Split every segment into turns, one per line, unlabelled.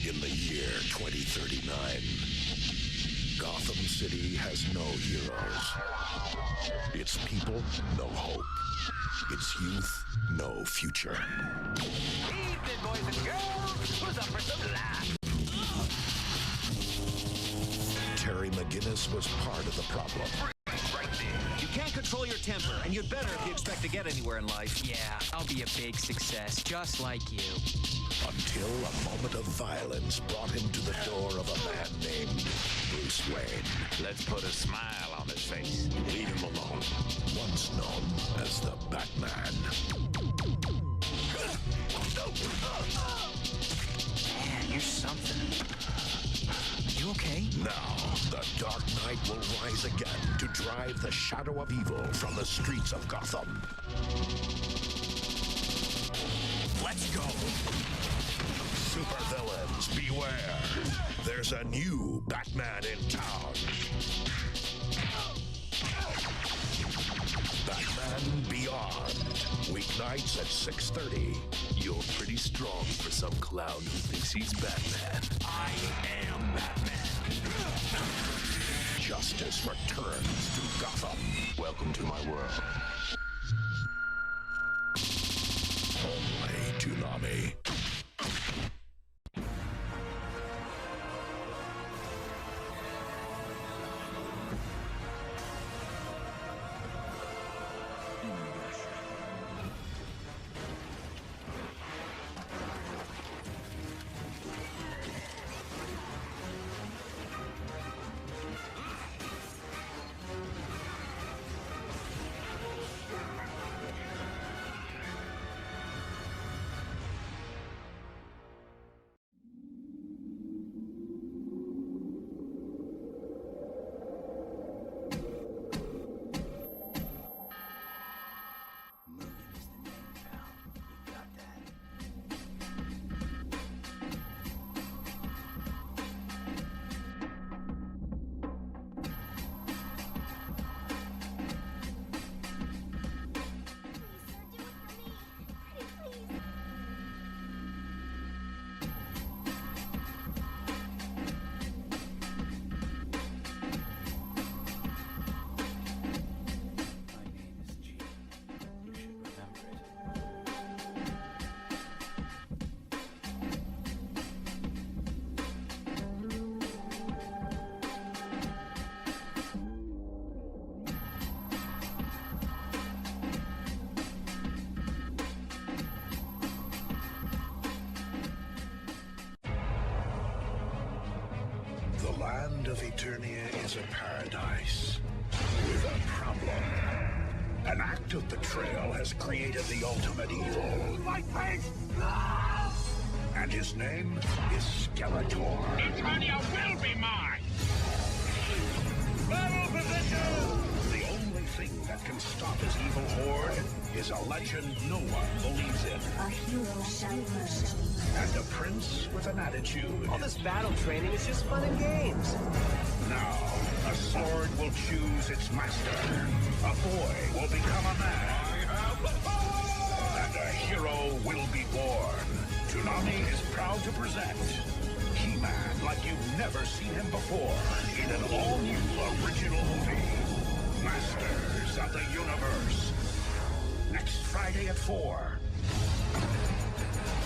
In the year 2039, Gotham City has no heroes. Its people, no hope. Its youth, no future.
Evening, boys and girls. Who's up for some laughs?
Terry McGinnis was part of the problem.
Right there.
You can't control your temper, and you'd better if you expect to get anywhere in life.
Yeah, I'll be a big success, just like you.
Until a moment of violence brought him to the door of a man named Bruce Wayne.
Let's put a smile on his face.
Leave him alone. Once known as the Batman.
Man, you're something. You okay?
Now, the Dark Knight will rise again to drive the shadow of evil from the streets of Gotham. Let's go! Supervillains, beware! There's a new Batman in town. Batman Beyond. Weeknights at 6:30.
You're pretty strong for some clown who thinks he's Batman.
I am Batman. Justice returns to Gotham.
Welcome to my world.
Only Toonami. The land of Eternia is a paradise with a problem. An act of betrayal has created the ultimate evil. My face! And his name is Skeletor.
Eternia will be mine!
Battle position! The only thing that can stop his evil horde is a legend no one believes in.
A hero shall worship.
And a prince with an attitude.
All this battle training is just fun and games.
Now, a sword will choose its master. A boy will become a man. And a hero will be born. Toonami is proud to present He-Man like you've never seen him before in an all-new original movie. Masters of the Universe. Next Friday at 4.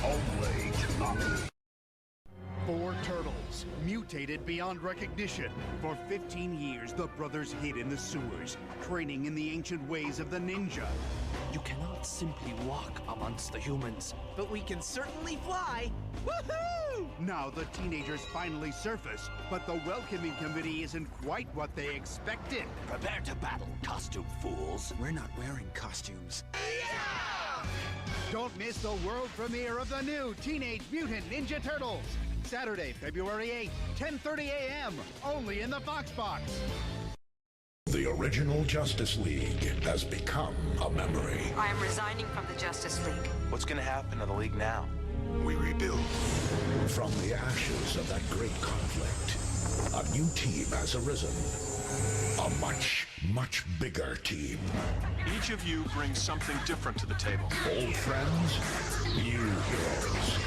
Only Toonami.
4 turtles, mutated beyond recognition. For 15 years, the brothers hid in the sewers, training in the ancient ways of the ninja.
You cannot simply walk amongst the humans.
But we can certainly fly. Woohoo!
Now the teenagers finally surface, but the welcoming committee isn't quite what they expected.
Prepare to battle, costume fools.
We're not wearing costumes.
Don't miss the world premiere of the new Teenage Mutant Ninja Turtles. Saturday, February 8th, 10:30 a.m. Only in the Fox Box.
The original Justice League has become a memory.
I am resigning from the Justice League.
What's gonna happen to the League now?
We rebuild. From the ashes of that great conflict, a new team has arisen. A much, much bigger team.
Each of you brings something different to the table.
Old friends, new heroes.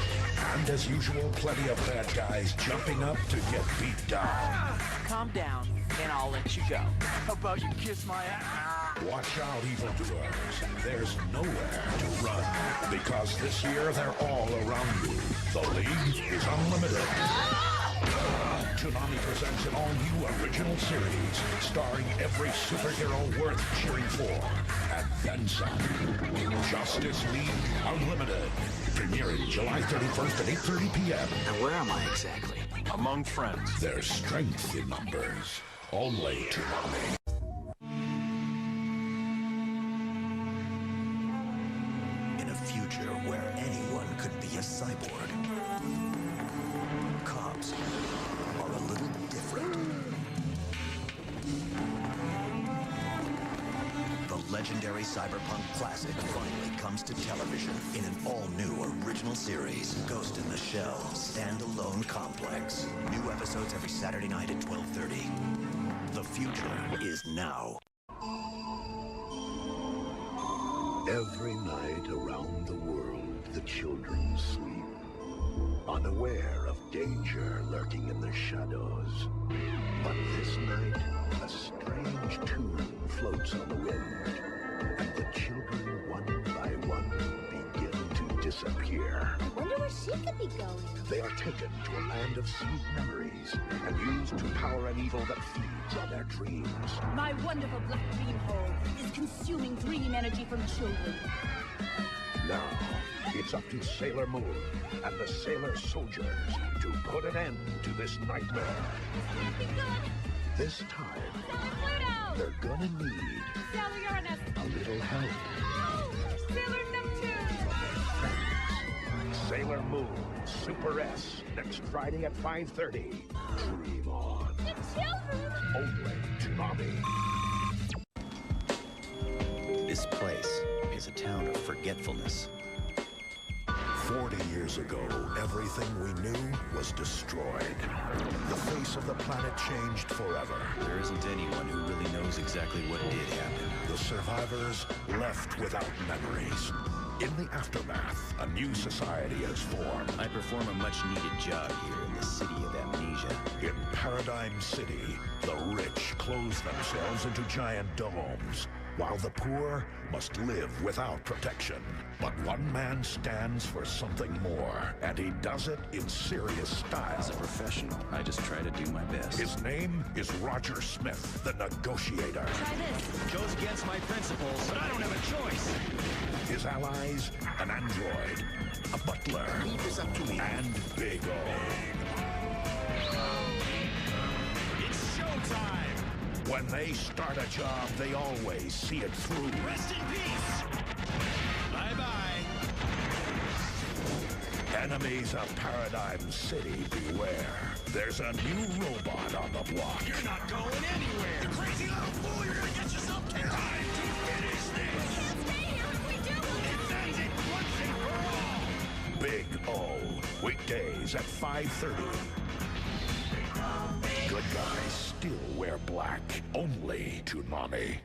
And as usual, plenty of bad guys jumping up to get beat down.
Calm down, and I'll let you go. How about you kiss my ass?
Watch out, evildoers. There's nowhere to run, because this year they're all around you. The League is unlimited. Toonami presents an all-new original series, starring every superhero worth cheering for, and then some. Justice League Unlimited, premiering July 31st at 8:30 p.m.
Now where am I exactly?
Among friends.
There's strength in numbers. Only Toonami.
In a future where anyone could be a cyborg, cops are a little different. The legendary cyberpunk classic finally comes to television in an all-new original series, Ghost in the Shell Standalone Complex. New episodes every Saturday night at 12:30. The future is now.
Every night around the world, the children sleep, unaware of danger lurking in the shadows. But this night, a strange tune floats on the wind, and the children, one by one, begin to disappear.
I wonder where she could be going.
They are taken to a land of sweet memories and used to power an evil that feeds on their dreams.
My wonderful black dream hole is consuming dream energy from children.
Now, it's up to Sailor Moon and the Sailor Soldiers to put an end to this nightmare. This time, they're gonna need
Sailor Uranus!
a little help.
Oh! Sailor Neptune!
Sailor Moon Super S, next Friday at 5:30. Dream on.
The children!
Only Toonami.
This place is a town of forgetfulness.
40 years ago, everything we knew was destroyed. The face of the planet changed forever.
There isn't anyone who really knows exactly what did happen.
The survivors left without memories. In the aftermath, a new society has formed.
I perform a much-needed job here in the city of amnesia.
In Paradigm City, the rich close themselves into giant domes, while the poor must live without protection. But one man stands for something more, and he does it in serious style.
As a professional, I just try to do my best.
His name is Roger Smith, the Negotiator.
Try this.
Goes against my principles, but I don't have a choice.
His allies, an android, a butler, and Big O.
It's showtime!
When they start a job, they always see it through.
Rest in peace! Bye-bye!
Enemies of Paradigm City, beware. There's a new robot on the block.
You're not going anywhere! You crazy little fool! You're gonna get yourself killed! Time to finish this!
We can't stay here if we do!
It ends it once and for all!
Big O, weekdays at 5:30. Good guys still wear black. Only Toonami.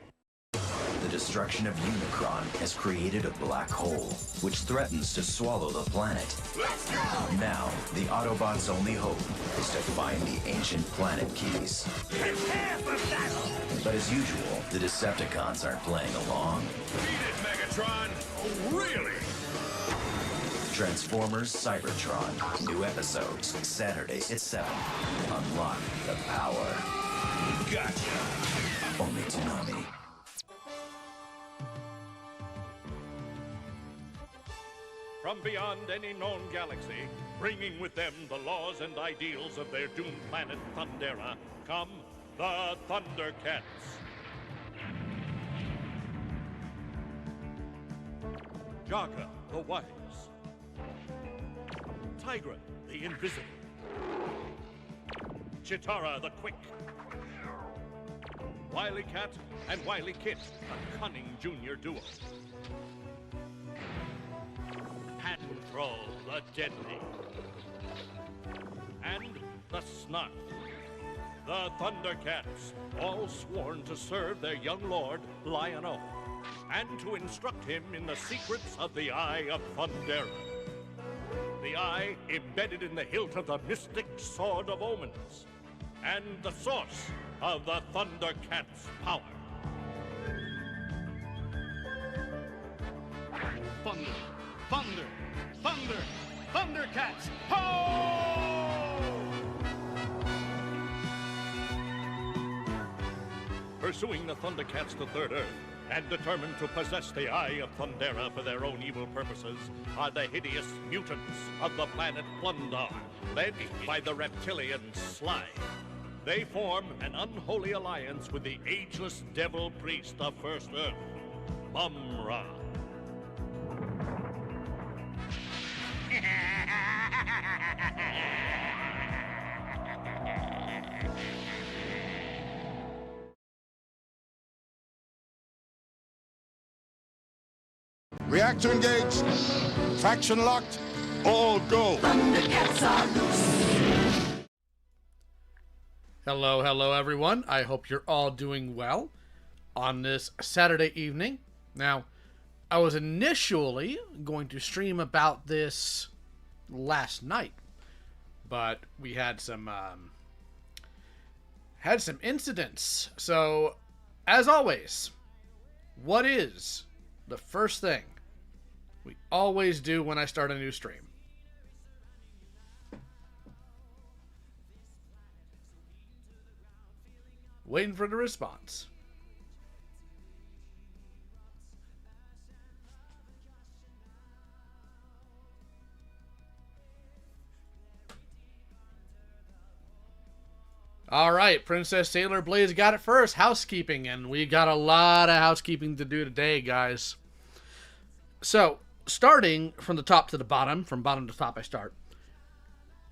The destruction of Unicron has created a black hole, which threatens to swallow the planet.
Let's go!
Now, the Autobots' only hope is to find the ancient planet keys.
Prepare for battle!
But as usual, the Decepticons aren't playing along.
Beat it, Megatron! Oh, really?
Transformers Cybertron. New episodes, Saturdays at 7. Unlock the power.
Gotcha!
Only Toonami.
From beyond any known galaxy, bringing with them the laws and ideals of their doomed planet Thundera, come the Thundercats. Jaga, the wise. Tigra, the invisible. Chitara, the quick. Wily Cat and Wily Kit, a cunning junior duo. Patrol, the deadly. And the Snarf. The Thundercats, all sworn to serve their young lord, Lion-O, and to instruct him in the secrets of the Eye of Thundera. The the eye embedded in the hilt of the mystic Sword of Omens, and the source of the Thundercat's power.
Thunder, thunder, thunder, Thundercats! Ho!
Pursuing the Thundercats to Third Earth, and determined to possess the Eye of Thundera for their own evil purposes, are the hideous mutants of the planet Plundar, led by the reptilian Sly. They form an unholy alliance with the ageless devil priest of First Earth, Mumra.
Reactor engaged. Traction locked. All go.
Hello everyone. I hope you're all doing well on this Saturday evening. Now, I was initially going to stream about this last night, but we had some incidents. So, as always, what is the first thing we always do when I start a new stream? Waiting for the response. All right, Princess Sailor Blaze got it first. Housekeeping, and we got a lot of housekeeping to do today, guys. So, starting from the top to the bottom, from bottom to top I start.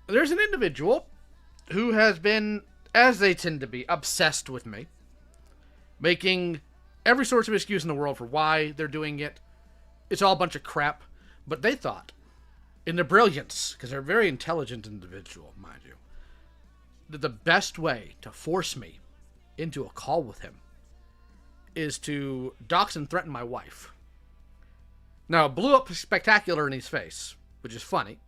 There's an individual who has been, as they tend to be, obsessed with me, making every sort of excuse in the world for why they're doing it. It's all a bunch of crap, but they thought, in their brilliance, because they're a very intelligent individual, mind you, that the best way to force me into a call with him is to dox and threaten my wife. Now, it blew up spectacular in his face, which is funny.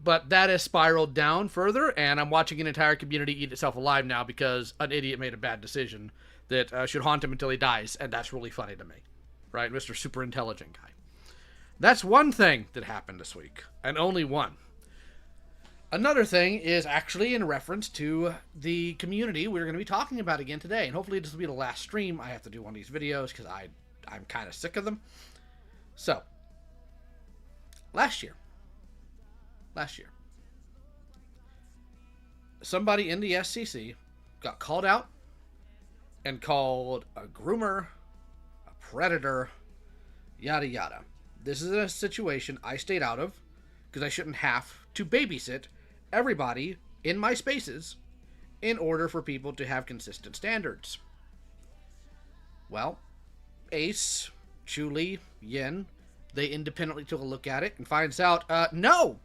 But that has spiraled down further, and I'm watching an entire community eat itself alive now because an idiot made a bad decision that should haunt him until he dies, and that's really funny to me. Right? Mr. Super Intelligent Guy. That's one thing that happened this week, and only one. Another thing is actually in reference to the community we're going to be talking about again today, and hopefully this will be the last stream I have to do on these videos because I'm kind of sick of them. So, last year, somebody in the SCC got called out and called a groomer, a predator, yada yada. This is a situation I stayed out of because I shouldn't have to babysit everybody in my spaces in order for people to have consistent standards. Well, Ace, Chuli, Yin, they independently took a look at it and finds out, no,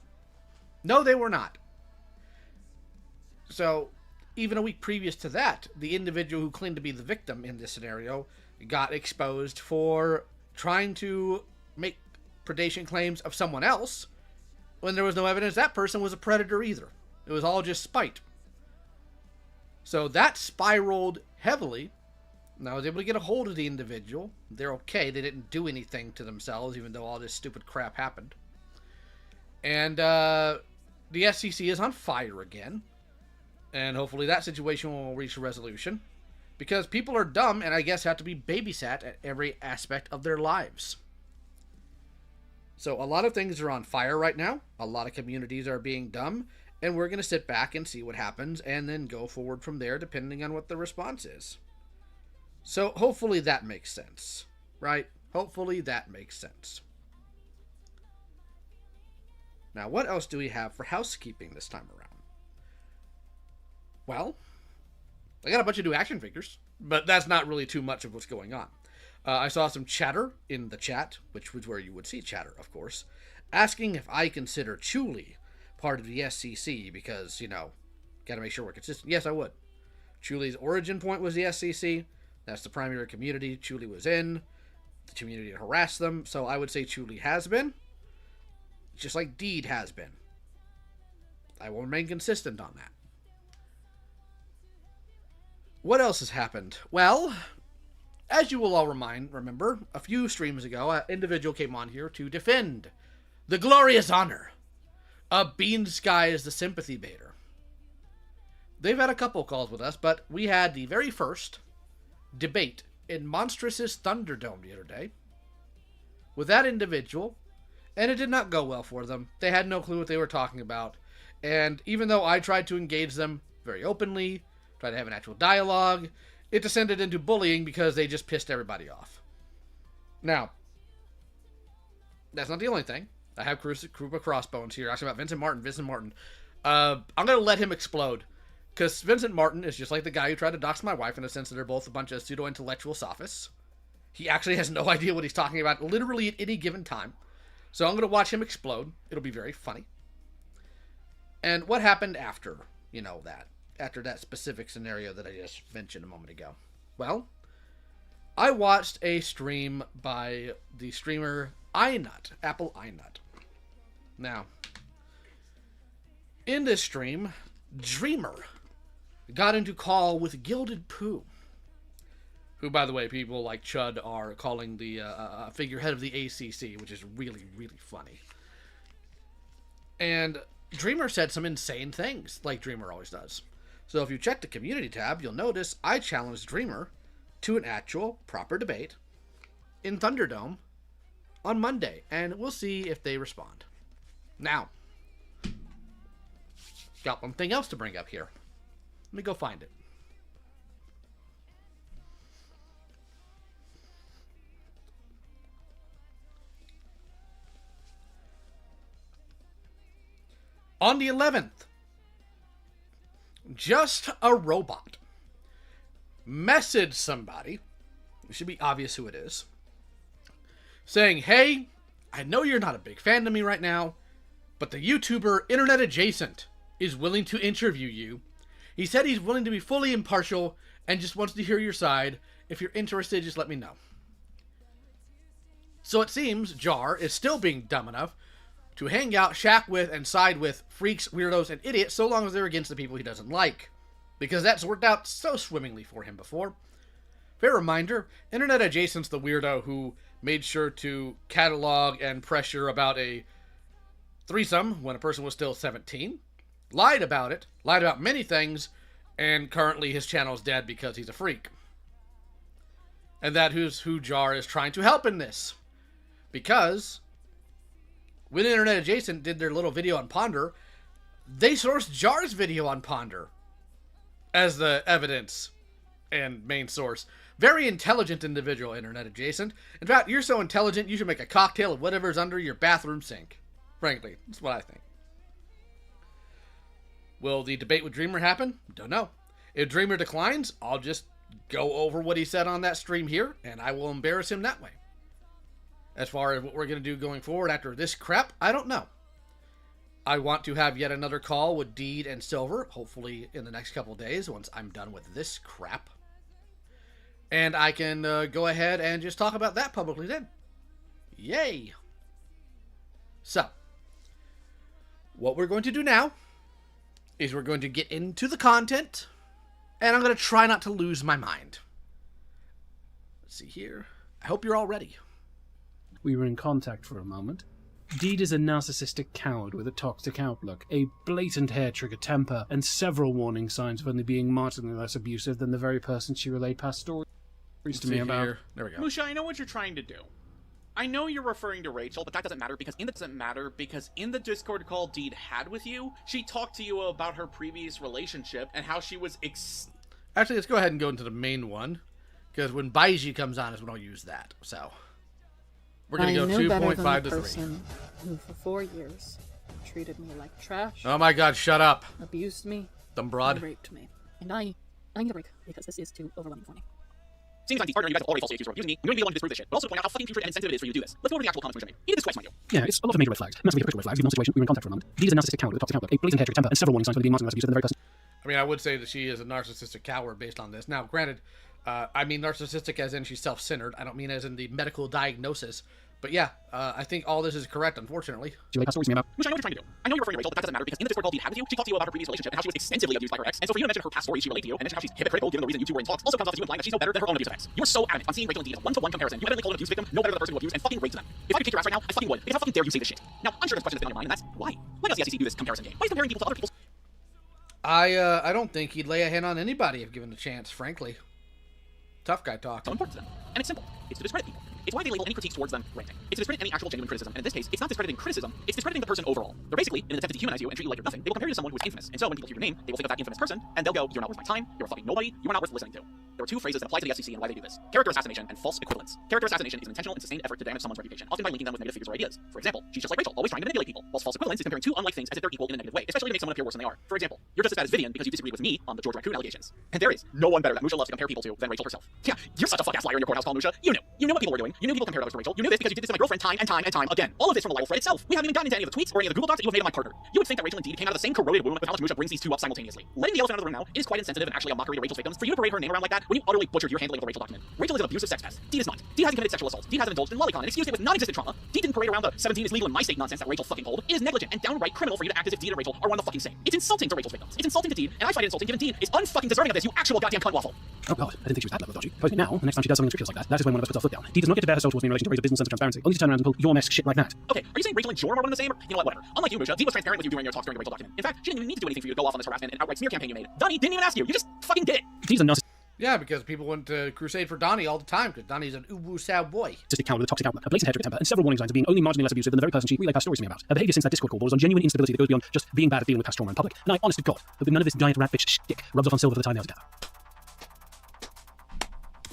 they were not. So, even a week previous to that, the individual who claimed to be the victim in this scenario got exposed for trying to make predation claims of someone else when there was no evidence that person was a predator either. It was all just spite. So that spiraled heavily, and I was able to get a hold of the individual. They're okay. They didn't do anything to themselves, even though all this stupid crap happened. And the SCC is on fire again. And hopefully that situation will reach a resolution. Because people are dumb and I guess have to be babysat at every aspect of their lives. So a lot of things are on fire right now. A lot of communities are being dumb. And we're going to sit back and see what happens and then go forward from there depending on what the response is. So hopefully that makes sense, right? Hopefully that makes sense. Now, what else do we have for housekeeping this time around? Well, I got a bunch of new action figures, but that's not really too much of what's going on. I saw some chatter in the chat, which was where you would see chatter, of course, asking if I consider Chuli part of the SCC because, you know, got to make sure we're consistent. Yes, I would. Chuli's origin point was the SCC. That's the primary community Chuli was in. The community harassed them, so I would say Chuli has been. just like Deed has been. I will remain consistent on that. What else has happened? Well, as you will all remember, a few streams ago, an individual came on here to defend the glorious honor of Bean Sky as the sympathy baiter. They've had a couple calls with us, but we had the very first debate in Monstrous's Thunderdome the other day with that individual, and it did not go well for them. They had no clue what they were talking about, and even though I tried to engage them very openly, tried to have an actual dialogue, it descended into bullying because they just pissed everybody off. Now, that's not the only thing. I have Krupa Crossbones here, actually about Vincent Martin. I'm going to let him explode, because Vincent Martin is just like the guy who tried to dox my wife in the sense that they're both a bunch of pseudo-intellectual sophists. He actually has no idea what he's talking about, literally at any given time. So I'm going to watch him explode. It'll be very funny. And what happened after, that? After that specific scenario that I just mentioned a moment ago? Well, I watched a stream by the streamer iNut, Apple iNut. Now, in this stream, Dreamer got into call with Gilded Pooh, who, by the way, people like Chud are calling the figurehead of the ACC, which is really, really funny. And Dreamer said some insane things, like Dreamer always does. So if you check the community tab, you'll notice I challenged Dreamer to an actual proper debate in Thunderdome on Monday, and we'll see if they respond. Now, got one thing else to bring up here. Let me go find it. On the 11th, just a robot messaged somebody, it should be obvious who it is, saying, "Hey, I know you're not a big fan of me right now, but the YouTuber Internet Adjacent is willing to interview you. He said he's willing to be fully impartial and just wants to hear your side. If you're interested, just let me know." So it seems Jar is still being dumb enough to hang out, shack with, and side with freaks, weirdos, and idiots so long as they're against the people he doesn't like. Because that's worked out so swimmingly for him before. Fair reminder, Internet Adjacent's the weirdo who made sure to catalog and pressure about a threesome when a person was still 17. Lied about it, lied about many things, and currently his channel's dead because he's a freak. And that is who Jar is trying to help in this. Because when Internet Adjacent did their little video on Ponder, they sourced Jar's video on Ponder as the evidence and main source. Very intelligent individual, Internet Adjacent. In fact, you're so intelligent, you should make a cocktail of whatever's under your bathroom sink. Frankly, that's what I think. Will the debate with Dreamer happen? Don't know. If Dreamer declines, I'll just go over what he said on that stream here, and I will embarrass him that way. As far as what we're going to do going forward after this crap, I don't know. I want to have yet another call with Deed and Silver, hopefully in the next couple of days, once I'm done with this crap. And I can go ahead and just talk about that publicly then. Yay! So, what we're going to do now is we're going to get into the content, and I'm going to try not to lose my mind. Let's see here. I hope you're all ready.
We were in contact for a moment. Deed is a narcissistic coward with a toxic outlook, a blatant hair-trigger temper, and several warning signs of only being marginally less abusive than the very person she relayed past stories to me about.
Here. There we go.
Musha, I know what you're trying to do. I know you're referring to Rachel, but that doesn't matter because in the Discord call Deed had with you, she talked to you about her previous relationship and how she was
Actually, let's go ahead and go into the main one, because when Baiji comes on is when I'll use that. So we're going to go 2.5 to 3.
Who for 4 years treated me like trash.
Oh my god, shut up.
Abused me.
Dumb broad.
And raped me. And I need a break because this is too overwhelming for me.
Seems like these partner, you guys have already falsely accused her of abusing me. I'm going to be the one to disprove this shit. But also to point out how fucking putrid and insensitive it is for you to do this. Let's go over the actual comments from Jimmy. He did this twice, mind you.
Yeah, it's a lot of major red flags. Massively hypocritical red flags. Given the situation, we were in contact for a moment. Deed is a narcissistic coward with a toxic outlook, a blatant hair-trigger temper, and several warning signs of being marginally less abusive than the very person.
I mean, I would say that she is a narcissistic coward based on this. Now, granted, I mean narcissistic as in she's self-centered. I don't mean as in the medical diagnosis But yeah, I think all this is correct, unfortunately.
Which I know what you're trying to do. I know you're referring to Rachel, but that doesn't matter because in the Discord call Deed had with you, she talked to you about her previous relationship and how she was extensively abused by her ex. And so for you to mention her past stories she relayed to you and mention how she's hypocritical given the reason you two were in talks also comes off as you implying that she's no better than her own abusive ex. You are so adamant on seeing Rachel and Deed as a one-to-one comparison. You adamantly call an abuse victim no better than the person who abused and fucking raped them. If I could kick your ass right now, I fucking would. Because how fucking dare you say this shit? Now, I'm sure there's questions that's been on your mind, and that's why? Why does the SCC do this comparison game? Why is comparing people to other people's...
I don't think he'd lay a hand on anybody if given a chance, frankly. Tough guy talk.
So important to them. And it's simple. It's to discredit people. It's why they label any critiques towards them ranting. It's to discredit any actual genuine criticism. And in this case, it's not discrediting criticism, it's discrediting the person overall. They're basically, in an attempt to dehumanize you and treat you like you're nothing, they will compare you to someone who is infamous. And so when people hear your name, they will think of that infamous person, and they'll go, you're not worth my time, you're a fucking nobody, you are not worth listening to. There are two phrases that apply to the SCC and why they do this. Character assassination and false equivalence. Character assassination is an intentional and sustained effort to damage someone's reputation, often by linking them with negative figures or ideas. For example, she's just like Rachel, always trying to manipulate people, whilst false equivalence is comparing two unlike things as if they're equal in a negative way, especially to make someone appear worse than they are. For example, you're just as bad as Vivian because you disagreed with me on the George Raccoon allegations. And there is no one better that Musha loves to compare people to than Rachel herself. Yeah, you're such a fuck-ass liar in your courthouse call, Musha. You knew what people were doing. You knew people compared others to Rachel. You knew this because you did this to my girlfriend time and time and time again. All of this from a libel thread itself. We haven't even gotten into any of the tweets or any of the Google Docs that you have made on my partner. You would think that Rachel indeed came out of the same corroded wound with how much Musha brings these two up simultaneously. Letting the elephant out of the room now is quite insensitive and actually a mockery to Rachel's victims for you to parade her name around like that when you utterly butchered your handling of the Rachel document. Rachel is an abusive sex pest. Deed is not. Deed hasn't committed sexual assault. Deed hasn't indulged in lolicon and excused it with non-existent trauma. Deed didn't parade around the 17 is legal in my state nonsense that Rachel fucking pulled. It is negligent and downright criminal for you to act as if Deed and Rachel are one the fucking same. It's insulting to Rachel's victims. It's insulting to Deed, and I find it insulting given Deed is unfucking deserving of this, you actual goddamn cunt waffle.
Oh god, I didn't think she was that level dodgy. But now, the next time she does something ridiculous like that, that is when one of us puts our foot down. Dee does not get to bear herself towards me in relation to raise a business sense of transparency, only to turn around and pull your mess shit like that.
Okay, are you saying Rachel and Jorm are one and the same? Or, you know what, whatever. Unlike you, Musha, Dee was transparent with you during your talks during the Rachel document. In fact, she didn't even need to do anything for you to go off on this harassment and outright smear campaign you made. Donnie didn't even ask you. You just fucking did it.
Dee's a narcissist.
Yeah, because people went to crusade for Donnie all the time, because Donnie's an uwu sad boy.
Coward with a toxic outlook, a blatant hatred temper, and several warning signs of being only marginally less abusive than the very person she relayed past stories to me about. Her behaviour since that Discord call was on genuine instability that goes beyond just being bad at dealing with past trauma in public. And I, honest to God, hope that none of this giant rat bitch shtick rubs off on Silver for the time they are together.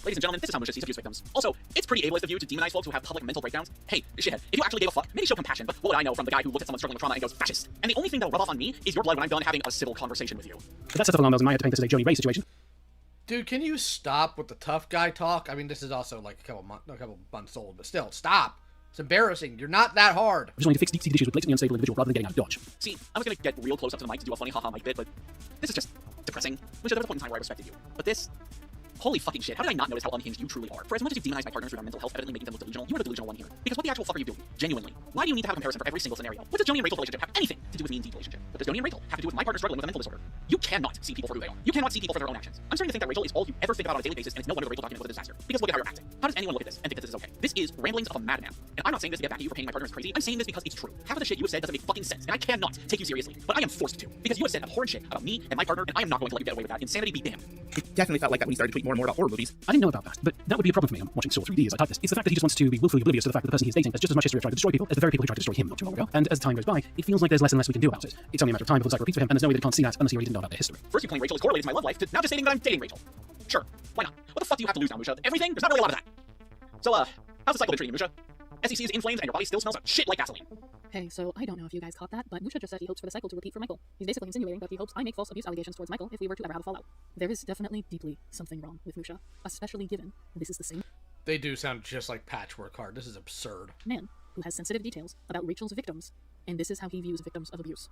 Ladies and gentlemen, this is how Musha sees abuse victims. Also, it's pretty ableist of you to demonize folks who have public mental breakdowns. Hey, shithead, if you actually gave a fuck, maybe show compassion, but what would I know from the guy who looked at someone struggling with trauma and goes, fascist? And the only thing that'll rub off on me is your blood when I'm done having a civil conversation with you.
But that sets off alarm bells in my head to paint this as a Joni Ray situation.
Dude, can you stop with the tough guy talk? I mean, this is also like a couple months old, but still, stop. It's embarrassing. You're not that hard.
I'm just wanting to fix deep-seated issues with blatantly unstable individual rather than getting out of dodge.
See, I was gonna get real close up to the mic to do a funny haha mic bit, but this is just depressing. Which there was a point in time where I respected you. But this... Holy fucking shit, how did I not notice how unhinged you truly are? For as much as you demonize my partners for their mental health, evidently making them look delusional, you are the delusional one here. Because what the actual fuck are you doing? Genuinely. Why do you need to have a comparison for every single scenario? What does Joni and Rachel's relationship have anything to do with me and Dee's relationship? What does Joni and Rachel have to do with my partner struggling with a mental disorder? You cannot see people for who they are. You cannot see people for their own actions. I'm starting to think that Rachel is all you ever think about on a daily basis, and it's no wonder the Rachel document was a disaster. Because look at how you're acting. How does anyone look at this and think that this is okay? This is ramblings of a madman. And I'm not saying this to get back at you for painting my partner as crazy. I'm saying this because it's true. Half of the shit you have said doesn't make fucking sense, and I cannot take you seriously. But I am forced to. Because you have said abhorrent shit about me and my partner, and I am not going to let you get away with that. Insanity be damned. It definitely felt like that when you started to tweet more and more about horror movies.
I didn't know about that, but that would be a problem for me. I'm watching Saw 3D as I type this. It's the fact that he just wants to be willfully oblivious to the fact that the person he's dating has just as much history of trying to destroy people as the very people who tried to destroy him not too long ago. And as time goes by, it feels like there's less and less we can do about it. It's only a matter of time before the cycle repeats for him, and there's no way that he can't see that unless he already didn't know about their history.
First you claim Rachel is correlated to my love life, to now just stating that I'm dating Rachel. Sure, why not? What the fuck do you have to lose now, Musha? Everything? There's not really a lot of that. So, how's the cycle been treating you, Musha? SCC is in flames and your body still smells like shit like gasoline.
Hey, so I don't know if you guys caught that, but Musha just said he hopes for the cycle to repeat for Michael. He's basically insinuating that he hopes I make false abuse allegations towards Michael if we were to ever have a fallout. There is definitely deeply something wrong with Musha, especially given this is the same
They do sound just like Patchwork Heart. This is absurd.
man who has sensitive details about Rachel's victims, and this is how he views victims of abuse.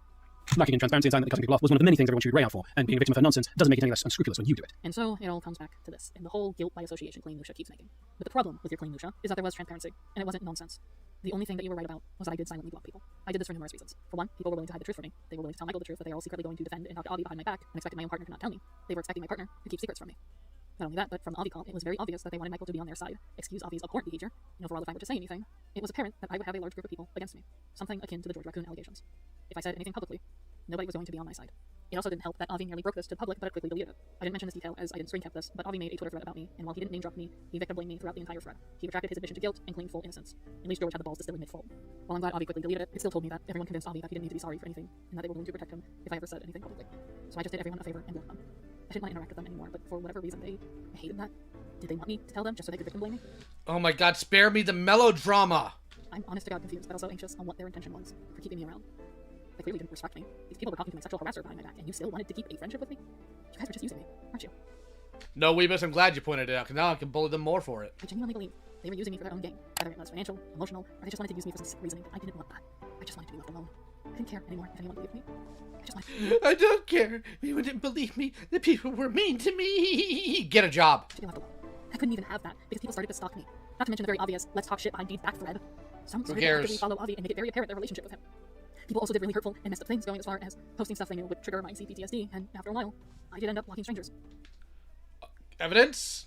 Lacking in transparency and sign that cutting people off was one of the many things everyone chewed Ray out for, and being a victim of her nonsense doesn't make it any less unscrupulous when you do it.
And so it all comes back to this, and the whole guilt by association claim Musha keeps making. But the problem with your claim, Musha, is that there was transparency, and it wasn't nonsense. The only thing that you were right about was that I did silently block people. I did this for numerous reasons. For one, people were willing to hide the truth from me. They were willing to tell Michael the truth that they are all secretly going to defend and talk to Avi behind my back, and expected my own partner to not tell me. They were expecting my partner to keep secrets from me. Not only that, but from the Avi call, it was very obvious that they wanted Michael to be on their side, excuse Avi's abhorrent behavior, and overall if I were to say anything, it was apparent that I would have a large group of people against me. Something akin to the George Raccoon allegations. If I said anything publicly, nobody was going to be on my side. It also didn't help that Avi nearly broke this to the public, but it quickly deleted it. I didn't mention this detail as I didn't screen cap this, but Avi made a Twitter thread about me, and while he didn't name drop me, he victim blamed me throughout the entire thread. He retracted his admission to guilt and claimed full innocence. At least George had the balls to still admit full. While I'm glad Avi quickly deleted it, it still told me that everyone convinced Avi that he didn't need to be sorry for anything, and that they were willing to protect him if I ever said anything publicly. So I just did everyone a favor and blocked them. I didn't want to interact with them anymore, but for whatever reason they hated that. Did they want me to tell them just so they could victim blame me?
Oh my god, spare me the melodrama!
I'm honest to God confused, but also anxious on what their intention was for keeping me around. They clearly didn't respect me. These people were talking to my sexual harasser behind my back, and you still wanted to keep a friendship with me? You guys were just using me, aren't you?
No, Weebus, I'm glad you pointed it out, because now I can bully them more for it.
I genuinely believe they were using me for their own gain, whether it was financial, emotional, or they just wanted to use me for some sick reasoning. I didn't want that. I just wanted to be left alone. I didn't care anymore if anyone believed me.
I don't care. Anyone didn't believe me. The people were mean to me. Get a job.
To be left alone. I couldn't even have that because people started to stalk me. Not to mention the very obvious let's talk shit behind Deed's back thread. Some started to actively follow Avi and make it very apparent their relationship with him. People also did really hurtful and messed up things, going as far as posting stuff they knew would trigger my CPTSD, and after a while, I did end up blocking strangers.
Evidence?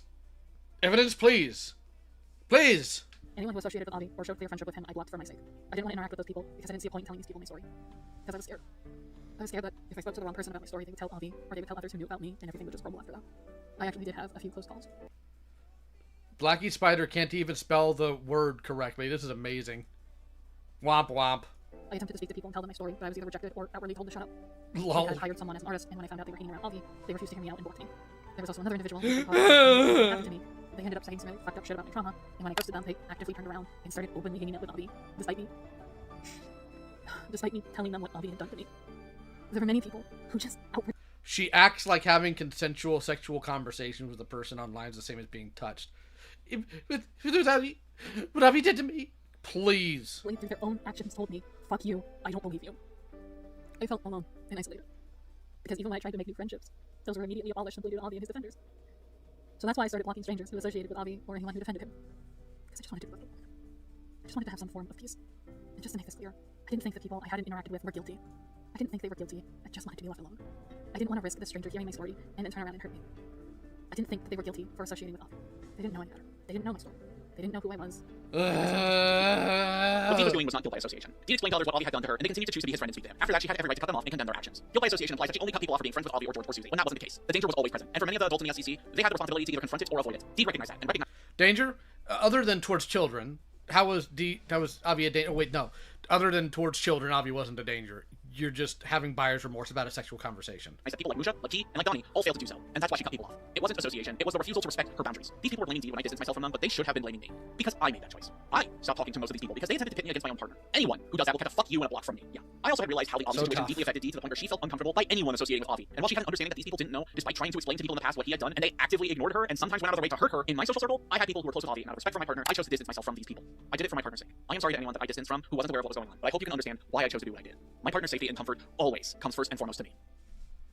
Evidence, please. Please!
Anyone who associated with Avi or showed clear friendship with him, I blocked for my sake. I didn't want to interact with those people because I didn't see a point in telling these people my story. Because I was scared. I was scared that if I spoke to the wrong person about my story, they would tell Avi, or they would tell others who knew about me, and everything would just crumble after that. I actually did have a few close calls.
Blackie Spider can't even spell the word correctly. This is amazing. Womp womp.
I attempted to speak to people and tell them my story, but I was either rejected or outwardly told to shut up.
Lol.
I had hired someone as an artist, and when I found out they were hanging around Avi, they refused to hear me out and blocked me. There was also another individual who happened to me. They ended up saying some really fucked up shit about my trauma, and when I ghosted them, they actively turned around and started openly hanging out with Avi, despite me telling them what Avi had done to me. There were many people who just outwardly...
She acts like having consensual sexual conversations with a person online is the same as being touched. What Avi did to me? Please.
Through their own actions told me, fuck you, I don't believe you. I felt alone and isolated. Because even when I tried to make new friendships, those were immediately abolished and deleted Avi and his defenders. So that's why I started blocking strangers who associated with Avi or anyone who defended him. Because I just wanted to be left alone. I just wanted to have some form of peace. And just to make this clear, I didn't think the people I hadn't interacted with were guilty. I didn't think they were guilty. I just wanted to be left alone. I didn't want to risk the stranger hearing my story and then turn around and hurt me. I didn't think that they were guilty for associating with Avi. They didn't know any better. They didn't know my story. They didn't know who I was.
What Dee was doing was not guilt by association. Dee explained to others what Avi had done to her, and they continued to choose to be his friend and speak to him. After that, she had every right to cut them off and condemn their actions. Guilt by association implies that she only cut people off for being friends with Avi or George or Susie, when that wasn't the case. The danger was always present, and for many of the adults in the SCC, they had the responsibility to either confront it or avoid it. Dee recognized that, and recognized...
Danger? Other than towards children, how was Avi a danger? Oh, wait, no. Other than towards children, Avi wasn't a danger. You're just having buyer's remorse about a sexual conversation.
I said people like Musha, like Key, and like Donnie all failed to do so, and that's why she cut people off. It wasn't association, it was the refusal to respect her boundaries. These people were blaming Dee when I distanced myself from them, but they should have been blaming me. Because I made that choice. I stopped talking to most of these people because they attempted to pit me against my own partner. Anyone who does that will get a fuck you and a block from me. Yeah. I also had realized how the Avi situation deeply affected Dee to the point where she felt uncomfortable by anyone associating with Avi. And while she had an understanding that these people didn't know, despite trying to explain to people in the past what he had done, and they actively ignored her and sometimes went out of their way to hurt her, in my social circle, I had people who were close with Avi, and out of respect for my partner, I chose to distance myself from these people. I did it for my partner's sake. I am sorry to anyone that I distanced from who wasn't aware of what was going on, but I hope you can understand why I chose to do what I did. My partner's safety and comfort always comes first and foremost to me.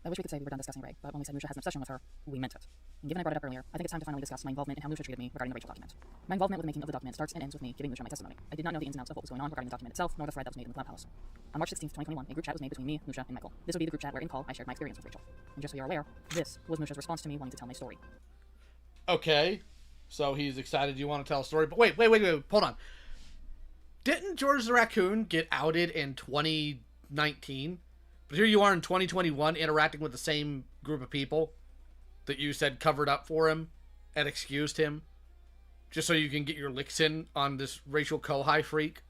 I wish we could say we were done discussing Ray, but when we said Musha has an obsession with her, we meant it. And given I brought it up earlier, I think it's time to finally discuss my involvement in how Musha treated me regarding the Rachel document. My involvement with the making of the document starts and ends with me giving Musha my testimony. I did not know the ins and outs of what was going on regarding the document itself, nor the thread that was made in the Cloud Palace. On March 16th, 2021, a group chat was made between me, Musha, and Michael. This would be the group chat where in call I shared my experience with Rachel. And just so you're aware, this was Musha's response to me wanting to tell my story.
Okay, so he's excited you want to tell a story, but wait, hold on. Didn't George the Raccoon get outed in 2019? But here you are in 2021 interacting with the same group of people that you said covered up for him and excused him just so you can get your licks in on this racial kohai freak.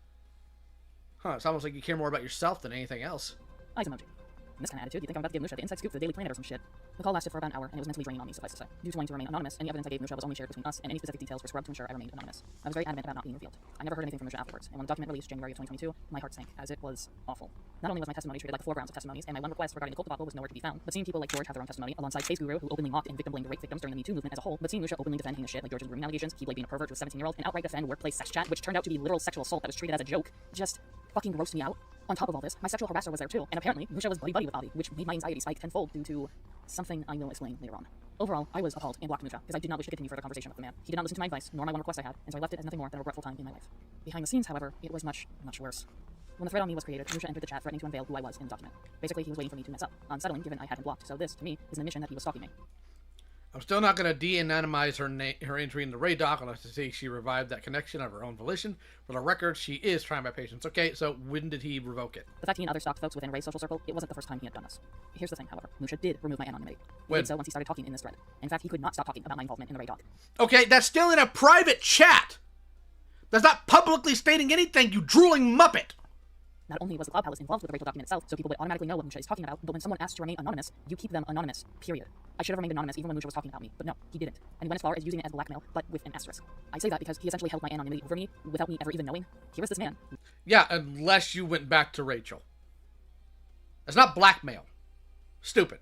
Huh, it's almost like you care more about yourself than anything else.
Eyes emoji. In this kind of attitude, you think I'm about to give Musha the inside scoop for the Daily Planet or some shit. The call lasted for about an hour, and it was mentally draining on me, suffice to say. Due to wanting to remain anonymous, any evidence I gave Musha was only shared between us, and any specific details were scrubbed to ensure I remained anonymous. I was very adamant about not being revealed. I never heard anything from Musha afterwards, and when the document released January of 2022, my heart sank, as it was awful. Not only was my testimony treated like the foregrounds of testimonies, and my one request regarding the cult debacle was nowhere to be found, but seeing people like George have their own testimony, alongside Space Guru, who openly mocked and victim blamed rape victims during the Me Too movement as a whole, but seeing Musha openly defend heinous shit like George's grooming allegations, Keyblade being a pervert to a 17-year-old, and outright defend workplace sex chat, which turned out to be literal sexual assault that was treated as a joke, just fucking grossed me out. On top of all this, my sexual harasser was there too, and apparently Musha was buddy-buddy with Avi, which made my anxiety spike tenfold due to something I will explain later on. Overall, I was appalled and blocked Musha, because I did not wish to continue further conversation with the man. He did not listen to my advice, nor my one request I had, and so I left it as nothing more than a regretful time in my life. Behind the scenes, however, it was much, much worse. When the thread on me was created, Musha entered the chat threatening to unveil who I was in the document. Basically, he was waiting for me to mess up. Unsettling, given I had him blocked, so this, to me, is an admission that he was stalking me.
I'm still not going to de-anonymize her entry in the Ray doc unless to see she revived that connection of her own volition. For the record, she is trying my patience. Okay, so when did he revoke it?
The fact he and other stalked folks within Ray's social circle, it wasn't the first time he had done this. Here's the thing, however. Musha did remove my anonymity. He did so once he started talking in this thread. In fact, he could not stop talking about my involvement in the Ray doc.
Okay, that's still in a private chat! That's not publicly stating anything, you drooling muppet!
Not only was the Cloud Palace involved with the Rachel document itself, so people would automatically know what Musha is talking about, but when someone asks to remain anonymous, you keep them anonymous, period. I should have remained anonymous even when Musha was talking about me, but no, he didn't. And he went as far as using it as blackmail, but with an asterisk. I say that because he essentially held my anonymity over me without me ever even knowing. Here is this man.
Yeah, unless you went back to Rachel. That's not blackmail. Stupid.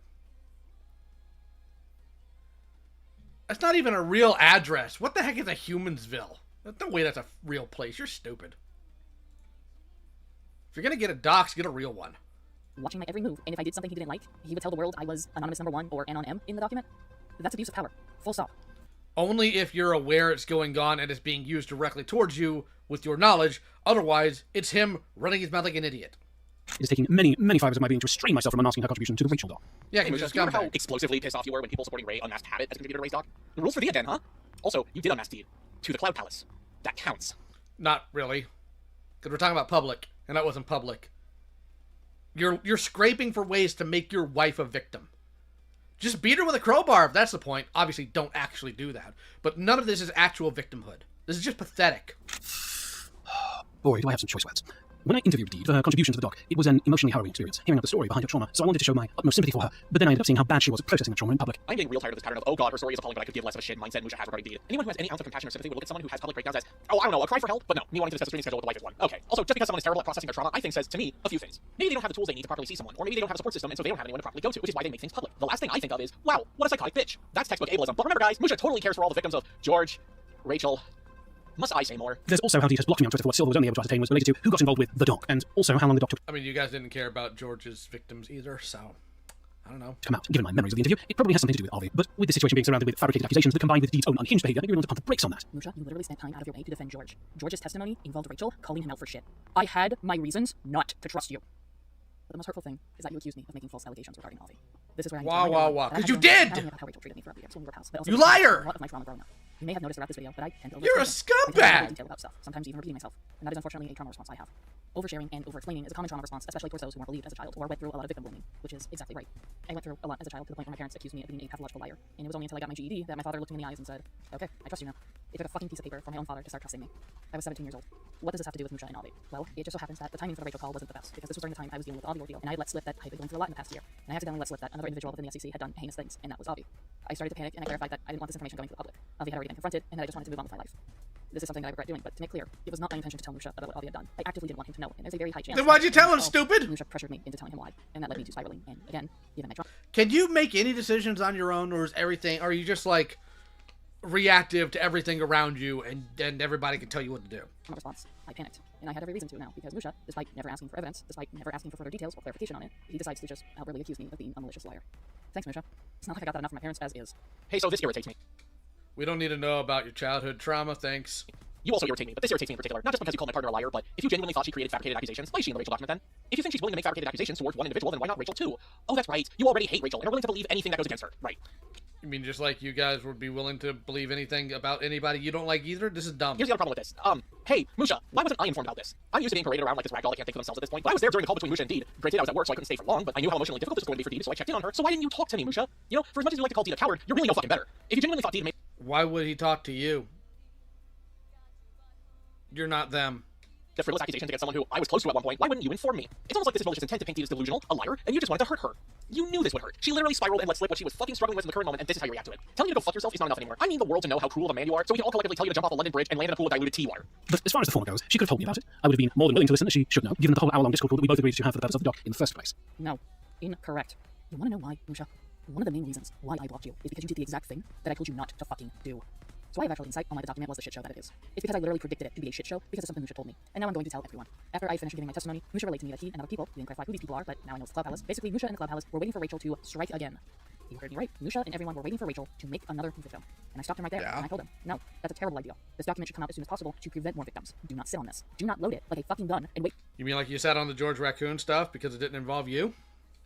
That's not even a real address. What the heck is a Humansville? No way that's a real place. You're stupid. If you're gonna get a dox, get a real one.
Watching my every move, and if I did something he didn't like, he would tell the world I was anonymous #1 or Anon M in the document. That's abuse of power. Full stop.
Only if you're aware it's going on and it's being used directly towards you with your knowledge. Otherwise, it's him running his mouth like an idiot.
It is taking many, many fibers of my being to restrain myself from unmasking her contribution to the Rachel doc.
Yeah,
hey, Musha, do you remember how explosively pissed off you were when people supporting Ray unmasked Habit as a contributor to Ray's doc? The rules for thee again, huh? Also, you did unmask Deed to the Cloud Palace. That counts.
Not really. Because we're talking about public, and that wasn't public. You're scraping for ways to make your wife a victim. Just beat her with a crowbar if that's the point. Obviously, don't actually do that. But none of this is actual victimhood. This is just pathetic.
Boy, do I have some choice words. When I interviewed Deed for her contribution to the doc, it was an emotionally harrowing experience, hearing out the story behind her trauma, so I wanted to show my utmost sympathy for her, but then I ended up seeing how bad she was at processing the trauma in public.
I'm getting real tired of this pattern of, oh god, her story is appalling, but I could give less of a shit mindset Musha has regarding Deed. Anyone who has any ounce of compassion or sympathy would look at someone who has public breakdowns as, oh, I don't know, a cry for help? But no, me wanting to discuss the screening schedule with the wife is one. Okay. Also, just because someone is terrible at processing their trauma, I think says, to me, a few things. Maybe they don't have the tools they need to properly see someone, or maybe they don't have a support system, and so they don't have anyone to properly go to, which is why they make things public. The last thing I think of is, wow, what a psychotic bitch. That's textbook ableism. But remember, guys, Musha totally cares for all the victims of George, Rachel. Must I say more?
There's also how Deed has blocked me on Twitter for what Silver was only able to ascertain was related to who got involved with the doc, and also how long the doc took.
I mean, you guys didn't care about George's victims either, so I don't know.
To come out. Given my memories of the interview, it probably has something to do with Arvy, but with the situation being surrounded with fabricated accusations that combined with Deed's own unhinged behavior, maybe we want to pump the brakes on that.
Musha, you literally spent time out of your way to defend George. George's testimony involved Rachel calling him out for shit. I had my reasons not to trust you. But the most hurtful thing is that you accused me of making false allegations regarding Arvy. This is where I
wow, because you did!
How Rachel treated me throughout the years when we were pals, but also
you liar!
A lot of my trauma growing up. You may have noticed throughout this video that I tend to
You're a scumbag!
Detail about stuff, sometimes even repeating myself, and that is unfortunately a trauma response I have. Oversharing and over-explaining is a common trauma response, especially towards those who weren't believed as a child or went through a lot of victim blaming, which is exactly right. I went through a lot as a child to the point where my parents accused me of being a pathological liar, and it was only until I got my GED that my father looked me in the eyes and said, okay, I trust you now. It took a fucking piece of paper for my own father to start trusting me. I was 17 years old. What does this have to do with Musha and Avi? Well, it just so happens that the timing for the Rachel call wasn't the best, because this was during the time I was dealing with the Avi ordeal, and I had let slip that I had been going through a lot in the past year, and I accidentally let slip that another individual within the SCC had done heinous things, and that was Avi. I started to panic, and I clarified that I didn't want this information going to the public. Avi had already been confronted, and that I just wanted to move on with my life. This is something that I regret doing, but to make clear, it was not my intention to tell Musha about what Avi had done. I actively didn't want him to know, and there's a very high chance.
Then why'd you tell him, stupid?
Musha pressured me into telling him why, and that led me to spiraling, and again, given my trauma.
Can you make any decisions on your own, or is everything, are you just like reactive to everything around you, and everybody can tell you what to do?
My response, I panicked, and I had every reason to now, because Musha, despite never asking for evidence, despite never asking for further details or clarification on it, he decides to just outwardly accuse me of being a malicious liar. Thanks, Musha. It's not like I got that enough from my parents as is.
Hey, so this irritates me.
We don't need to know about your childhood trauma, thanks.
You also irritate me, but this irritates me in particular, not just because you called my partner a liar, but if you genuinely thought she created fabricated accusations, why is she in the Rachel document then? If you think she's willing to make fabricated accusations towards one individual, then why not Rachel too? Oh, that's right. You already hate Rachel and are willing to believe anything that goes against her. Right.
You mean just like you guys would be willing to believe anything about anybody you don't like either? This is dumb.
Here's the other problem with this. Hey, Musha, why wasn't I informed about this? I'm used to being paraded around like this ragdoll that can't think for themselves at this point, but I was there during the call between Musha and Deed. Granted, I was at work, so I couldn't stay for long, but I knew how emotionally difficult this was going to be for Deed, so I checked in on her. So why didn't you talk to me, Musha? You know, for as much as you like to call Deed a coward, you're really no fucking better. If you genuinely thought Deed made...
Why would he talk to you? You're not them.
The frivolous accusations against someone who I was close to at one point, why wouldn't you inform me? It's almost like this is malicious intent to paint Deed as delusional, a liar, and you just wanted to hurt her. You knew this would hurt. She literally spiraled and let slip what she was fucking struggling with in the current moment, and this is how you react to it. Telling you to go fuck yourself is not enough anymore. I need the world to know how cruel of a man you are, so we can all collectively tell you to jump off a London Bridge and land in a pool of diluted tea water.
But as far as the former goes, she could have told me about it. I would have been more than willing to listen, as she should know, given the whole hour-long Discord call that we both agreed to have for the purpose of the doc in the first place.
No. Incorrect. You want to know why, Musha? One of the main reasons why I blocked you is because you did the exact thing that I told you not to fucking do. So I have actual insight on why the document was the shit show that it is. It's because I literally predicted it to be a shit show because of something Musha told me. And now I'm going to tell everyone. After I finished giving my testimony, Musha relayed to me that he and other people, he didn't clarify who these people are, but now I know it's the Cloud Palace. Basically, Musha and the Cloud Palace were waiting for Rachel to strike again. You heard me right. Musha and everyone were waiting for Rachel to make another victim. And I stopped him right there, and I told him, no, that's a terrible idea. This document should come out as soon as possible to prevent more victims. Do not sit on this. Do not load it like a fucking gun and wait.
You mean like you sat on the George Raccoon stuff because it didn't involve you?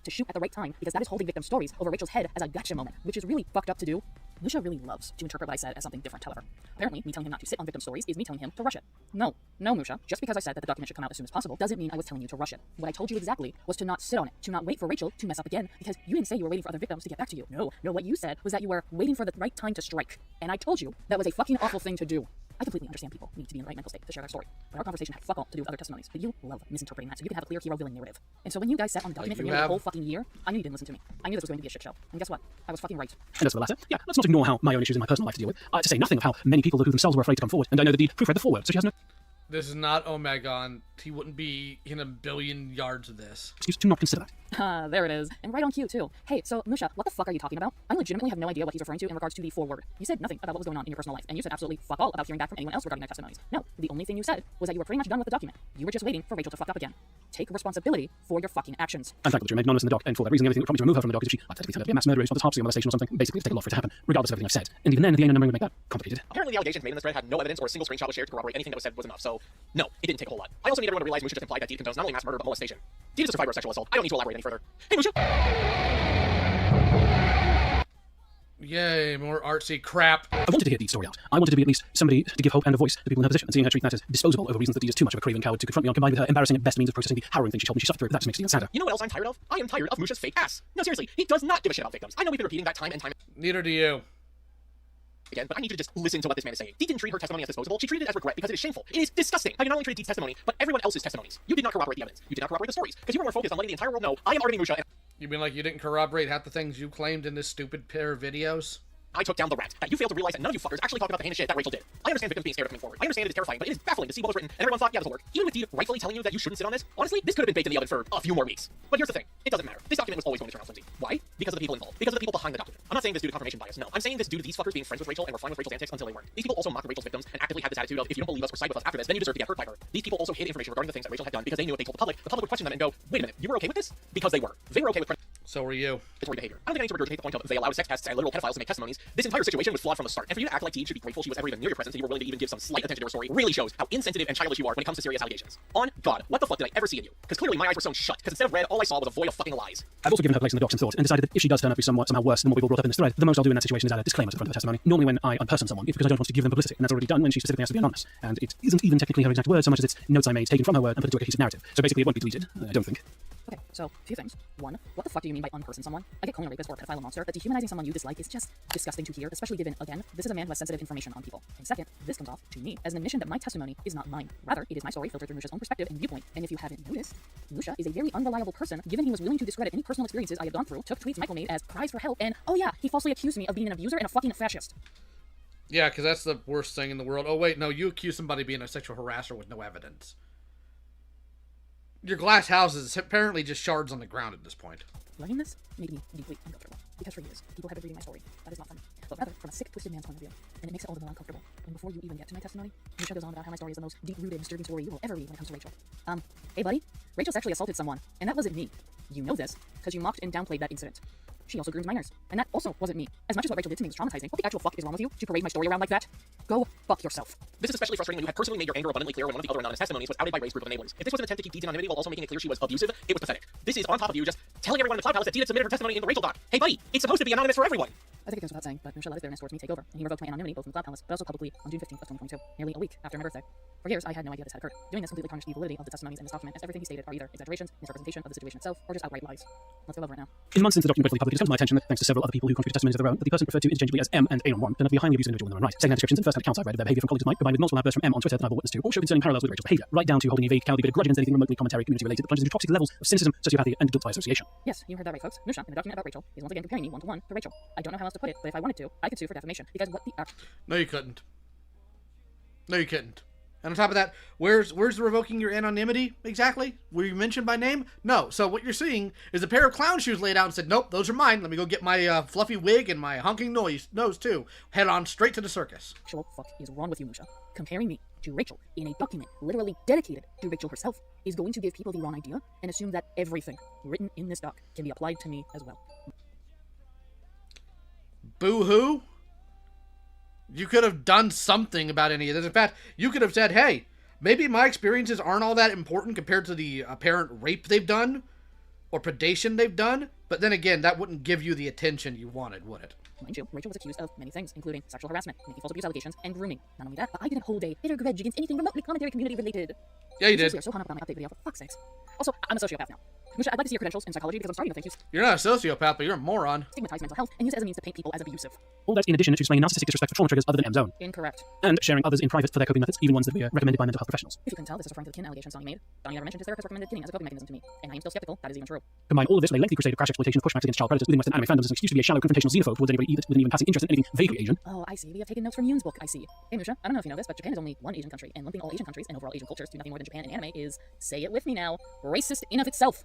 To shoot at the right time, because that is holding victim stories over Rachel's head as a gotcha moment, which is really fucked up to do. Musha really loves to interpret what I said as something different, however. Apparently, me telling him not to sit on victim stories is me telling him to rush it. No, Musha. Just because I said that the document should come out as soon as possible doesn't mean I was telling you to rush it. What I told you exactly was to not sit on it, to not wait for Rachel to mess up again, because you didn't say you were waiting for other victims to get back to you. No, what you said was that you were waiting for the right time to strike. And I told you that was a fucking awful thing to do. I completely understand people need to be in the right mental state to share their story, but our conversation had fuck all to do with other testimonies. But you love misinterpreting that so you can have a clear hero-villain narrative. And so when you guys sat on the document for nearly a whole fucking year, I knew you didn't listen to me. I knew this was going to be a shit show. And guess what? I was fucking right.
And as for the latter, yeah, let's not ignore how my own issues in my personal life to deal with. To say nothing of how many people who themselves were afraid to come forward, and I know that Deed proofread the foreword, so she has no...
This is not Omegon. he wouldn't be in a billion yards of this.
Excuse to not consider that.
There it is. And right on cue, too. Hey, so, Musha, what the fuck are you talking about? I legitimately have no idea what he's referring to in regards to the foreword. You said nothing about what was going on in your personal life, and you said absolutely fuck all about hearing back from anyone else regarding their testimonies. No, the only thing you said was that you were pretty much done with the document. You were just waiting for Rachel to fuck up again. Take responsibility for your fucking actions.
And thankfully, she remained anonymous in the doc, and for that reason, everything would prompt me to remove her from the doc is if she hypothetically turned out to be a mass murderer, responsible for molestation or something. Basically, it'd take a lot for it to happen, regardless of everything I've said. And even then, the ain't no would make that complicated.
Apparently, the allegations made in this thread had no evidence or a single screenshot was shared to corroborate anything that was said was enough, so no, it didn't take a whole lot. I also need everyone to realize Musha just implied that Deed condones not only mass murder but molestation. Deed is a survivor of sexual assault. I don't need to elaborate any further. Hey, Musha!
Yay, more artsy crap.
I wanted to hear Deed's story out. I wanted to be at least somebody to give hope and a voice to people in her position, and seeing her treat that as disposable over reasons that Deed is too much of a craven coward to confront me on, combined with her embarrassing at best means of processing the harrowing thing she told me she suffered through, that just makes it even sadder.
You know what else I'm tired of? I am tired of Musha's fake ass. No, seriously, he does not give a shit about victims. I know we've been repeating that time and time
Neither do you.
again, but I need you to just listen to what this man is saying. Deed didn't treat her testimony as disposable. She treated it as regret because it is shameful. It is disgusting how you not only treated Deed's testimony, but everyone else's testimonies. You did not corroborate the evidence. You did not corroborate the stories because you were more focused on letting the entire world know I am arguing Musha.
You mean like you didn't corroborate half the things you claimed in this stupid pair of videos?
I took down the rat. That you failed to realize that none of you fuckers actually talked about the heinous shit that Rachel did. I understand victims being scared of coming forward. I understand it is terrifying, but it is baffling to see what was written, and everyone thought, yeah, this will work. Even with Deed rightfully telling you that you shouldn't sit on this, honestly, this could have been baked in the oven for a few more weeks. But here's the thing. It doesn't matter. This document was always going to turn out flimsy. Why? Because of the people involved. Because of the people behind the document. I'm not saying this due to confirmation bias. No. I'm saying this due to these fuckers being friends with Rachel and were fine with Rachel's antics until they weren't. These people also mocked Rachel's victims and actively had this attitude of, if you don't believe us or side with us after this, then you deserve to get hurt by her. These people also hid information regarding the things that Rachel had done because they knew if they told the public would question them and go, wait a minute, you were okay with this? Because they were. They were okay with
So were you.
behavior. I don't think I need to regurgitate the point of they allowed sex pests and literal pedophiles to make testimonies. This entire situation was flawed from the start. And for you to act like Deed should be grateful she was ever even near your presence and you were willing to even give some slight attention to her story really shows how insensitive and childish you are when it comes to serious allegations. On God, what the fuck did I ever see in you? Because clearly my eyes were sewn shut, because instead of red, all I saw was a void of fucking lies.
I've also given her place in the docs and thought, and decided that if she does turn out to be somehow worse than what people brought up in this thread, the most I'll do in that situation is add a disclaimer to the front of the testimony. Normally when I unperson someone, it's because I don't want to give them publicity, and that's already done when she specifically has to be anonymous. And it isn't even technically her exact words so much as it's notes I made taken from her word and put into a cohesive narrative. So basically it won't be deleted, I don't think.
Okay, so, a few things. One, what the fuck do you mean by unperson someone? I get calling a rapist or a pedophile a monster, but dehumanizing someone you dislike is just disgusting to hear, especially given, again, this is a man who has sensitive information on people. And second, this comes off, to me, as an admission that my testimony is not mine. Rather, it is my story filtered through Musha's own perspective and viewpoint. And if you haven't noticed, Musha is a very unreliable person, given he was willing to discredit any personal experiences I have gone through, took tweets Michael made as cries for help, and, oh yeah, he falsely accused me of being an abuser and a fucking fascist.
Yeah, because that's the worst thing in the world. Oh wait, no, you accuse somebody of being a sexual harasser with no evidence. Your glass house is apparently just shards on the ground at this point.
Learning this made me deeply uncomfortable. Because for years, people have been reading my story. That is not from me, but rather from a sick, twisted man's point of view. And it makes it all the more uncomfortable. And before you even get to my testimony, Musha goes on about how my story is the most deep-rooted, disturbing story you will ever read when it comes to Rachel. Hey buddy, Rachel sexually assaulted someone, and that wasn't me. You know this, because you mocked and downplayed that incident. She also groomed minors, and that also wasn't me. As much as what Rachel did to me was traumatizing, what the actual fuck is wrong with you to parade my story around like that? Go fuck yourself.
This is especially frustrating when you had personally made your anger abundantly clear when one of the other anonymous testimonies was outed by Ray's group of enablers. If this was an attempt to keep Deed's anonymity while also making it clear she was abusive, it was pathetic. This is on top of you just telling everyone in the Cloud Palace that Deed had submitted her testimony in the Rachel doc. Hey buddy, it's supposed to be anonymous for everyone.
I think it goes without saying, but Musha let his bitterness towards me take over, and he revoked my anonymity both in the Cloud Palace, but also publicly on June 15th of 2022, nearly a week after my birthday. For years, I had no idea this had occurred. Doing this completely tarnished the validity of the testimonies in this document, as everything he stated are either exaggerations, misrepresentation of the situation itself, or just outright lies. Let's go over it now.
In the months since the document was publicly, it's come to my attention that thanks to several other people who contributed testimonies of their own, that the person referred to interchangeably as M and A11 turned out to be a highly abusive individual in their own right. Second-hand descriptions and first-hand accounts I've read of their behavior from colleagues of mine, combined with multiple outbursts from M on Twitter that I've witnessed to, all show concerning parallels with Rachel's behavior, right down to holding a vague, cowardly bit of grudge against anything remotely commentary community-related that plunges into toxic levels of cynicism, sociopathy, and guilt by association.
Yes, you heard that right, folks. Musha, in the document about Rachel, is once again comparing me one-to-one to Rachel. I don't know how else to put it, but if I wanted to, I could sue for defamation, because what the
No, you couldn't. No, you couldn't. And on top of that, where's the revoking your anonymity exactly? Were you mentioned by name? No. So what you're seeing is a pair of clown shoes laid out and said, nope, those are mine. Let me go get my fluffy wig and my honking nose too. Head on straight to the circus.
Actual fuck is wrong with you, Musha. Comparing me to Rachel in a document literally dedicated to Rachel herself is going to give people the wrong idea and assume that everything written in this doc can be applied to me as well.
Boo-hoo? You could have done something about any of this. In fact, you could have said, hey, maybe my experiences aren't all that important compared to the apparent rape they've done or predation they've done. But then again, that wouldn't give you the attention you wanted, would it?
Mind you, Rachel was accused of many things, including sexual harassment, making false abuse allegations, and grooming. Not only that, but I didn't hold a bitter grudge against anything remotely commentary community related.
Yeah, you did.
You're so hung up on my update video, for fuck's sakes. Also, I'm a sociopath now. Musha, I'd like to see your credentials in psychology because I'm starting to think
you're not a sociopath, but you're a moron.
Stigmatize mental health and use it as a means to paint people as abusive.
All that in addition to displaying narcissistic disrespect for trauma triggers other than M-Zone.
Incorrect.
And sharing others in private for their coping methods, even ones that we recommended by mental health professionals.
If you can tell, this is referring to the kin allegations Donnie made. Donnie never mentioned his therapist recommended kinning as a coping mechanism to me, and I am still skeptical that is even true.
Combine all of this with a lengthy crusade of crash exploitation of pushbacks against child predators within Western anime fandoms as an excuse to be a shallow confrontational xenophobe towards anybody with an even passing interest in anything vaguely Asian.
Oh, I see. We have taken notes from Yoon's book, I see. Hey, Musha, I don't know if you know this, but Japan is only one Asian country, and lumping all Asian countries and overall Asian cultures to nothing more than Japan and anime is, say it with me now, racist in of itself.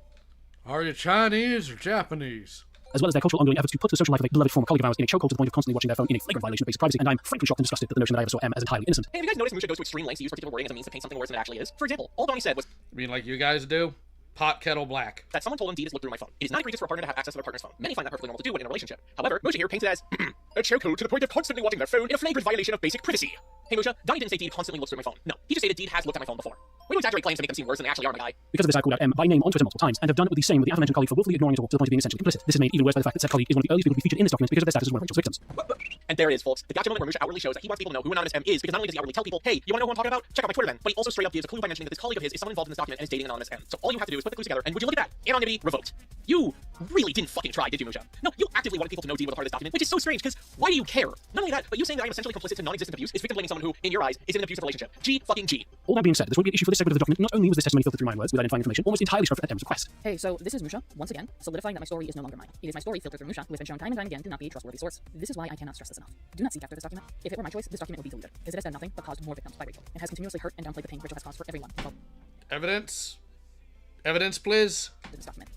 Are you Chinese or Japanese?
As well as their cultural ongoing efforts to put the social life of a beloved former colleague of ours in a chokehold to the point of constantly watching their phone in a flagrant violation of basic privacy, and I'm frankly shocked and disgusted that the notion that I ever saw M as entirely innocent.
Hey, have you guys noticed Musha goes to extreme lengths to use particular wording as a means to paint something worse than it actually is? For example, all Donnie said was,
I mean, like you guys do? Pot kettle black.
That someone told him to look through my phone. It is not egregious for a partner to have access to their partner's phone. Many find that perfectly normal to do when in a relationship. However, Musha here paints it as a chokehold to the point of constantly watching their phone in a flagrant violation of basic privacy. Hey Musha, Donnie didn't say Deed constantly looks through my phone. No, he just stated Deed has looked at my phone before. We don't exaggerate claims to make them seem worse than they actually are, my guy.
Because of this, I called out M by name on Twitter multiple times, and have done it with the same with the aforementioned colleague for willfully ignoring it all to the point of being essentially complicit. This is made even worse by the fact that said colleague is one of the earliest people to be featured in this document because of their status as one of Rachel's victims.
And there it is, folks. The gotcha moment where Musha outwardly shows that he wants people to know who Anonymous M is, because not only does he outwardly tell people, hey, you wanna know who I'm talking about? Check out my Twitter then. But he also straight up gives a clue by mentioning that this colleague of his is someone involved in this document and is dating Anonymous M. So all you have to do is put the clues together, and would you look at that? Anonymity revoked. You really didn't fucking try, did you, Musha? No, you actively wanted people to know Deed was a part of this document, which is so strange, because why do you care? Not only that, but you saying that I am essentially complicit to non-existent abuse is victim blaming someone who, in your eyes, is in an abusive relationship. G fucking G.
All that being said, this won't be an issue for this segment of the document. Not only was this testimony filtered through my words with identifying information almost entirely struck at M's request.
Hey, so this is Musha, once again, solidifying that my story is no longer mine. It is my story filtered through Musha, who has been shown time and time again to not be a trustworthy source. This is why I cannot stress this enough. Do not seek after this document. If it were my choice, this document would be deleted, because it has done nothing but caused more victims by Rachel, and has continuously hurt and downplayed the pain Rachel has caused for everyone. Well,
evidence? Evidence, please?
This document.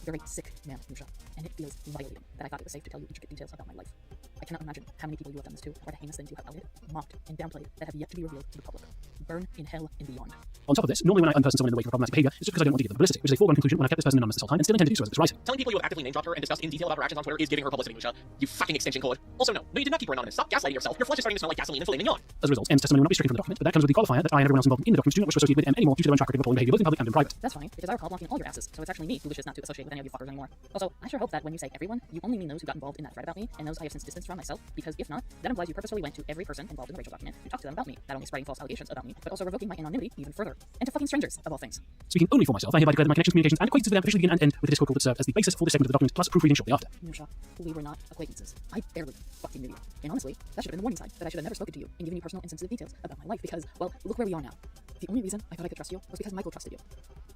You're a sick man, Musha, and it feels violating that I thought it was safe to tell you intricate details about my life. I cannot imagine how many people you have done this to, or the heinous things you have outed, mocked, and downplayed that have yet to be revealed to the public. Burn in hell and beyond.
On top of this, normally when I unperson someone in the wake of a problematic behavior, it's just because I don't want to give them publicity, which is a foregone conclusion when I've kept this person anonymous this whole time and still intend to do so as it's right.
Telling people you have actively name dropped her and discussed in detail about her actions on Twitter is giving her publicity, Musha. You fucking extension cord. Also, no, you did not keep her anonymous. Stop gaslighting yourself. Your flesh is starting to smell like gasoline and filet mignon.
As a result, M's testimony will not be stricken from the document, but that comes with the qualifier that I and everyone else involved in the document do not wish to associate with M anymore due to their own track record of appalling behavior both in public and in private.
That's fine, because I recall blocking all your asses, so it's actually me who wishes not to associate with any of you fuckers anymore. Also, I sure hope that when you say everyone, you only mean those who got involved in that thread about me, and those I have since distanced from myself, because if not, that implies you purposefully went to every person involved in the Rachel document to talk to them about me, not only spreading false allegations about me, but also revoking my anonymity even further, and to fucking strangers, of all things.
Speaking only for myself, I hereby declare that my connections, communications, and acquaintances with them officially begin and end with the Discord call that served as the basis for this segment of the document, plus proofreading shortly after.
Musha, we were not acquaintances. I barely fucking knew you. And honestly, that should have been the warning sign that I should have never spoken to you and given you personal and sensitive details about my life because, well, look where we are now. The only reason I thought I could trust you was because Michael trusted you.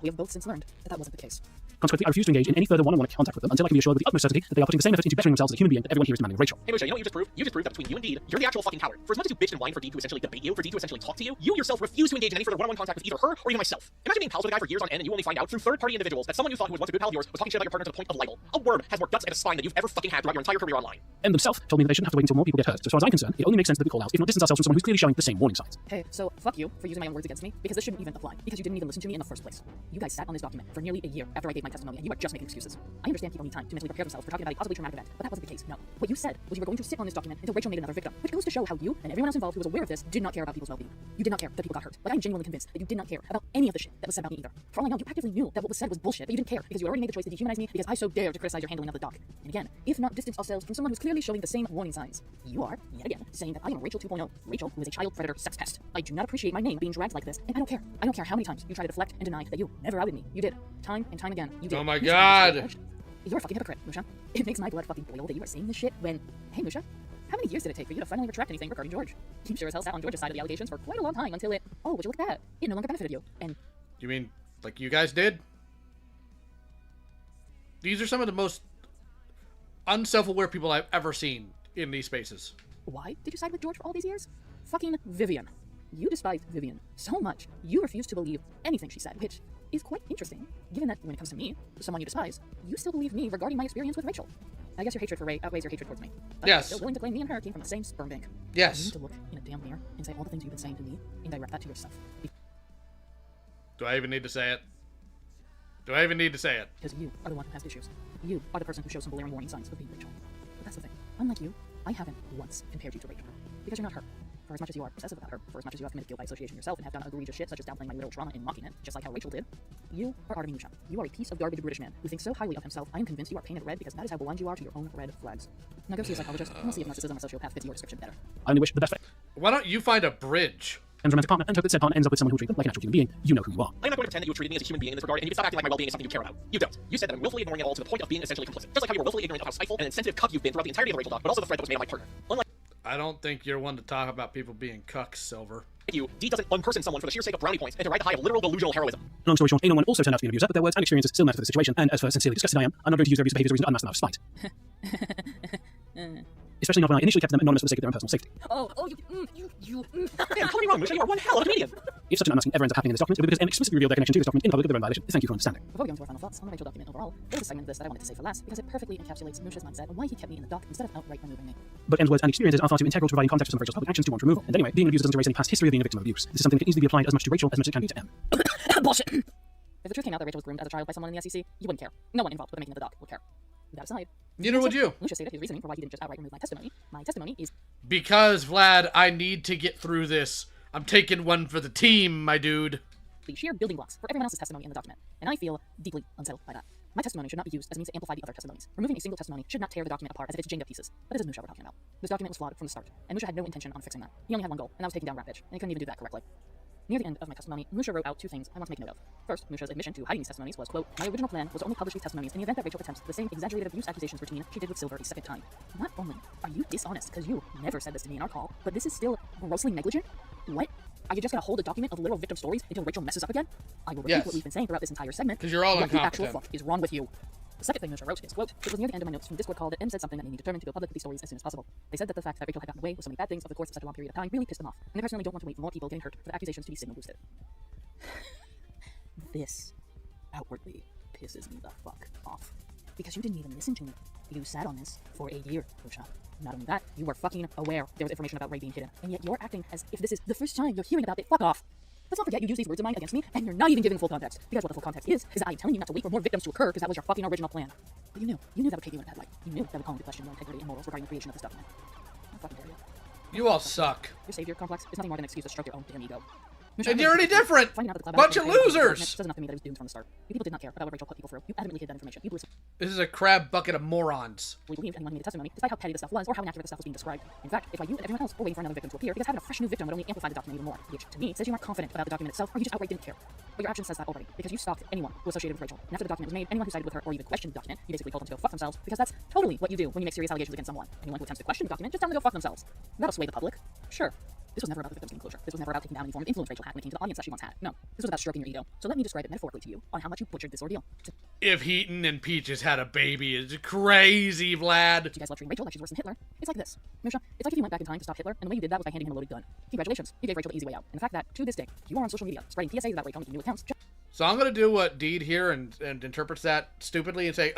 We have both since learned that that wasn't the case.
Consequently, I refuse to engage in any further one-on-one contact with them until I can be assured with the utmost certainty that they are putting the same effort into bettering themselves as a human being that everyone here is demanding of Rachel.
Hey Musha, you know what you just proved? You just proved that between you and Deed, you're the actual fucking coward. For as much as you bitched and whined for Deed to essentially debate you, for Deed to essentially talk to you, you yourself refuse to engage in any further one-on-one contact with either her or even myself. Imagine being pals with a guy for years on end and you only find out through third-party individuals that someone you thought who was once a good pal of yours was talking shit about your partner to the point of libel. A worm has more guts and a spine than you've ever fucking had throughout your entire career online.
M themselves told me that they shouldn't have to wait until more people get hurt. So as far as I'm concerned, it only makes sense that we call out, if not distance ourselves from someone who's clearly showing the same warning signs.
Hey, so fuck you for using my own words against me, because this shouldn't even apply, because you didn't even listen to me in the first place. You guys sat on this document for nearly a year after I gave my testimony, and you are just making excuses. I understand people need time to mentally prepare themselves for talking about a possibly traumatic event, but that wasn't the case. No. What you said was you were going to sit on this document until Rachel made another victim, which goes to show how you and everyone else involved who was aware of this did not care about people's well-being. You did not care that people got hurt. Like, I'm genuinely convinced that you did not care about any of the shit that was said about me either. For all I know, you actively knew that what was said was bullshit, but you didn't care because you already made the choice to dehumanize me because I so dared to criticize your handling of the doc. And again, if not distance ourselves from someone who's clearly showing the same warning signs, you are, yet again, saying that I am Rachel 2.0. Rachel, who is a child predator sex pest. I do not appreciate my name being dragged like this, and I don't care. I don't care how many times you try to deflect and deny that you never outed me. You did. Time and time again. You did.
Oh my god!
You're a fucking hypocrite, Musha. It makes my blood fucking boil that you are saying this shit when... Hey, Musha, how many years did it take for you to finally retract anything regarding George? You sure as hell sat on George's side of the allegations for quite a long time until it... Oh, would you look at that? It no longer benefited you, and...
You mean, like you guys did? These are some of the most unself-aware people I've ever seen in these spaces.
Why did you side with George for all these years? Fucking Vivian. You despised Vivian so much, you refused to believe anything she said, which is quite interesting, given that when it comes to me, someone you despise, you still believe me regarding my experience with Rachel. I guess your hatred for Ray outweighs your hatred towards me. But
yes.
You're still willing to claim me and her came from the same sperm bank.
Yes.
You need to look in a damn mirror and say all the things you've been saying to me and direct that to yourself.
Do I even need to say it? Do I even need to say it?
Because you are the one who has issues. You are the person who shows some blaring warning signs of being Rachel. But that's the thing. Unlike you, I haven't once compared you to Rachel. Because you're not her. For as much as you are obsessive about her, for as much as you have committed guilt by association yourself and have done egregious shit such as downplaying my literal trauma and mocking it, just like how Rachel did, you are Artemi Musha. You are a piece of garbage British man who thinks so highly of himself. I am convinced you are painted red because that is how blind you are to your own red flags. Now go see a psychologist and we'll see if narcissism or sociopath fits your description better.
I only wish the best.
Why don't you find a bridge?
And romantic partner, and hope that said partner ends up with someone who will treat them like an actual human being. You know who you are.
I'm not going to pretend that you treated me as a human being in this regard, and you can stop acting like my well-being is something you care about. You don't. You said that I'm willfully ignoring it all to the point of being essentially complicit. Just like how you were willfully ignorant of how spiteful and insensitive cuck you've been throughout the entirety of the Rachel doc, but also the thread that was made on my partner. Unlike...
I don't think you're one to talk about people being cucks, Silver.
You, D doesn't unperson someone for the sheer sake of brownie points and to ride the high of literal delusional heroism.
Long story short, anyone also turned out to be an abuser, but their words and experiences still matter for the situation, and as for sincerely disgusted I am, I'm not going to use their abusive behavior as a reason to unmask them out of spite. Especially not when I initially kept them anonymous for the sake of their own personal safety.
Damn, tell me wrong, Lucia, you are one hell of a comedian.
If such an unmasking ever ends up happening in this document, it will be because M explicitly revealed their connection to this document in public with their own violation. Thank you for understanding.
Before we go into our final thoughts on the Rachel document overall, there's a segment of this that I wanted to save for last because it perfectly encapsulates Musha's mindset and why he kept me in the dock instead of outright removing me.
But M's words and experiences are far too integral to providing context for some of Rachel's public actions to warrant removal. And anyway, being an abuser doesn't erase any past history of being a victim of abuse. This is something that can easily be applied as much to Rachel as much as it can be to M.
Bullshit! If the truth came out that Rachel was groomed as a child by someone in the SCC, you wouldn't care. No one involved with the making of the doc would care. That aside,
neither would you.
Musha stated his reasoning for why he didn't just outright remove my testimony. My testimony is
because, Vlad, I need to get through this. I'm taking one for the team, my dude.
The sheer building blocks for everyone else's testimony in the document, and I feel deeply unsettled by that. My testimony should not be used as a means to amplify the other testimonies. Removing a single testimony should not tear the document apart as if it's Jenga pieces. But this is Musha we're talking about. This document was flawed from the start, and Musha had no intention on fixing that. He only had one goal, and that was taking down Rampage, and he couldn't even do that correctly. Near the end of my testimony, Musha wrote out two things I want to make note of. First, Musha's admission to hiding these testimonies was, quote, my original plan was to only publish these testimonies in the event that Rachel attempts the same exaggerated abuse accusations routine she did with Silver a second time. Not only are you dishonest, because you never said this to me in our call, but this is still grossly negligent? What? Are you just gonna hold a document of literal victim stories until Rachel messes up again? I will repeat what we've been saying throughout this entire segment.
Because you're all
what
incompetent.
the actual fuck is wrong with you? The second thing Musha wrote is, quote, it was near the end of my notes from the Discord call that M said something that made me determined to go public with these stories as soon as possible. They said that the fact that Rachel had gotten away with so many bad things over the course of such a long period of time really pissed them off, and they personally don't want to wait for more people getting hurt for the accusations to be signal boosted. This outwardly pisses me the fuck off. Because you didn't even listen to me. You sat on this for a year, Musha. Not only that, you were fucking aware there was information about Ray being hidden, and yet you're acting as if this is the first time you're hearing about it. Fuck off. Let's not forget you used these words of mine against me, and you're not even giving full context. Because what the full context is that I'm telling you not to wait for more victims to occur because that was your fucking original plan. But you knew that would take you in a bad light. You knew that would call into question your integrity and morals regarding the creation of this document. I fucking dare you.
You all suck.
Your savior complex is nothing more than an excuse to stroke your own damn ego.
And you're already different! Bunch of losers!
Does enough to me that it was doomed from the start. You people did not care about what Rachel put people through. You adamantly hid that information. You believed
this is a crab bucket of morons.
We believed and wanted me to testimony, despite how petty the stuff was or how inaccurate the stuff was being described. In fact, it's why you and everyone else were waiting for another victim to appear, because having a fresh new victim would only amplify the document even more. Which, to me, says you weren't confident about the document itself, or you just outright didn't care. But your action says that already, because you stalked anyone who was associated with Rachel. And after the document was made, anyone who sided with her or even questioned the document, you basically told them to go fuck themselves, because that's totally what you do when you make serious allegations against someone. Anyone who attempts to question the document, just tell them to go fuck themselves. That'll sway the public. Sure. This was never about the victims getting closure. This was never about taking down any form of influence Rachel had when it came to the audience that she once had. No, this was about stroking your ego. So let me describe it metaphorically to you on how much you butchered this ordeal.
If Heaton and Peaches had a baby, it's crazy, Vlad.
You guys love treating Rachel like she's worse than Hitler. It's like this. Musha, it's like if you went back in time to stop Hitler, and the way you did that was by handing him a loaded gun. Congratulations, you gave Rachel the easy way out. And the fact that, to this day, you are on social media, spreading PSAs about Rachel, making new accounts.
So I'm gonna do what Deed here and interprets that stupidly and say,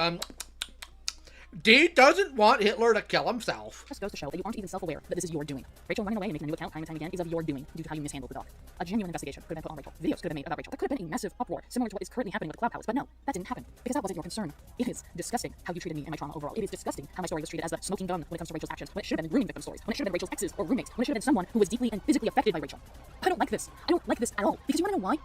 Deed doesn't want Hitler to kill himself.
Just goes to show that you aren't even self-aware that this is your doing. Rachel running away and making a new account time and time again is of your doing due to how you mishandled the doc. A genuine investigation could have been put on Rachel. Videos could have been made about Rachel. There could have been a massive uproar, similar to what is currently happening with the Cloud Palace. But no, that didn't happen, because that wasn't your concern. It is disgusting how you treated me and my trauma overall. It is disgusting how my story was treated as the smoking gun when it comes to Rachel's actions, when it should have been grooming victim stories, when it should have been Rachel's exes or roommates, when it should have been someone who was deeply and physically affected by Rachel. I don't like this. I don't like this at all. Because you want to know why?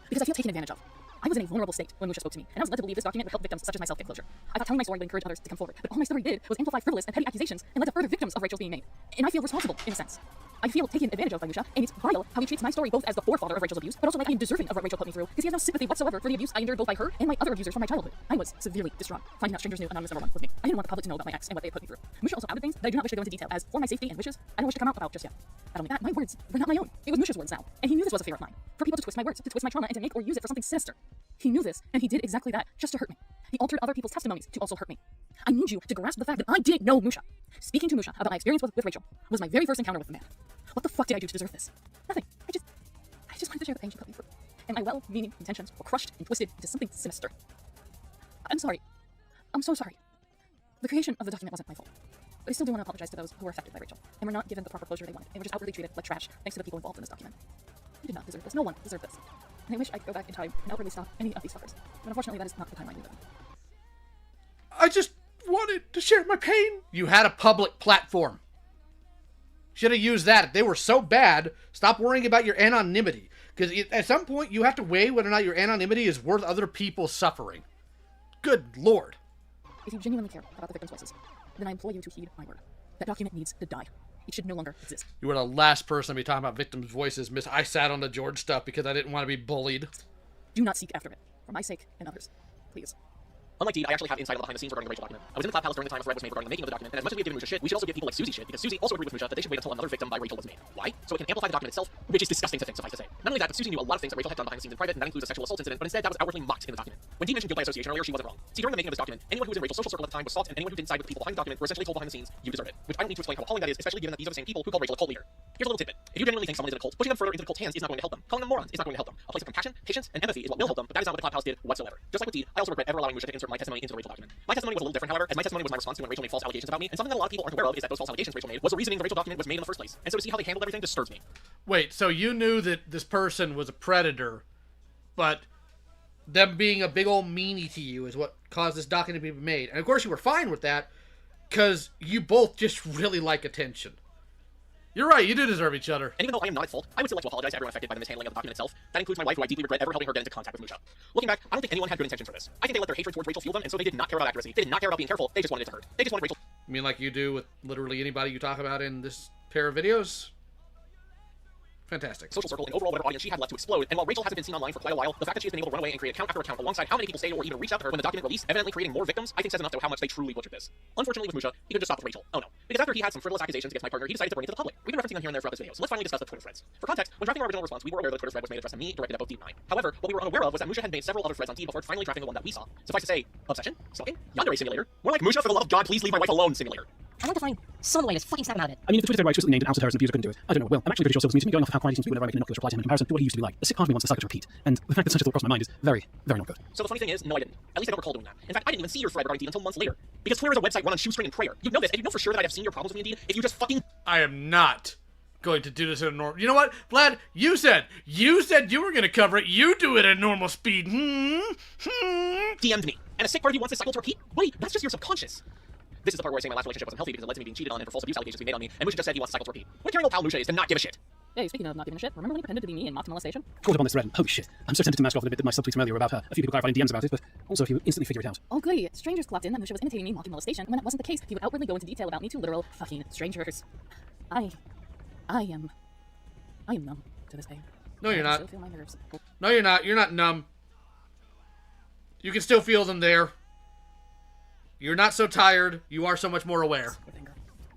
Because I feel taken advantage of. I was in a vulnerable state when Musha spoke to me, and I was led to believe this document would help victims such as myself get closure. I thought telling my story would encourage others to come forward, but all my story did was amplify frivolous and petty accusations and led to further victims of Rachel's being made. And I feel responsible, in a sense. I feel taken advantage of by Musha, and it's vile how he treats my story both as the forefather of Rachel's abuse, but also like I am deserving of what Rachel put me through, because he has no sympathy whatsoever for the abuse I endured both by her and my other abusers from my childhood. I was severely distraught, finding out strangers knew anonymous number one was me. I didn't want the public to know about my ex and what they had put me through. Musha also outed things that I do not wish to go into detail, as for my safety and wishes, I don't wish to come out about just yet. Not only that, my words were not my own. It was Musha's words now, and he knew this was a fear of mine. For people to twist my words, to twist my trauma, and to make or use it for something sinister. He knew this, and he did exactly that, just to hurt me. He altered other people's testimonies to also hurt me. I need you to grasp the fact that I didn't know Musha. Speaking to Musha about my experience with Rachel was my very first encounter with the man. What the fuck did I do to deserve this? Nothing. I just wanted to share the pain she put me through. And my well-meaning intentions were crushed and twisted into something sinister. I'm sorry. I'm so sorry. The creation of the document wasn't my fault. But I still do want to apologize to those who were affected by Rachel and were not given the proper closure they wanted and were just outwardly treated like trash thanks to the people involved in this document. You did not deserve this. No one deserved this. And I wish I could go back in time and outwardly stop any of these fuckers. But unfortunately, that is not the timeline we live in.
I just wanted to share my pain. You had a public platform. Should have used that. If they were so bad, stop worrying about your anonymity. Because at some point, you have to weigh whether or not your anonymity is worth other people's suffering. Good Lord.
If you genuinely care about the victims' voices, then I implore you to heed my word. That document needs to die. It should no longer exist.
You were the last person to be talking about victims' voices, Miss. I sat on the George stuff because I didn't want to be bullied.
Do not seek after it. For my sake and others. Please.
Unlike Deed, I actually have insight on the behind the scenes regarding the Rachel document. I was in the Cloud Palace during the time a thread was made regarding the making of the document, and as much as we have given Musha shit, we should also give people like Susie shit, because Susie also agreed with Musha that they should wait until another victim by Rachel was made. Why? So it can amplify the document itself, which is disgusting to think, suffice to say. Not only that, but Susie knew a lot of things that Rachel had done behind the scenes in private, and that includes a sexual assault incident, but instead that was outwardly mocked in the document. When Deed mentioned guilt by association earlier, she wasn't wrong. See, during the making of this document, anyone who was in Rachel's social circle at the time was sought, and anyone who didn't side with the people behind the document were essentially told behind the scenes, you deserve it. Which I don't need to explain how appalling that is, especially given that these are the same people who call Rachel a cult leader. Here's a little tidbit. If you genuinely think someone is in a cult, pushing them further into the cult's hands is not going to help them. Calling them morons is not going to help them. A place of compassion, patience, and empathy is what will help them, but that is not what the Cloud Palace did whatsoever. Just like with Deed, I also regret ever allowing Musha to insert my testimony into the Rachel document. My testimony was a little different, however, as my testimony was my response to when Rachel made false allegations about me, and something that a lot of people aren't aware of is that those false allegations Rachel made was the reasoning the Rachel document was made in the first place. And so to see how they handled everything disturbs me.
Wait, so you knew that this person was a predator, but them being a big old meanie to you is what caused this document to be made. And of course you were fine with that, because you both just really like attention. You're right, you do deserve each other.
And even though I am not at fault, I would still like to apologize to everyone affected by the mishandling of the document itself. That includes my wife, who I deeply regret ever helping her get into contact with Musha. Looking back, I don't think anyone had good intentions for this. I think they let their hatred towards Rachel fuel them, and so they did not care about accuracy. They did not care about being careful. They just wanted it to hurt. They just wanted Rachel.
You mean like you do with literally anybody you talk about in this pair of videos? Fantastic.
Social circle and overall whatever audience she had left to explode, and while Rachel hasn't been seen online for quite a while, the fact that she has been able to run away and create account after account alongside how many people stayed or even reached out to her when the document released, evidently creating more victims, I think says enough to how much they truly butchered this. Unfortunately with Musha, he could just stop with Rachel. Oh no. Because after he had some frivolous accusations against my partner, he decided to bring it to the public. We've been referencing them here and there throughout this video, so let's finally discuss the Twitter threads. For context, when drafting our original response, we were aware the Twitter thread was made addressed to me, directed at both Deed and I. However, what we were unaware of was that Musha had made several other threads on Deed before finally drafting the one that we saw. Suffice to say, obsession, stalking, yandere simulator, more like Musha for the love of God, please leave my wife alone simulator.
I want to find some way to fucking snap about it.
I mean, if the Twitter thread were explicitly named and outed her as an abuser couldn't do it, I don't know. Well, I'm actually pretty sure Silver's me going off of how quiet he seems to be whenever I make an innocuous reply to him in comparison to what he used to be like. A sick part of me wants the cycle to repeat, and the fact that such a thought crossed my mind is very, very not good.
So the funny thing is, no I didn't. At least I don't recall doing that. In fact, I didn't even see your thread regarding Deed until months later. Because Twitter is a website run on shoestring and prayer. You'd know this, and you'd know for sure that I'd have seen your problems with me and Deed if you just fucking—
I am not going to do this at a normal— You know what, Vlad? You said you were going to cover it. You do it at normal speed.
DM'd me. And a sick part of you wants this cycle to repeat? Wait, that's just your subconscious. This is the part where I say my last relationship wasn't healthy because it led to me being cheated on and for false abuse allegations being made on me, and Musha just said he wants the cycle to repeat. What caring old pal Musha is to not give a shit.
Hey, speaking of not giving a shit, remember when you pretended to be me and mocked molestation?
Caught up on this thread, and holy shit. I'm so tempted to mask off the bit that my subtweets from earlier were about her. A few people clarified in DMs about it, but also if you instantly figure it out.
Oh goody, strangers clocked in that Musha was imitating me mocking molestation when that wasn't the case. He would outwardly go into detail about me to literal fucking strangers. I am numb to this pain.
No, you're
I
not.
still feel my nerves.
No, you're not. You're not numb. You can still feel them there. You're not so tired. You are so much more aware.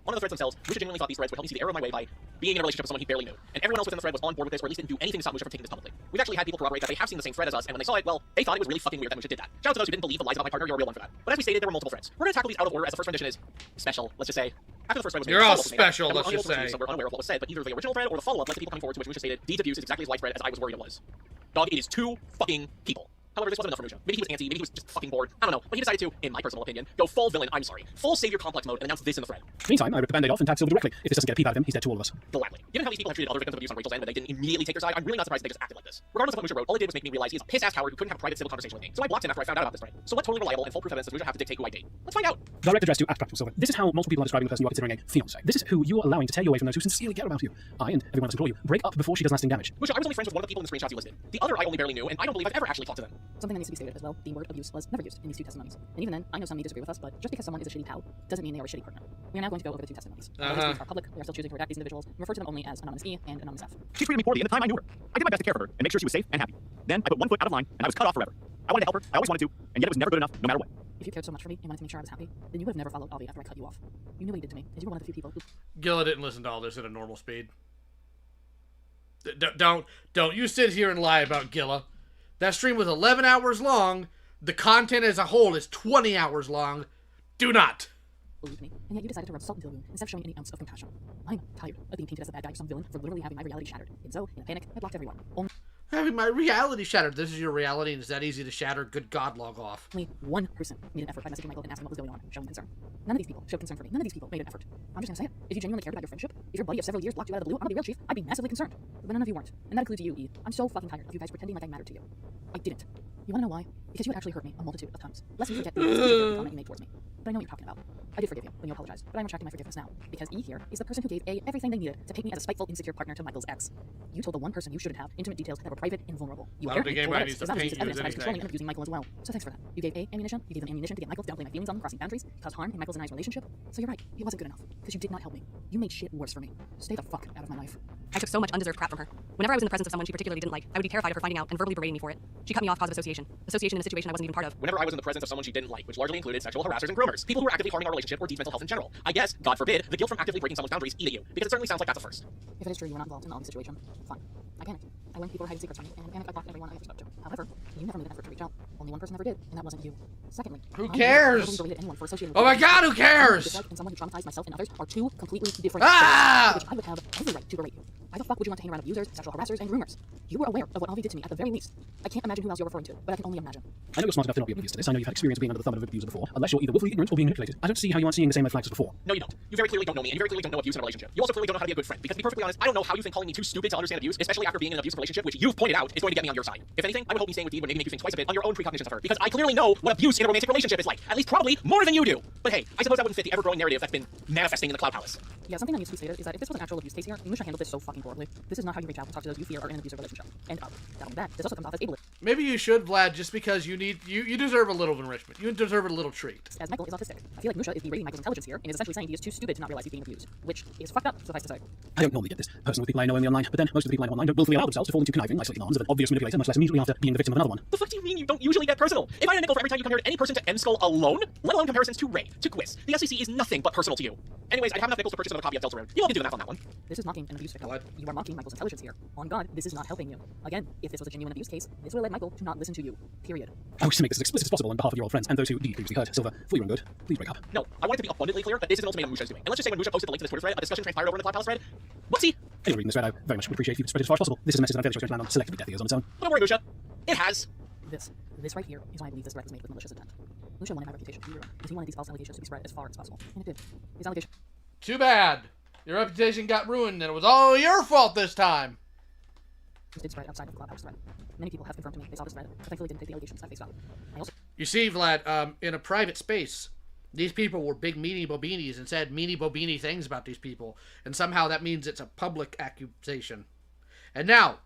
One of the threads themselves, Musha genuinely thought these threads would help me see the error of my way by being in a relationship with someone he barely knew. And everyone else within the thread was on board with this, or at least didn't do anything to stop Musha from taking this publicly. We've actually had people corroborate that they have seen the same thread as us, and when they saw it, well, they thought it was really fucking weird that Musha did that. Shout out to those who didn't believe the lies about my partner, you're a real one for that. But as we stated, there were multiple threads. We're gonna tackle these out of order as the first rendition is special, let's just say. After the first thread was made,
you're all
was
special,
made,
let's just say.
So we're unaware of what was said, but either the original thread or the follow-up led to people coming forward to which Musha stated, Deed's abuse is exactly as widespread as I was worried it was. Dog, it is two fucking people. However, this wasn't enough for Musha. Maybe he was antsy, maybe he was just fucking bored. I don't know. But he decided to, in my personal opinion, go full villain, I'm sorry, full savior complex mode and announce this in the thread.
Meantime, I ripped the band-aid off and tagged Silver directly. If this doesn't get a peep out of him, he's dead to all of us.
Gladly. Given how these people have treated other victims of abuse on Rachel's end, but they didn't immediately take their side, I'm really not surprised that they just acted like this. Regardless of what Musha wrote, all it did was make me realize he is a piss-ass coward who couldn't have a private civil conversation with me. So I blocked him after I found out about this thread. So what totally reliable and foolproof evidence does Musha have to dictate who I date? Let's find out.
Direct address to @Practical Silver. This is how multiple people are describing the person you are considering a fiancé. This is who you are allowing to tear you away from those who sincerely care about you. I and everyone else implore you, break up before she does lasting damage.
Musha, I was only friends with one of the people in the screenshots you listed. The other I only barely knew, and I don't believe I've ever actually talked to them.
Something that needs to be stated as well, the word abuse was never used in these two testimonies. And even then, I know some may disagree with us, but just because someone is a shitty pal doesn't mean they are a shitty partner. We are now going to go over the two testimonies. Although these are public, we are still choosing to redact these individuals and refer to them only as Anonymous E and Anonymous F.
She treated me poorly in the time I knew her. I did my best to care for her and make sure she was safe and happy. Then I put one foot out of line and I was cut off forever. I wanted to help her, I always wanted to, and yet it was never good enough, no matter what.
If you cared so much for me and wanted to make sure I was happy, then you would have never followed Avi after I cut you off. You knew what he did to me, as you were one of the few people who—
Gilla didn't listen to all this at a normal speed. Don't you sit here and lie about Gilla. That stream was 11 hours long. The content as a whole is 20 hours long. Do not.
Believe me, and yet you decided to rub salt into the wound instead of showing any ounce of compassion. I'm tired of being painted as a bad guy or some villain for literally having my reality shattered. And so, in a panic, I blocked everyone.
Having my reality shattered. This is your reality and it's that easy to shatter. Good God, log off.
Only one person made an effort by messaging Michael and asking what was going on, showing concern. None of these people showed concern for me. None of these people made an effort. I'm just gonna say it. If you genuinely cared about your friendship, if your buddy of several years blocked you out of the blue, I'm gonna be real, chief, I'd be massively concerned. But none of you weren't. And that includes you, E. I'm so fucking tired of you guys pretending like I mattered to you. I didn't. You wanna know why? Because you had actually hurt me a multitude of times. Lest you forget the comment you made towards me. But I know what you're talking about. I did forgive you when you apologized, but I'm retracting my forgiveness now. Because E here is the person who gave A everything they needed to paint me as a spiteful, insecure partner to Michael's ex. You told the one person you shouldn't have intimate details that were private and vulnerable. You apparently told others because that was used as evidence that I was controlling and abusing Michael as well. So thanks for that. You gave A ammunition, you gave them ammunition to get Michael to downplay my feelings on them, crossing boundaries, cause harm in Michael's and I's relationship. So you're right, it wasn't good enough. Because you did not help me. You made shit worse for me. Stay the fuck out of my life.
I took so much undeserved crap from her. Whenever I was in the presence of someone she particularly didn't like, I would be terrified of her finding out and verbally berating me for it. She cut me off cause of association. Association a situation I wasn't even part of.
Whenever I was in the presence of someone she didn't like, which largely included sexual harassers and groomers, people who were actively harming our relationship or Deed's mental health in general. I guess, God forbid, the guilt from actively breaking someone's boundaries eat at you, because it certainly sounds like that's a first.
If it is true you were not involved in the obvious situation, fine. I panicked. I learned people were hiding secrets from me, and in a panic I blocked everyone I ever spoke to. However, you never made an effort to reach out. Only one person ever did, and that wasn't you. Secondly,
who cares? Oh my God, who cares?
And someone who traumatized myself and others are two completely different
things,
which I would have every right to berate you. Why the fuck would you want to hang around abusers, sexual harassers, and groomers? You were aware of what Avi did to me at the very least. I can't imagine who else you're referring to, but I can only imagine.
I know you're smart enough to not be oblivious to this. I know you've had experience of being under the thumb of an abuser before. Unless you're either willfully ignorant or being manipulated. I don't see how you aren't seeing the same red flags as before.
No, you don't. You very clearly don't know me, and you very clearly don't know abuse in a relationship. You also clearly don't know how to be a good friend. Because to be perfectly honest, I don't know how you think calling me too stupid to understand abuse, especially after being in an abusive relationship, which you've pointed out, is going to get me on your side. If anything, I would hope me staying with Deed would maybe make you think twice a bit on your own precognitions of her, because I clearly know what abuse in a romantic relationship is like. At least probably more than you do. But hey, I suppose that wouldn't fit the ever-growing narrative that's been manifesting in the Cloud Palace.
Yeah, something that needs to be stated is that if this was an actual abuse case here, Musha handled this so fucking poorly. This is not how you reach out and talk to those you fear are in an abusive relationship. And not only that, this also comes off as ableist.
Maybe you should, Vlad, just because you deserve a little enrichment. You deserve a little treat.
As Michael is autistic, I feel like Musha is berating Michael's intelligence here and is essentially saying he is too stupid to not realize he's being abused, which is fucked up, suffice to say.
I don't normally get this personally with people I know only online, but then most of the people I know online don't willfully allow themselves to fall into conniving, isolating arms of an obvious manipulator, much less immediately after being the victim of another one.
The fuck do you mean you don't usually get personal? If I had a nickel for every time you compared any person to M-Skull alone, let alone comparisons to Ray, to Quiz, the SCC is nothing but personal to you. Anyways, I'd have enough nickels to purchase another copy of Delta Road. You'll have to do the math on that one.
This is mocking an abuse victim. You are mocking Michael's intelligence here. On God, this is not helping you. Again, if this was a genuine abuse case, this would have led Michael to not listen to you. Period.
I wish to make this as explicit as possible on behalf of your old friends and those who Deed previously hurt. Silver, for your own good, please break up.
No, I want it to be abundantly clear that this is an ultimatum Musha is doing. And let's just say when Musha posted the link to this Twitter thread, a discussion transpired over in the Cloud Palace thread. Whoopsie!
Anyone reading this thread, I very much would appreciate if you spread it as far as possible. This is a message that I'm fairly sure is going to land on selectively deaf ears on its own.
Don't worry, Musha. It has.
This right here is why I believe this threat was made with malicious intent. Musha wanted my reputation to be ruined, because he wanted these false allegations to be spread as far as possible. And it did. These allegations...
Too bad. Your reputation got ruined, and it was all your fault this time.
This did spread outside of the Cloud Palace thread. Many people have confirmed to me they saw this thread, but thankfully didn't take the allegations at face value.
You see, Vlad, in a private space, these people were big meanie bobinis and said meanie bobini things about these people, and somehow that means it's a public accusation. And now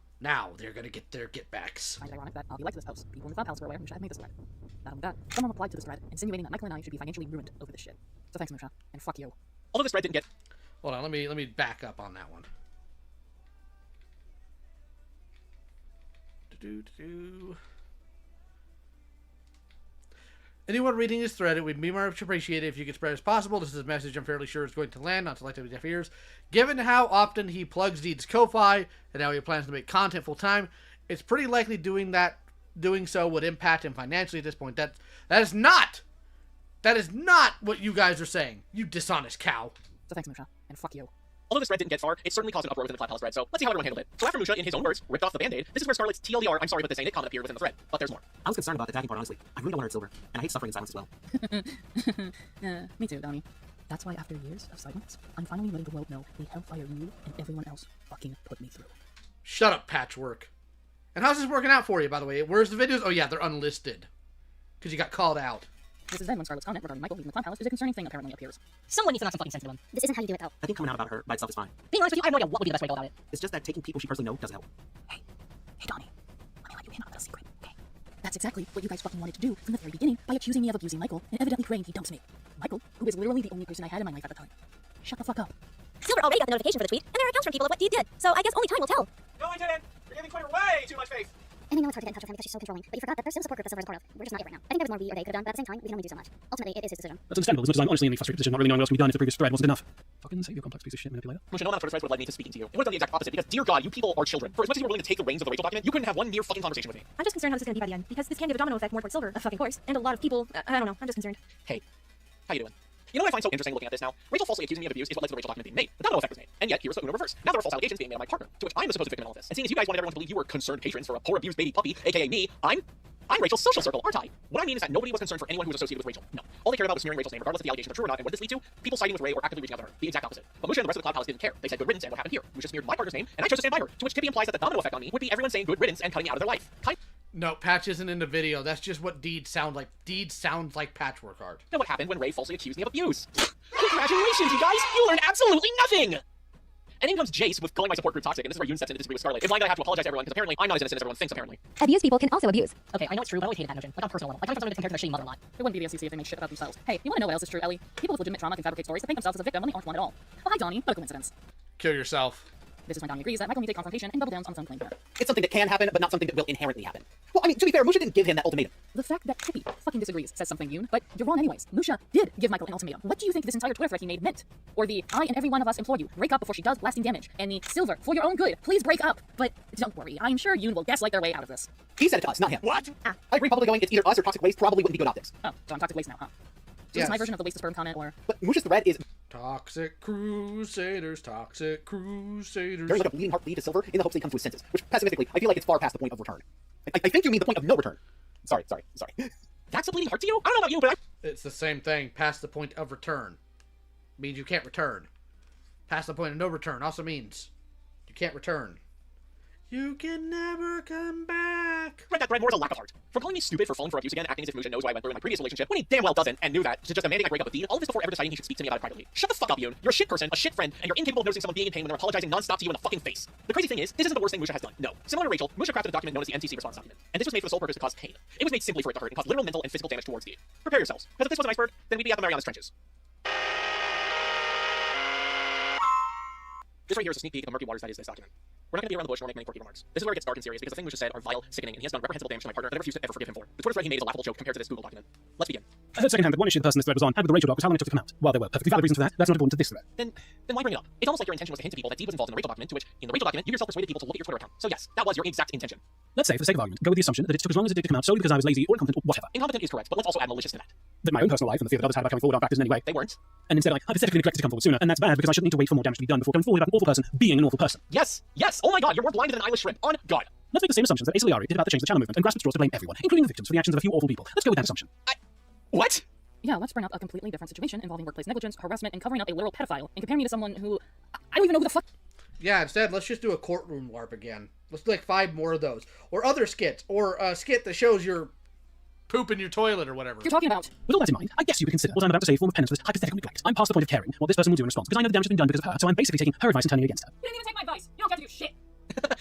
they're gonna get their get-backs.
It's ironic that I'll be like this post. People in the Cloud Palace were aware Musha had made this thread. Not only that, someone replied to this thread, insinuating that Michael and I should be financially ruined over this shit. So thanks, Musha, and fuck you.
Although this thread didn't get...
Hold on, let me back up on that one. Anyone reading this thread, it would be much appreciated if you could spread it as possible. This is a message I'm fairly sure is going to land on selective deaf ears. Given how often he plugs Deed's Ko-Fi and how he plans to make content full time, it's pretty likely doing so would impact him financially at this point. That is not what you guys are saying, you dishonest cow.
So thanks, Musha, and fuck you.
Although this thread didn't get far, it certainly caused an uproar within the Cloud Palace thread, so let's see how everyone handled it. So after Musha, in his own words, ripped off the band-aid, this is where Scarlett's TLDR, I'm sorry but this ain't it comment appeared within the thread. But there's more.
I was concerned about the tagging part, honestly. I really don't want to hurt Silver, and I hate suffering in silence as well.
Me too, Donnie. That's why after years of silence, I'm finally letting the world know the hellfire you and everyone else fucking put me through.
Shut up, Patchwork. And how's this working out for you, by the way? Where's the videos? Oh yeah, they're unlisted. Because you got called out.
This is then when Scarlett's comment regarding Michael leaving the Cloud Palace is a concerning thing apparently appears.
Someone needs to knock some fucking sense into him.
This isn't how you do it, though.
I think coming out about her by itself is fine.
Being honest with you, I have no idea what would be the best way to go about it.
It's just that taking people she personally knows doesn't help.
Hey, Donnie. Let me let you in on a little secret, okay? That's exactly what you guys fucking wanted to do from the very beginning by accusing me of abusing Michael and evidently praying he dumps me. Michael, who is literally the only person I had in my life at the time. Shut the fuck up.
Silver already got the notification for the tweet, and there are accounts from people of what Deed did, so I guess only time will tell.
No, I didn't! You're giving Twitter way too much faith!
And I know it's hard to get in touch with him because she's so controlling, but you forgot that there's still a support group that Silver's a part of. We're just not it right now. I think there was more we or they could have done, but at the same time, we can only do so much. Ultimately, it is his decision.
That's understandable, as much as I'm honestly in a frustrated position, not really knowing what else can be done if the previous thread wasn't enough. Fucking save your complex piece of shit manipulator.
Musha, no amount of Twitter threads would have led me to speaking to you. It would have done the exact opposite, because dear God, you people are children. For as much as you were willing to take the reins of the Rachel document, you couldn't have one mere fucking conversation with me.
I'm just concerned how this is going to be by the end, because this can give a domino effect more towards Silver, of fucking course, and a lot of people, I don't know, I'm just concerned.
Hey, how you doing? You know what I find so interesting looking at this now? Rachel falsely accusing me of abuse is what led to the Rachel document being made. The domino effect was made. And yet, here's the Uno reverse. Now there are false allegations being made on my partner, to which I'm the supposed victim in all of this. And seeing as you guys wanted everyone to believe you were concerned patrons for a poor abused baby puppy, aka me, I'm Rachel's social circle, aren't I? What I mean is that nobody was concerned for anyone who was associated with Rachel. No. All they cared about was smearing Rachel's name, regardless if the allegations are true or not. And what did this lead to? People siding with Ray or actively reaching out to her. The exact opposite. But Musha and the rest of the Cloud Palace didn't care. They said good riddance and what happened here. Musha smeared my partner's name, and I chose to stand by her. To which Tippy implies that the domino effect on me would be everyone saying good riddance and cutting me out of their life.
No, Patch isn't in the video. That's just what Deed sounds like. Deed sounds like Patchwork art.
Now what happened when Ray falsely accused me of abuse? Congratulations, you guys! You learned absolutely nothing! And in comes Jace with calling my support group toxic, and this is where Yoon steps in to disagree with Scarlett. Implying that I have to apologize to everyone, because apparently I'm not as innocent as everyone thinks, apparently.
Abused people can also abuse. Okay, I know it's true, but I always hated that notion. Like on a personal level. Like I'm somebody to compare to their shitty mother a lot.
It wouldn't be the SCC if they made shit about themselves. Hey, you wanna know what else is true, Ellie? People with legitimate trauma can fabricate stories to paint themselves as a victim when they aren't one at all. Well, hi, Donnie. What a coincidence.
Kill yourself.
This is when Donnie agrees that Michael needs a confrontation and double downs on his own claim.
It's something that can happen, but not something that will inherently happen. Well, I mean, to be fair, Musha didn't give him that ultimatum.
The fact that Tippy fucking disagrees says something, Yoon, but you're wrong anyways. Musha did give Michael an ultimatum. What do you think this entire Twitter thread he made meant? Or the I and every one of us implore you, break up before she does lasting damage, and the Silver, for your own good, please break up. But don't worry, I'm sure Yoon will gaslight their way out of this.
He said it to us, not him. What? I agree, publicly going, it's either us or Toxic Waste probably wouldn't be good optics.
Oh, so I'm Toxic Waste now, huh? So
Yes.
this is my version of the waste of sperm comment, or...
But Musha's thread is...
Toxic Crusaders, Toxic Crusaders.
Very like a bleeding heart lead to Silver in the hopes that he comes to his senses, which pessimistically, I feel like it's far past the point of return. I think you mean the point of no return. Sorry.
That's a bleeding heart to you? I don't know about you, but
It's the same thing, past the point of return. Means you can't return. Past the point of no return also means you can't return. You can never come back.
read that thread more as a lack of heart. From calling me stupid for falling for abuse again, acting as if Musha knows what I went through in my previous relationship, when he damn well doesn't, and knew that, to just demanding I break up with Dean, all of this before ever deciding he should speak to me about it privately. Shut the fuck up, Yoon. You're a shit person, a shit friend, and you're incapable of noticing someone being in pain when they're apologizing non-stop to you in the fucking face. The crazy thing is, this isn't the worst thing Musha has done. No. Similar to Rachel, Musha crafted a document known as the NTC response document. And this was made for the sole purpose to cause pain. It was made simply for it to hurt and cause literal mental and physical damage towards Dean. Prepare yourselves, because if this was an iceberg, then we'd be at the Marianas Trenches. This right here is a sneak peek of the murky waters that is this document. We're not going to be around the bush nor make many quirky remarks. This is where it gets dark and serious because the things Musha said are vile, sickening, and he has done reprehensible damage to my partner that I refuse to ever forgive him for. The Twitter thread he made is a laughable joke compared to this Google document. Let's begin.
I heard secondhand that one issue the person this thread was on had with the Rachel doc was how long it took to come out. While there were perfectly valid reasons for that, that's not important to this thread.
Then why bring it up? It's almost like your intention was to hint to people that Dee was involved in the Rachel document, to which, in the Rachel document, you yourself persuaded people to look at your Twitter account. So yes, that was your exact intention.
Let's say, for the sake of argument, go with the assumption that it took as long as it did to come out solely because I was lazy or incompetent or whatever.
Incompetent is correct, but let's also add malicious to that.
That my own personal life and the fear that others had about coming forward aren't factors in any way.
They weren't.
And instead I hypothetically neglected to come forward sooner, and that's bad because I shouldn't need to wait for more damage to be done before coming forward about an awful person being an awful person.
Yes! Oh my god, you're more blinded than an eyeless shrimp. On God.
Let's make the same assumptions that Asa Liari did about the change of the channel movement and grasp at straws to blame everyone, including the victims, for the actions of a few awful people. Let's go with that assumption.
What?
Yeah, let's bring up a completely different situation involving workplace negligence, harassment, and covering up a literal pedophile, and compare me to someone who... I don't even know who the fuck...
Yeah, instead, let's just do a courtroom LARP again. Let's do like 5 more of those. Or other skits. Or a skit that shows your poop in your toilet or whatever.
You're talking about...
With all that in mind, I guess you could consider what I'm about to say a form of penance for this hypothetical neglect. I'm past the point of caring what this person will do in response, because I know the damage has been done because of her, so I'm basically taking her advice and turning against her.
You didn't even take my advice. You don't have to do shit.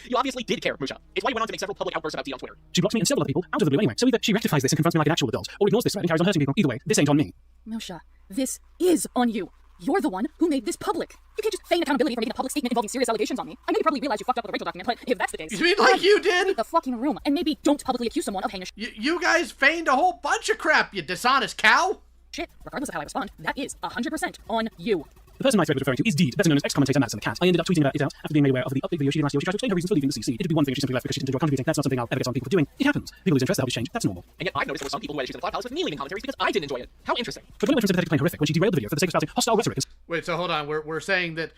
You obviously did care, Musha. It's why you went on to make several public outbursts about Dee on Twitter.
She blocks me and several other people out of the blue anyway, so either she rectifies this and confronts me like an actual adult, or ignores this thread and carries on hurting people. Either way, this ain't on me.
Musha, this is on you. You're the one who made this public. You can't just feign accountability for making a public statement involving serious allegations on me. I know you probably realize you fucked up with the Rachel document, but if that's the case...
You mean like you did?
Leave the fucking room, and maybe don't publicly accuse someone of heinous...
You guys feigned a whole bunch of crap, you dishonest cow!
Shit, regardless of how I respond, that is 100% on you.
The person my thread was referring to is Deed, better known as ex-commentator Madison the Cat. I ended up tweeting about it out after being made aware of the update video she did last year. She tried to explain her reasons for leaving the CC. It'd be one thing if she simply left because she didn't enjoy contributing. That's not something I'll ever get on people for doing. It happens. People lose interest, they'll be changed. That's normal.
And yet I've noticed there were some people who had issues in the Cloud Palace with me leaving commentaries because I didn't enjoy it. How interesting.
But when it went from sympathetic to plain horrific when she derailed the video for the sake of spouting hostile rhetoric...
Wait, so hold on. We're saying that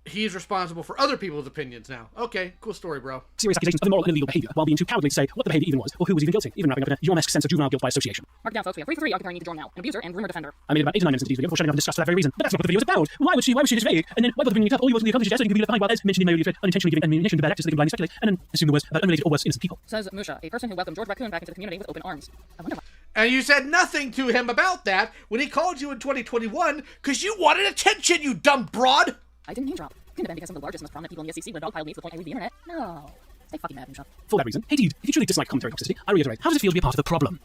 he's responsible for other people's opinions now. Okay, cool story, bro.
Serious accusations of immoral and illegal behavior, while being too cowardly to say what the behavior even was, or who was even guilty, even wrapping up in a Yorm-esque sense of juvenile guilt by association.
Mark down, folks. We have 3 for 3 occupying need to join now. An abuser and rumor defender.
I made about 8 or 9 minutes into the video before shutting off in disgust for that very reason. But that's not what the video is about. Why would she just vague? And then why bother bringing it up? All you want to accomplish is just so you can be left behind while as mentioned in my earlier thread, unintentionally giving ammunition to bad actors so they can blindly speculate, and then assume the worst about unrelated or worse innocent people.
Says Musha, a person who welcomed George Raccoon back into the community with open arms. I wonder why.
And you said nothing to him about that when he called you in 2021 because you wanted attention, you dumb broad!
I didn't name drop. Couldn't have been because some of the largest and most prominent people in the SCC would dogpile me to the point I leave the internet. No. Stay fucking mad, Musha.
For that reason, hey Deed, if you truly dislike commentary toxicity, I reiterate, how does it feel to be a part of the problem?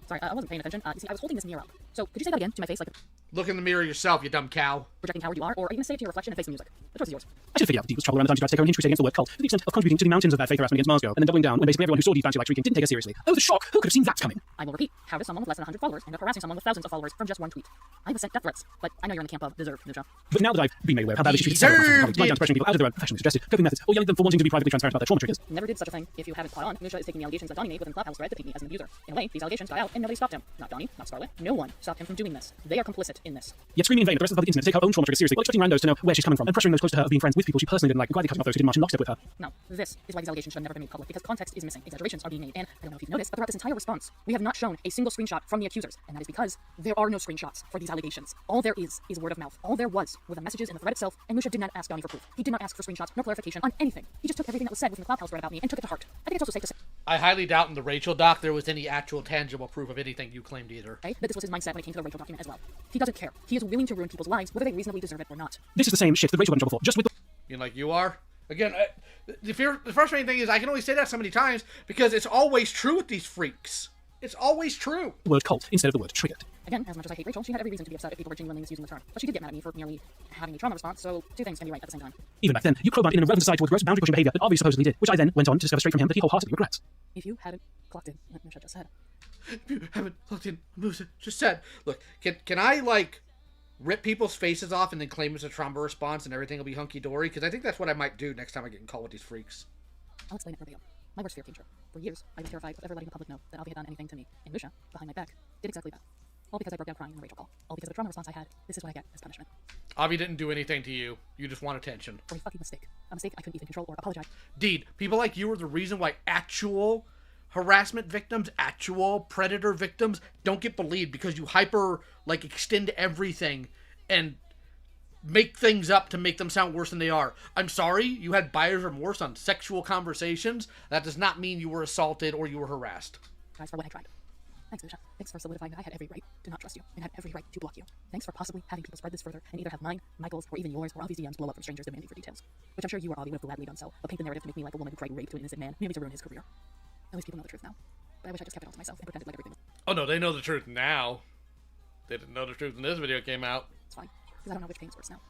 Sorry, I wasn't paying attention. You see, I was holding this mirror up. So, could you say that again to my face like...
Look in the mirror yourself, you dumb cow.
Projecting coward you are, or are you going to say it to your reflection and face the music? The choice is yours.
I should figure out that Deed was trouble around the time she tried to take her own hinge crusade against the word cult, to the extent of contributing to the mountains of bad faith harassment against Marsgo, and then doubling down when basically everyone who saw Deed fancy like shrieking didn't take her seriously. Oh, the shock! Who could have seen that coming?
I will repeat, how does someone with less than 100 followers end up harassing someone with thousands of followers from just one tweet? I was sent death threats, but I know you're in the camp of deserve, Musha.
But now that I've been made aware of how badly she treated several colleagues, right down to pressuring people out of their own professionally suggested coping methods, or yelling at them for wanting to be privately transparent about their trauma triggers.
Never did such a thing. If you haven't caught on, Musha is taking the allegations that Donnie made within the Clubhouse thread to paint me as an abuser. In a way, these allegations got out and nobody stopped him. Not Donnie, not Scarlet. No one stopped him from doing this. They are complicit in this.
Yet screaming in vain at the rest of the public internet to take her own trauma triggers seriously, while expecting randos to know where she's coming from, and pressuring those close to her of being friends with people she personally didn't like, and quietly cutting off those who didn't march in lockstep with her.
No, this is why these allegations should have never been made public, because context is missing, exaggerations are being made, and I don't know if you've noticed, but throughout this entire response, we have not shown a single screenshot from the accusers, and that is because there are no screenshots for these allegations. All there is word of mouth. All there was were the messages in the thread itself, and Musha did not ask Donnie for proof. He did not ask for screenshots, no clarification on anything. He just took everything that was said within the Clubhouse thread about me and took it to heart. I think it's also safe to say.
I highly doubt in the Rachel doc there was any actual tangible proof of anything you claimed either.
That this was his mindset when it came to the Rachel document as well. He doesn't care. He is willing to ruin people's lives, whether they reasonably deserve it or not.
This is the same shit that Rachel got in trouble for, just with the...
You know, like you are? Again, the frustrating thing is I can only say that so many times because it's always true with these freaks. It's always true.
The word cult instead of the word triggered.
Again, as much as I hate Rachel, she had every reason to be upset if people were genuinely misusing the term. But she did get mad at me for merely having a trauma response, so two things can be right at the same time.
Even back then, you crowbarred in an irrelevant aside toward gross boundary-pushing behaviour that Avi supposedly did, which I then went on to discover straight from him that he wholeheartedly regrets.
If you hadn't clocked in what Misha just said.
If you haven't clocked in what Misha just said. Look, can I, like, rip people's faces off and then claim it's a trauma response and everything will be hunky-dory? Because I think that's what I might do next time I get in call with these freaks.
I'll explain it verbatim. My worst fear came true. For years, I was terrified of ever letting the public know that Avi had done anything to me. And Musha, behind my back, did exactly that. All because I broke down crying in the Rachel call. All because of the trauma response I had. This is what I get as punishment.
Avi didn't do anything to you. You just want attention.
For a fucking mistake. A mistake I couldn't even control or apologize.
Deed, people like you are the reason why actual harassment victims, actual predator victims, don't get believed because you extend everything and make things up to make them sound worse than they are. I'm sorry, you had buyer's remorse on sexual conversations. That does not mean you were assaulted or you were harassed.
Guys, for what I tried. Thanks, Misha. Thanks for solidifying that I had every right to not trust you and had every right to block you. Thanks for possibly having people spread this further and either have mine, Michael's, or even yours, or Avi's DMs blow up from strangers demanding for details. Which I'm sure you or Avi would have gladly done so, but paint the narrative to make me like a woman who tried rape to an innocent man, merely to ruin his career. At least people know the truth now. But I wish I just kept it all to myself and pretended like everything was...
Oh no, they know the truth now. They didn't know the truth when this video came out.
It's fine, because I don't know which pain's worse now.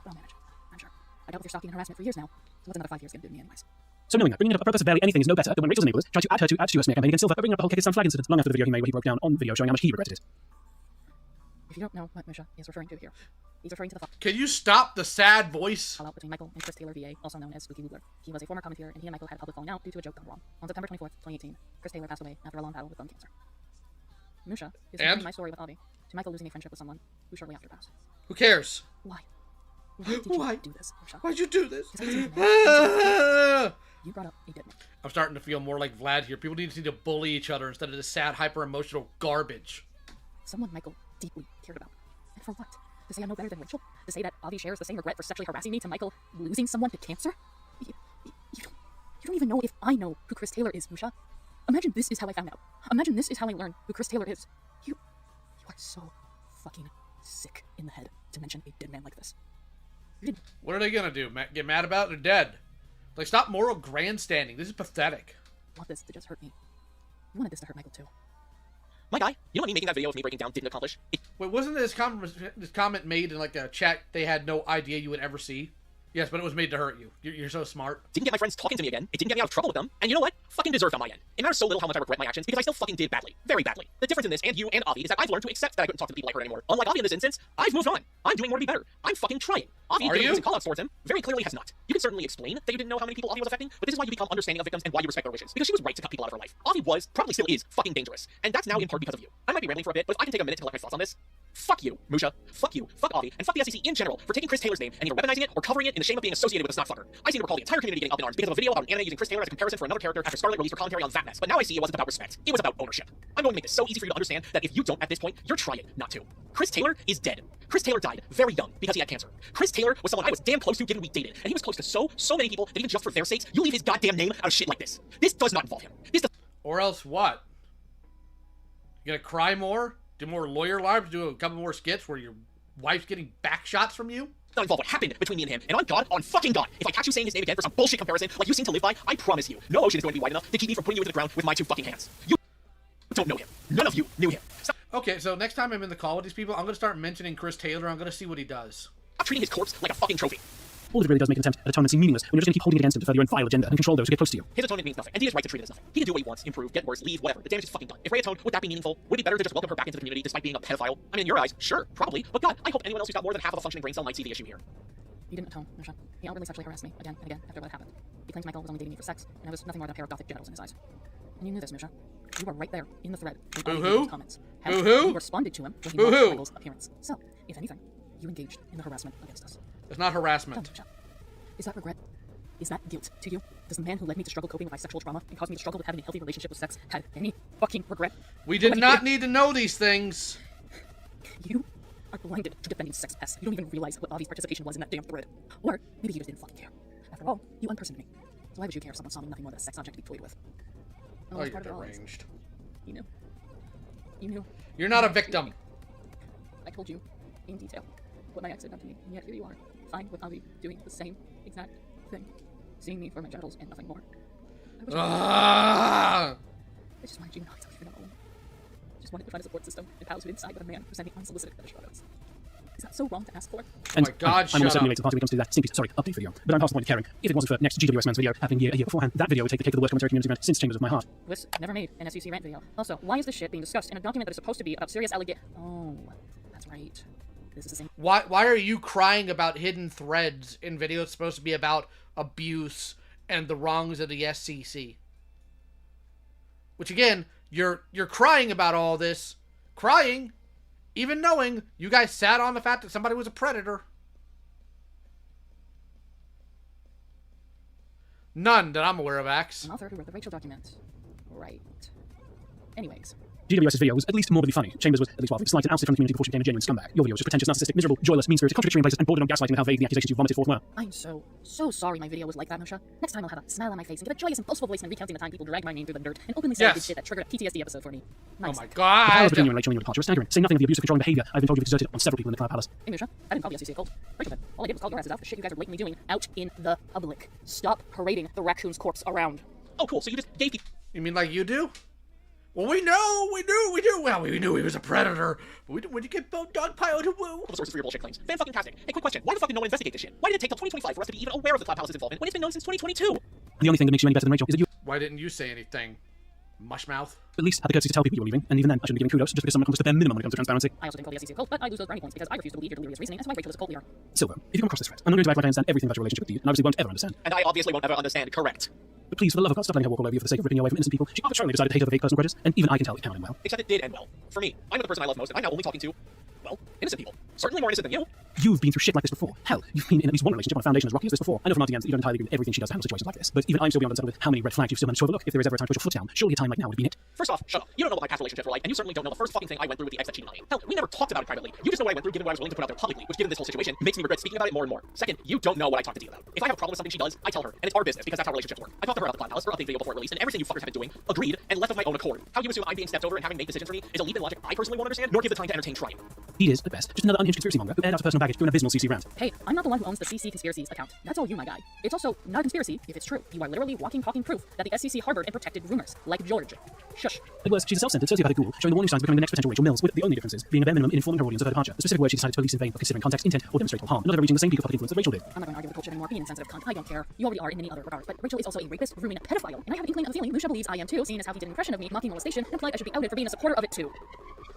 But I'll manage, I'm sure. I dealt with your stalking and harassment for years now, so what's another 5 years gonna do to me anyways?
So knowing that, bringing up a purpose of barely anything is no better than when Rachel's enablers tried to add her to a smear campaign against Silver by bringing up the whole Kick His Son flag incident long after the video he made where he broke down on video showing how much he regretted it.
If you don't know what Misha is referring to here, he's referring to the
Can you stop the sad voice?
Fallout between Michael and Chris Taylor, VA, also known as Spooky Woogler. He was a former commentator, and he and Michael had a public falling out due to a joke gone wrong. On September 24th, 2018, Chris Taylor passed away after a long battle with lung cancer. Misha is comparing my story with Avi to Michael losing a friendship with someone who shortly after passed.
Who cares?
Why? Why did you do this, Misha?
Why'd you do this?
You brought up a dead man.
I'm starting to feel more like Vlad here. People need to bully each other instead of this sad, hyper-emotional garbage.
Someone Michael deeply cared about. And for what? To say I'm no better than Rachel? To say that Avi shares the same regret for sexually harassing me to Michael losing someone to cancer? You don't even know if I know who Chris Taylor is, Musha. Imagine this is how I found out. Imagine this is how I learned who Chris Taylor is. You are so fucking sick in the head to mention a dead man like this.
What are they gonna do? Get mad about it? They're dead. Like, stop moral grandstanding. This is pathetic.
I want this to just hurt me. I wanted this to hurt Michael too.
My guy, you know what me making that video of me breaking down didn't accomplish?
Wait, wasn't this comment made in like a chat they had no idea you would ever see? Yes, but it was made to hurt you. You're so smart.
Didn't get my friends talking to me again. It didn't get me out of trouble with them. And you know what? Fucking deserved on my end. It matters so little how much I regret my actions because I still fucking did badly. Very badly. The difference in this and you and Avi is that I've learned to accept that I couldn't talk to the people like her anymore. Unlike Avi in this instance, I've moved on. I'm doing more to be better. I'm fucking trying. Avi didn't call outs towards him. Very clearly has not. You can certainly explain that you didn't know how many people Avi was affecting, but this is why you become understanding of victims and why you respect their wishes. Because she was right to cut people out of her life. Avi was, probably still is, fucking dangerous. And that's now in part because of you. I might be rambling for a bit, but if I can take a minute to collect my thoughts on this. Fuck you, Musha. Fuck you. Fuck Avi. And fuck the SCC in general for taking Chris Taylor's name and either weaponizing it or covering it in the shame of being associated with a snot fucker. I seem to recall the entire community getting up in arms because of a video about an anime using Chris Taylor as a comparison for another character after Scarlet released her commentary on that mess. But now I see it wasn't about respect. It was about ownership. I'm going to make this so easy for you to understand that if you don't at this point, you're trying not to. Chris Taylor is dead. Chris Taylor died very young because he had cancer. Chris Taylor was someone I was damn close to given we dated. And he was close to so many people that even just for their sakes, you leave his goddamn name out of shit like this. This does not involve him. This does.
Or else what? You gonna cry more? Do more lawyer lives? Do a couple more skits where your wife's getting back shots from you?
Not involve what happened between me and him, and on God, on fucking God, if I catch you saying his name again for some bullshit comparison like you seem to live by, I promise you, no ocean is going to be wide enough to keep me from putting you into the ground with my two fucking hands. You don't know him. None of you knew him. Stop.
Okay, so next time I'm in the call with these people, I'm gonna start mentioning Chris Taylor. I'm gonna see what he does.
Stop treating his corpse like a fucking trophy.
All it really does make an attempt at atonement seem meaningless when you're just going to keep holding it against him to further your vile agenda and control those who get close to you.
His atonement means nothing, and he has right to treat it as nothing. He can do what he wants, improve, get worse, leave, whatever. The damage is fucking done. If Ray atoned, would that be meaningful? Would it be better to just welcome her back into the community despite being a pedophile? I mean, in your eyes, sure, probably. But God, I hope anyone else who's got more than half of a functioning brain cell might see the issue here.
He didn't atone, Misha. He outwardly sexually harassed me again and again after what happened. He claims Michael was only dating me for sex, and I was nothing more than a pair of gothic genitals in his eyes. And you knew this, Misha. You were right there in the thread when Avi made his comments. You responded to him when he watched Michael's appearance. So, if anything, you engaged in the harassment against us.
It's not harassment.
Misha. Is that regret? Is that guilt to you? Does the man who led me to struggle coping with my sexual trauma and caused me to struggle with having a healthy relationship with sex have any fucking regret?
We did not need to know these things.
You are blinded to defending sex pests. You don't even realize what Avi's participation was in that damn thread. Or maybe you just didn't fucking care. After all, you unpersoned me. So why would you care if someone saw me nothing more than a sex object to be toyed with?
Oh, you're deranged.
You knew. You knew.
You're not a victim.
I told you in detail what my ex had done to me, and yet here you are, fine with Avi doing the same exact thing. Seeing me for my genitals and nothing more. I just wanted you not to leave it alone. wanted to find a support system and pals with inside with a man who sent me unsolicited fetish photos. Is that so wrong to ask for?
Oh my God,
I'm almost certainly late to the party when it comes to that Stinky, sorry, update video. But I'm past the point of caring. If it wasn't for next GWS Man's video happening a year beforehand, that video would take the cake of the worst commentary community event since Chambers of My Heart.
Wiss never made an SCC rant video. Also, why is this shit being discussed in a document that is supposed to be about serious allegation? Oh, that's right. This is the same.
Why are you crying about hidden threads in videos supposed to be about abuse and the wrongs of the SCC? Which again, you're crying about all this, crying, even knowing you guys sat on the fact that somebody was a predator. None that I'm aware of, Axe.
An author who wrote the Rachel document. Right. Anyways.
GWS's video was at least morbidly funny. Chambers was at least well slight and ousted from the community before she became a genuine scumbag. Your video was just pretentious, narcissistic, miserable, joyless, mean-spirited, contradictory in places, and bordered on gaslighting with how vague the accusations you vomited forth were.
I'm so sorry my video was like that, Musha. Next time I'll have a smile on my face and give a joyous and boastful voice when recounting the time people dragged my name through the dirt and openly say I did shit that triggered a PTSD episode for me. Nice.
Oh my
The
God!
powers between you and Rachel in your departure are staggering. Say nothing of the abusive controlling behavior I've been told you've exerted on several people in the Cloud Palace.
Hey, Musha, I didn't call the SCC a cult. Rachel did. All I did was call your asses out for shit you guys are blatantly doing out in the public. Stop parading the raccoon's corpse around.
Oh, cool. So you just gave people...
You mean like you do? Well, we knew. Well, we knew he was a predator, but we didn't want to get bone dog pile to woo.
All the sources for your bullshit claims. Fan-fucking-tastic. Hey, quick question. Why the fuck did no one investigate this shit? Why did it take till 2025 for us to be even aware of the Cloud Palace's involvement when it's been known since 2022?
And the only thing that makes you any better than Rachel is that you
Why didn't you say anything, mushmouth?
at least had the courtesy to tell people you were leaving, and even then I shouldn't be giving kudos just because someone comes to their minimum when it comes to transparency.
I also didn't call the SCC a cult, but I lose those brownie points because I refuse to believe your delirious reasoning as to why Rachel is a cult leader.
Silver, if you come across this threat, I'm not going to act like I understand everything about your relationship with you, and obviously won't ever understand.
And I obviously won't ever understand. Correct.
But please, for the love of God, stop letting her walk all over you for the sake of ripping you away from innocent people. She arbitrarily decided to hate her vague personal grudges, and even I can tell it cannot end well.
Except it did end well. For me, I'm with the person I love most, and I'm now only talking to, well, innocent people. Certainly more innocent than you.
You've been through shit like this before. Hell, you've been in at least one relationship on a foundation as rocky as this before. I know from our DMs that you don't entirely agree with everything she does to handle situations like this, but even I'm still beyond unsettled with how many red flags you've still managed to overlook. If there is ever a time to put your foot down, surely a time like now would have been it.
First off, shut up. You don't know what my past relationships were like, and you certainly don't know the first fucking thing I went through with the ex that cheated on me. Hell, we never talked about it privately. You just know what I went through given what I was willing to put out there publicly, which given this whole situation makes me regret speaking about it more and more. Second, you don't know what I talked to Dee about. If I have a problem with something she does, I tell her, and it's our business because that's how relationships work. I talked to her about the Cloud Palace, her update video before it released, and everything you fuckers have been doing, agreed, and left of my own accord. How you assume I'm being stepped over and having made decisions for me is a leap in logic I personally won't understand, nor give the time to entertain trying.
He is, at best, just another unhinged conspiracy monger who aired out her personal baggage through an abysmal CC rant.
Hey, I'm not the one who owns the CC Conspiracies account. That's all you, my guy. It's also not a conspiracy if it's true. You are literally walking, talking proof that the SCC harbored and protected rumors, like George. Shush.
At worst, she's a self-centered, sociopathic ghoul, showing the warning signs of becoming the next potential Rachel Mills, with the only differences being a bare minimum in informing her audience of her departure. The specific words she decided to release in vain of considering context, intent, or demonstrable harm, and not ever reaching the same peak of public influence that Rachel did.
I'm not going to argue with culture anymore. Being insensitive cunt. I don't care. You already are in many other regards. But Rachel is also a rapist, grooming, pedophile, and I have an inkling of the feeling Lucia believes I am too, seeing as how he did an impression of me mocking molestation, and implied I should be outed for being a supporter of it too.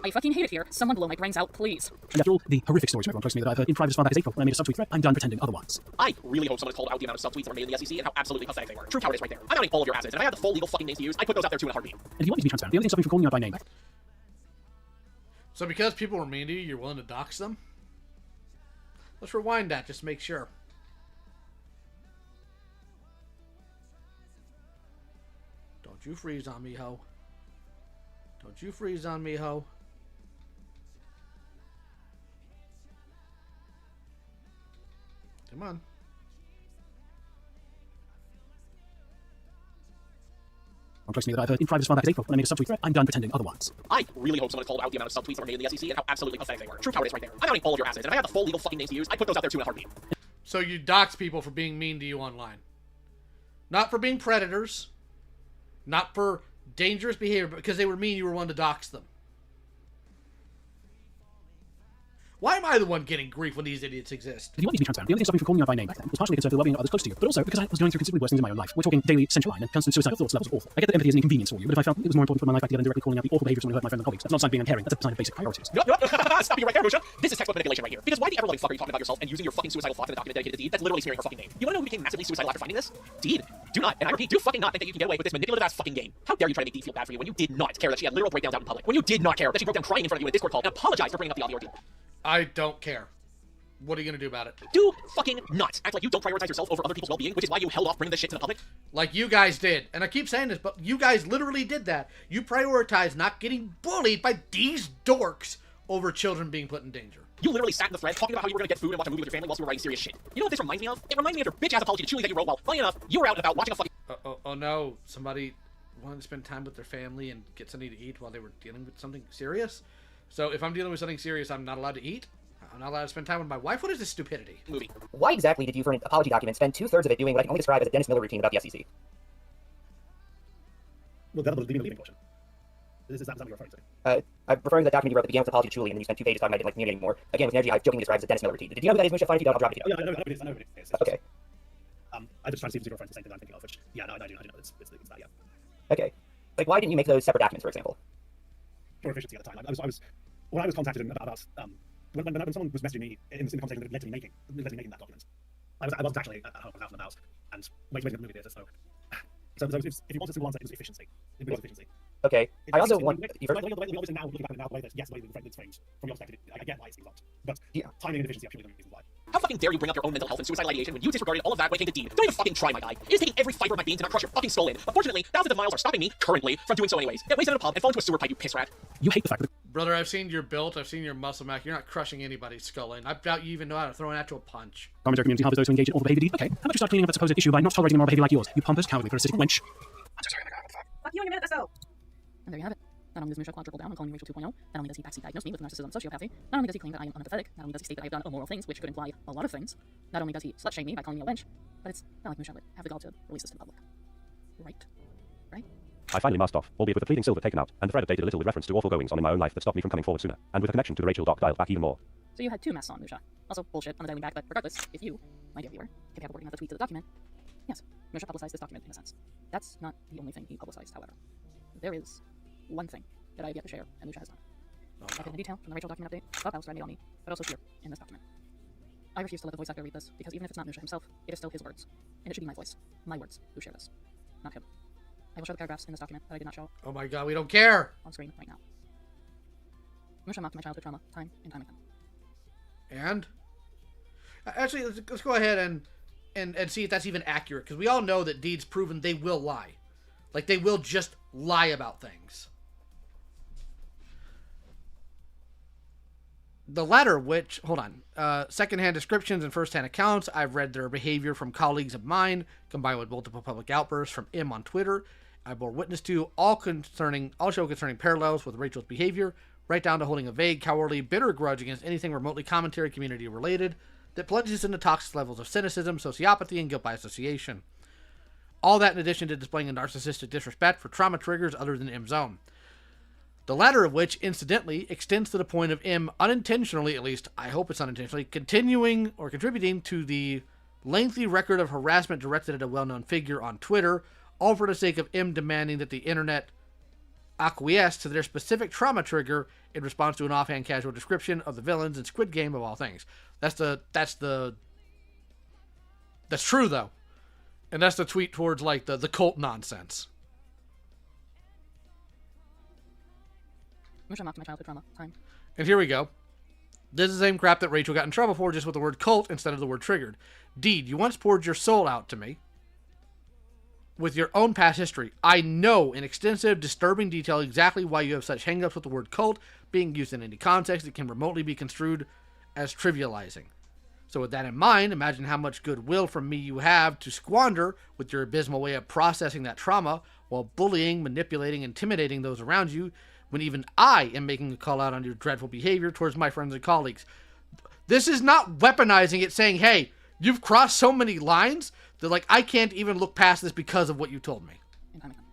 I fucking hate it here. Someone blow my brains out, please.
And after all, the horrific stories from everyone close to me that I've heard in private as far back as April when I made a subtweet thread, I'm done pretending otherwise.
I really hope someone called out the amount of subtweets that were made in the SEC and how absolutely pathetic they were. True cowardice right there. I'm outing all of your asses, and if I had the full legal fucking names to use, I'd put those out there too in a heartbeat.
And if you want me to be transparent, the only thing stopping me from calling you out by name.
So because people were mean to you, you're willing to dox them? Let's rewind that just to make sure. Don't you freeze on me, ho. Don't you freeze on me, ho. Come on.
Close to me that I've heard in private as far back as April when I made a subtweet thread, I'm done pretending otherwise.
I really hope someone called out the amount of subtweets that were made in the SEC and how absolutely pathetic they were. True cowardice right there. I'm outing all of your asses, and if I had the full legal fucking names to use, I'd put those out there too in a heartbeat.
So you dox people for being mean to you online. Not for being predators. Not for dangerous behavior, but because they were mean, you were one to dox them. Why am I the one getting grief when these idiots exist?
If you want me to be transparent, the only thing stopping me from calling you out by name back then was partially concerned for the well-being of others close to you, but also because I was going through considerably worse things in my own life. We're talking daily central line and constant suicidal thoughts levels of awful. I get that empathy is an inconvenience for you, but if I felt it was more important to put my life back together than directly calling out the awful behavior of someone who hurt my friends and colleagues, that's not a sign of being uncaring, that's a sign of basic priorities.
Stop you right there, Musha. This is textbook manipulation right here. Because why the ever-loving fuck are you talking about yourself and using your fucking suicidal thoughts in a document dedicated to Deed that's literally smearing her fucking name? You wanna know who became massively suicidal after finding this? Deed. Do not, and I repeat, do fucking not think that you can get away with this manipulative ass fucking game. How dare you try to make Deed feel bad for you when you did not care that she had literal breakdowns out in public? When you did not care that she broke down crying in front of you in a Discord call and apologized for bringing up the audio ordeal.
I don't care. What are you gonna do about it?
Do fucking not act like you don't prioritize yourself over other people's well-being, which is why you held off bringing this shit to the public.
Like you guys did. And I keep saying this, but you guys literally did that. You prioritized not getting bullied by these dorks over children being put in danger.
You literally sat in the thread talking about how you were gonna get food and watch a movie with your family whilst you were writing serious shit. You know what this reminds me of? It reminds me of your bitch-ass apology to Chewie that you wrote while, funny enough, you were out and about watching a fucking...
Oh no, somebody wanted to spend time with their family and get something to eat while they were dealing with something serious? So if I'm dealing with something serious, I'm not allowed to eat? I'm not allowed to spend time with my wife? What is this stupidity?
Movie.
Why exactly did you, for an apology document, spend 2/3 of it doing what I can only describe as a Dennis Miller routine about the SCC?
Well, that was the leaving portion.
Is that what you're referring to?
I'm referring to the document you wrote that began with apology to Julie, and then you spent 2 pages talking about I didn't like the community anymore. Again, with energy, I jokingly described as a Dennis Miller routine. Do you know who that is, Musha? Fine if you don't, I'll drop it.
Oh, yeah, I know who it is. I know who it is.
Okay.
I'm just trying to see if you're referring to the same thing I'm thinking of, which, yeah, no, I do know it's that, yeah.
Okay. Like, why didn't you make those separate documents, for example?
For efficiency at the time. When I was contacted about when someone was messaging me in the conversation that led to me making that document, I wasn't actually at home, I was out and about, and making a movie theatre, so if you want a simple answer, it was efficiency. It was efficiency.
Okay. I also want...
The way obviously now, looking back at it now, the way that, yes, the way it's framed, from your perspective, I get why it seems odd. But timing and efficiency are purely the reasons why.
How fucking dare you bring up your own mental health and suicidal ideation when you disregarded all of that when it came to Dean? Don't even fucking try, my guy. It is taking every fiber of my being to not crush your fucking skull in. But fortunately, thousands of miles are stopping me, currently, from doing so anyways. Get wasted at a pub and fall into a sewer pipe, you piss rat.
You hate the fact that...
Brother, I've seen your built, I've seen your muscle mac. You're not crushing anybody's skull in. I doubt you even know how to throw an actual punch.
Commentary community harbours those who engage in awful behaviour deeds. Okay, how about you start cleaning up that supposed issue by not tolerating immoral behaviour like yours, you pompous, cowardly, parasitic wench. I'm so sorry, oh my god, what the fuck?
Fuck you in a minute or so! And there you have it. Not only does Musha quadruple down on calling me Rachel 2.0, not only does he backseat diagnose me with narcissism sociopathy, not only does he claim that I am unempathetic, not only does he state that I have done immoral things, which could imply a lot of things, not only does he slut-shame me by calling me a wench, but it's not like Musha would have the gall to release this to the public. Right? Right?
I finally masked off, albeit with the fleeting silver taken out, and the thread updated a little with reference to awful goings on in my own life that stopped me from coming forward sooner, and with a connection to the Rachel doc dialed back even more.
So you had 2 masks on, Musha. Also, bullshit on the dialing back, but regardless, if you, my dear viewer, can have working on the tweet to the document, yes, Musha publicized this document in a sense. That's not the only thing he publicized, however. There is one thing that I have yet to share, and Musha has not. I've hidden the detail from the Rachel document update, Clubhouse read made on me, but also here, in this document. I refuse to let the voice actor read this, because even if it's not Musha himself, it is still his words. And it should be my voice, my words, who share this, not him. I will show the paragraphs in this document that I did not show.
Oh my god, we don't care!
On screen right now. Musha mocked my childhood trauma time and time again.
And? Actually, let's go ahead and see if that's even accurate, because we all know that Deed's proven they will lie. Like, they will just lie about things. The latter, which, hold on, secondhand descriptions and firsthand accounts, I've read their behavior from colleagues of mine, combined with multiple public outbursts from M on Twitter, I bore witness to, all show concerning parallels with Rachel's behavior, right down to holding a vague, cowardly, bitter grudge against anything remotely commentary community related, that plunges into toxic levels of cynicism, sociopathy, and guilt by association. All that in addition to displaying a narcissistic disrespect for trauma triggers other than M's own. The latter of which, incidentally, extends to the point of M unintentionally, at least I hope it's unintentionally, continuing or contributing to the lengthy record of harassment directed at a well-known figure on Twitter, all for the sake of M demanding that the internet acquiesce to their specific trauma trigger in response to an offhand casual description of the villains in Squid Game of all things. That's true though. And that's the tweet towards like the cult nonsense.
Musha mocked my childhood trauma time.
And here we go. This is the same crap that Rachel got in trouble for, just with the word cult instead of the word triggered. Deed, you once poured your soul out to me with your own past history. I know in extensive, disturbing detail exactly why you have such hang-ups with the word cult being used in any context that can remotely be construed as trivializing. So with that in mind, imagine how much goodwill from me you have to squander with your abysmal way of processing that trauma while bullying, manipulating, intimidating those around you, when even I am making a call out on your dreadful behavior towards my friends and colleagues. This is not weaponizing it, saying, hey, you've crossed so many lines that, like, I can't even look past this because of what you told me.
And time again.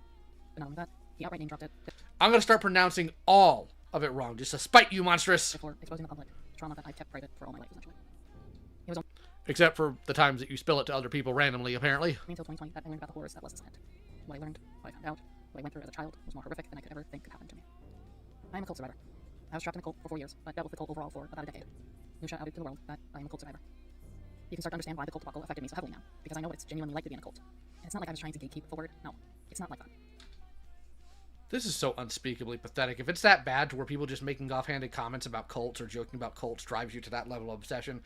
But not only that, he outright name dropped it.
I'm going to start pronouncing all of it wrong, just to spite you, monstrous.
Therefore, exposing the public trauma that I've kept private for all my life, essentially. It was
Except for the times that you spill it to other people randomly, apparently.
until 2020 that I learned about the horrors that was this land. What I learned, what I found out, what I went through as a child was more horrific than I could ever think could happen to me. I am a cult survivor. I was trapped in a cult for 4 years, but dealt with the cult overall for about a decade. Musha outed to the world that I am a cult survivor. You can start to understand why the cult debacle affected me so heavily now, because I know what it's genuinely like to be in a cult. And it's not like I was trying to gatekeep the word. No, it's not like that.
This is so unspeakably pathetic. If it's that bad to where people just making offhanded comments about cults or joking about cults drives you to that level of obsession,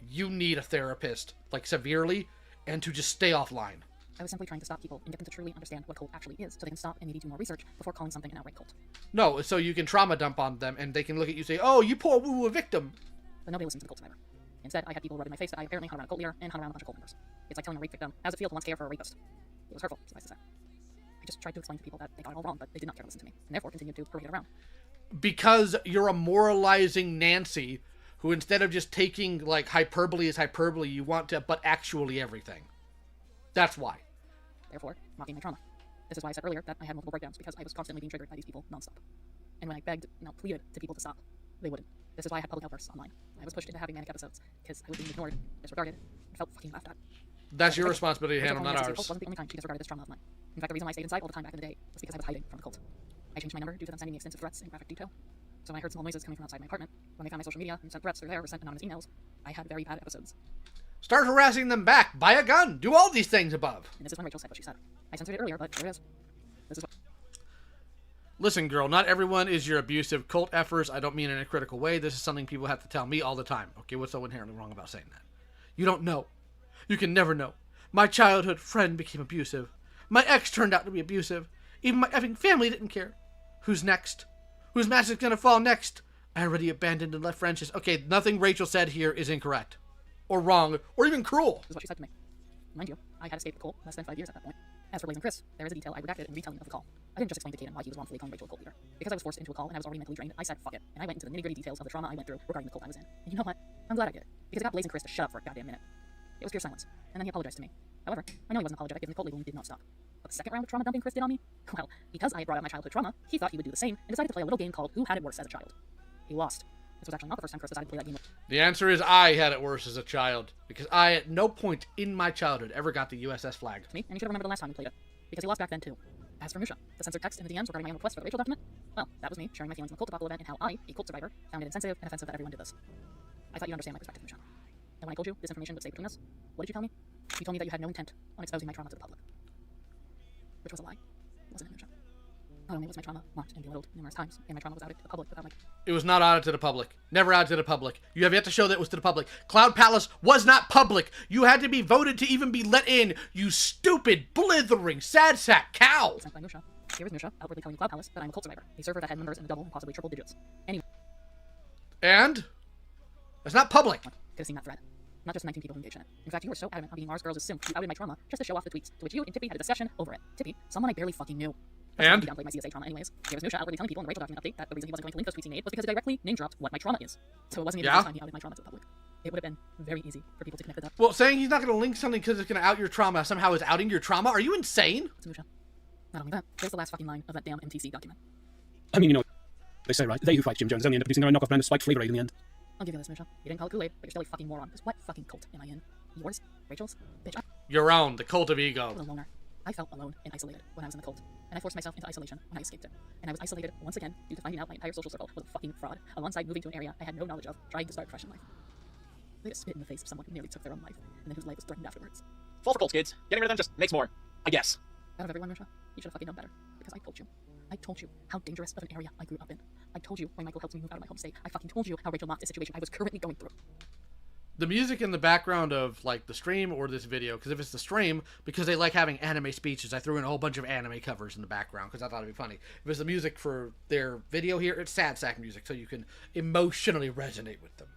you need a therapist, like severely, and to just stay offline.
I was simply trying to stop people and get them to truly understand what cult actually is, so they can stop and maybe do more research before calling something an outright cult.
No, so you can trauma dump on them and they can look at you and say, oh, you poor woo-woo victim.
But nobody listened to the cult survivor. Instead, I had people rub in my face that I apparently hung around a cult leader and hung around a bunch of cult members. It's like telling a rape victim, how's it feel to once care for a rapist? It was hurtful, suffice to say. I just tried to explain to people that they got it all wrong, but they did not care to listen to me, and therefore continued to parade it around.
Because you're a moralizing Nancy who, instead of just taking, like, hyperbole as hyperbole, you want to, but actually everything. That's why.
Therefore, mocking my trauma. This is why I said earlier that I had multiple breakdowns, because I was constantly being triggered by these people nonstop. And when I begged, pleaded to people to stop, they wouldn't. This is why I had public outbursts online. I was pushed into having manic episodes because I was being ignored, disregarded, and felt fucking laughed at.
That's your responsibility to handle, not ours.
Wasn't the only time she disregarded this trauma of mine. In fact, the reason why I stayed inside all the time back in the day was because I was hiding from the cult. I changed my number due to them sending me extensive threats in graphic detail. So when I heard small noises coming from outside my apartment, when they found my social media and sent threats through there or sent anonymous emails, I had very bad episodes.
Start harassing them back. Buy a gun. Do all these things above.
And this is when Rachel said what she said. I censored it earlier, but there it is. This is what...
Listen, girl, not everyone is your abusive cult effers. I don't mean in a critical way. This is something people have to tell me all the time. Okay, what's so inherently wrong about saying that? You don't know. You can never know. My childhood friend became abusive. My ex turned out to be abusive. Even my effing family didn't care. Who's next? Whose mask is gonna fall next? I already abandoned and left friendships. Okay, nothing Rachel said here is incorrect. Or wrong. Or even cruel.
This is what she said to me. Mind you, I had escaped the cult less than 5 years at that point. As for Blaze and Chris, there is a detail I redacted in retelling of the call. I didn't just explain to Kaden why he was wrongfully calling Rachel a cult leader. Because I was forced into a call and I was already mentally drained, I said fuck it, and I went into the nitty-gritty details of the trauma I went through regarding the cult I was in. And you know what? I'm glad I did. Because it got Blaze and Chris to shut up for a goddamn minute. It was pure silence. And then he apologized to me. However, I know he wasn't apologetic given the cult labeling did not stop. But the second round of trauma dumping Chris did on me? Well, because I had brought up my childhood trauma, he thought he would do the same and decided to play a little game called Who Had It Worse as a Child. He lost. This was actually not the first time Chris decided to play that game.
The answer is I had it worse as a child. Because I, at no point in my childhood, ever got the USS flag.
Me, and you should remember the last time you played it. Because he lost back then too. As for Musha, the censored text in the DMs regarding my own request for the Rachel document, well, that was me sharing my feelings in the cult debacle event and how I, a cult survivor, found it insensitive and offensive that everyone did this. I thought you'd understand my perspective, Musha. And when I told you this information would stay between us, what did you tell me? You told me that you had no intent on exposing my trauma to the public. Which was a lie, wasn't it, Musha? Not only was my trauma mocked and belittled numerous times, and my trauma was outed to the public without my...
It was not outed to the public. Never outed to the public. You have yet to show that it was to the public. Cloud Palace was not public. You had to be voted to even be let in, you stupid, blithering, sad sack cow!
Sent by Musha. Here is Musha, outwardly telling the Cloud Palace that I'm a cult survivor, a server that had members in the double and possibly triple digits. Anyway.
And? That's not public.
Could have seen that thread. Not just 19 people who engaged in it. In fact, you were so adamant on being Mars Girls' sim, you outed my trauma just to show off the tweets, to which you and Tippy had a discussion over it. Tippy, someone I barely fucking knew.
And?
He downplayed my CSA trauma anyways. Here was Musha outwardly telling people in the Rachel document update that the reason he wasn't going to link those tweets he made was because he directly name-dropped what my trauma is. So it wasn't even the first time he outed my trauma to the public. It would have been very easy for people to connect the dots.
Well, saying he's not going to link something because it's going to out your trauma somehow is outing your trauma? Are you insane?
It's Musha. Not only that, there's the last fucking line of that damn MTC document.
I mean, you know, they say, right, they who fight Jim Jones only end up producing their own knockoff brand of spiked flavor aid in the end.
I'll give you this, Musha. You didn't call it Kool-Aid, but you're still a fucking moron. Because what fucking cult am I in? Yours? Rachel's? Bitch,
Your own, the cult of ego.
I was a loner. I felt alone and isolated when I was in the cult. And I forced myself into isolation when I escaped it. And I was isolated once again due to finding out my entire social circle was a fucking fraud, alongside moving to an area I had no knowledge of, trying to start fresh in life. They just spit in the face of someone who nearly took their own life, and then whose life was threatened afterwards.
Fall for cults, kids. Getting rid of them just makes more. I guess.
Out of everyone, Musha, you should have fucking known better. Because I told you. I told you how dangerous of an area I grew up in. I told you when Michael helped me move out of my home state. I fucking told you how Rachel mocked the situation I was currently going through.
The music in the background of, like, the stream or this video, because if it's the stream, because they like having anime speeches, I threw in a whole bunch of anime covers in the background, because I thought it'd be funny. If it's the music for their video here, it's sad sack music, so you can emotionally resonate with them.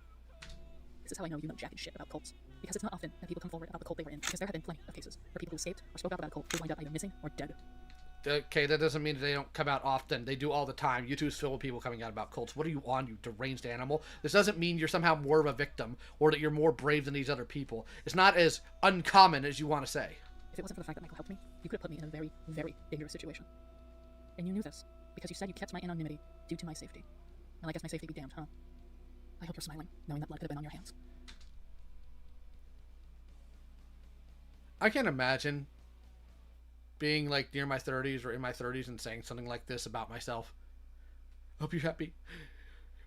This is how I know you know jack and shit about cults. Because it's not often that people come forward about the cult they were in, because there have been plenty of cases where people who escaped or spoke up about a cult who wind up either missing or dead.
Okay, that doesn't mean they don't come out often. They do all the time. YouTube's filled with people coming out about cults. What are you on, you deranged animal? This doesn't mean you're somehow more of a victim or that you're more brave than these other people. It's not as uncommon as you want to say.
If it wasn't for the fact that Michael helped me, you could have put me in a very, very dangerous situation. And you knew this, because you said you kept my anonymity due to my safety. Well, I guess my safety be damned, huh? I hope you're smiling, knowing that blood could have been on your hands.
I can't imagine being like near my 30s or in my 30s and saying something like this about myself. Hope you're happy.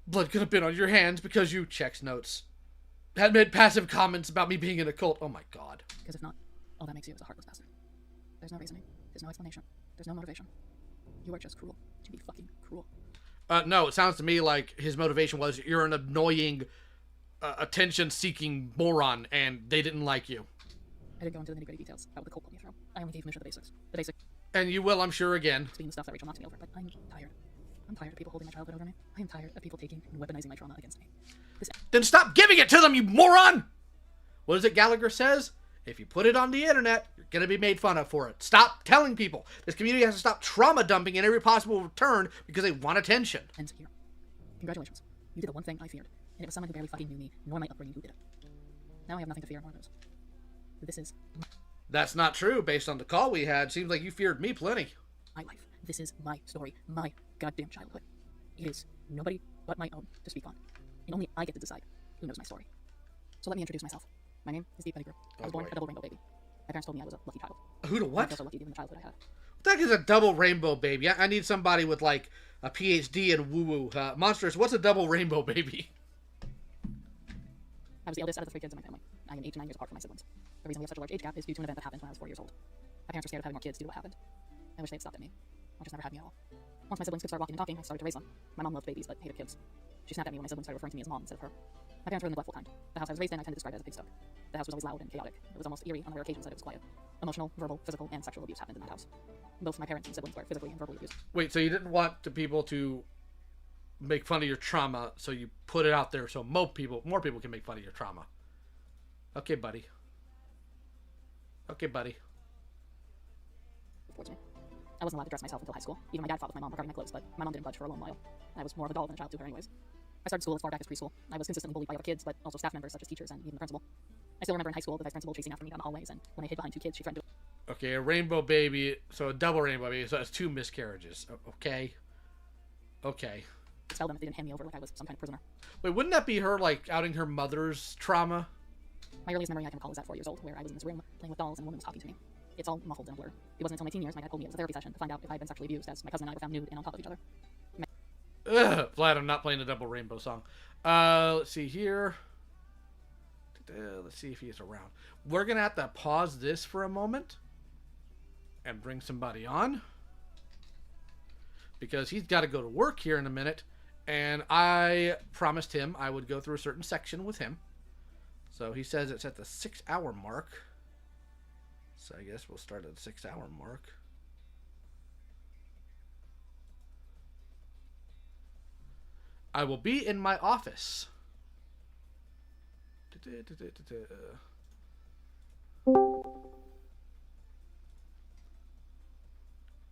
Blood could have been on your hands because you, checks notes, had made passive comments about me being in a cult. Oh my god.
Because if not, all that makes you is a heartless bastard. There's no reasoning. There's no explanation. There's no motivation. You are just cruel to be fucking cruel.
No, it sounds to me like his motivation was you're an annoying, attention-seeking moron, and they didn't like you.
I didn't go into the nitty-gritty details about what the cult put me through. I only gave Misha the basics. The basic.
And you will, I'm sure, again.
Speaking of stuff that Rachel knocked me over, but I'm tired. I'm tired of people holding my childhood over me. I am tired of people taking and weaponizing my trauma against me.
Then stop giving it to them, you moron! What is it Gallagher says? If you put it on the internet, you're going to be made fun of for it. Stop telling people. This community has to stop trauma dumping in every possible return because they want attention.
Ends here. Congratulations. You did the one thing I feared, and it was someone who barely fucking knew me, nor my upbringing who did it. Now I have nothing to fear nor lose. This is
That's not true. Based on the call we had, seems like you feared me plenty.
My life. This is my story. My goddamn childhood. It is nobody but my own to speak on. And only I get to decide who knows my story. So let me introduce myself. My name is Steve Pettigrew. I was born a double rainbow baby. My parents told me I was a lucky child.
Who to what?
I feel so lucky given the childhood I had.
What the heck is a double rainbow baby? I need somebody with, like, a PhD in woo-woo. Monstrous, what's a double rainbow baby?
I was the eldest out of the 3 kids in my family. I am 8 to 9 years apart from my siblings. The reason we have such a large age gap is due to an event that happened when I was 4 years old. My parents were scared of having more kids due to what happened. I wish they had stopped at me, or just never had me at all. Once my siblings could start walking and talking, I started to raise them. My mom loved babies, but hated kids. She snapped at me when my siblings started referring to me as mom instead of her. My parents were a neglectful kind. The house I was raised in, I tend to describe as a pigsty. The house was always loud and chaotic. It was almost eerie on the rare occasions that it was quiet. Emotional, verbal, physical, and sexual abuse happened in that house. Both my parents and siblings were physically and verbally abused.
Wait, so you didn't want the people to make fun of your trauma, so you put it out there so more people can make fun of your trauma. Okay, buddy. Okay, buddy.
Towards me. I wasn't allowed to dress myself until high school. Even my dad fought with my mom regarding my clothes, but my mom didn't budge for a long while. I was more of a doll than a child to her anyways. I started school as far back as preschool. I was consistently bullied by other kids, but also staff members such as teachers and even the principal. I still remember in high school the vice principal chasing after me down the hallways, and when I hid behind 2 kids, she threatened to...
Okay, a rainbow baby, so a double rainbow baby, so that's 2 miscarriages. Okay. Okay.
Expel them if they didn't hand me over like I was some kind of prisoner.
Wait, wouldn't that be her, like, outing her mother's trauma?
My earliest memory I can recall is at 4 years old, where I was in this room playing with dolls and a woman was talking to me. It's all muffled in a blur. It wasn't until my teen years my dad pulled me into a therapy session to find out if I had been sexually abused, as my cousin and I were found nude and on top of each other.
Ugh, Vlad, I'm not playing the double rainbow song. Let's see here. Let's see if he's around. We're going to have to pause this for a moment and bring somebody on, because he's got to go to work here in a minute, and I promised him I would go through a certain section with him. So he says it's at the 6-hour mark. So I guess we'll start at the 6-hour mark. I will be in my office.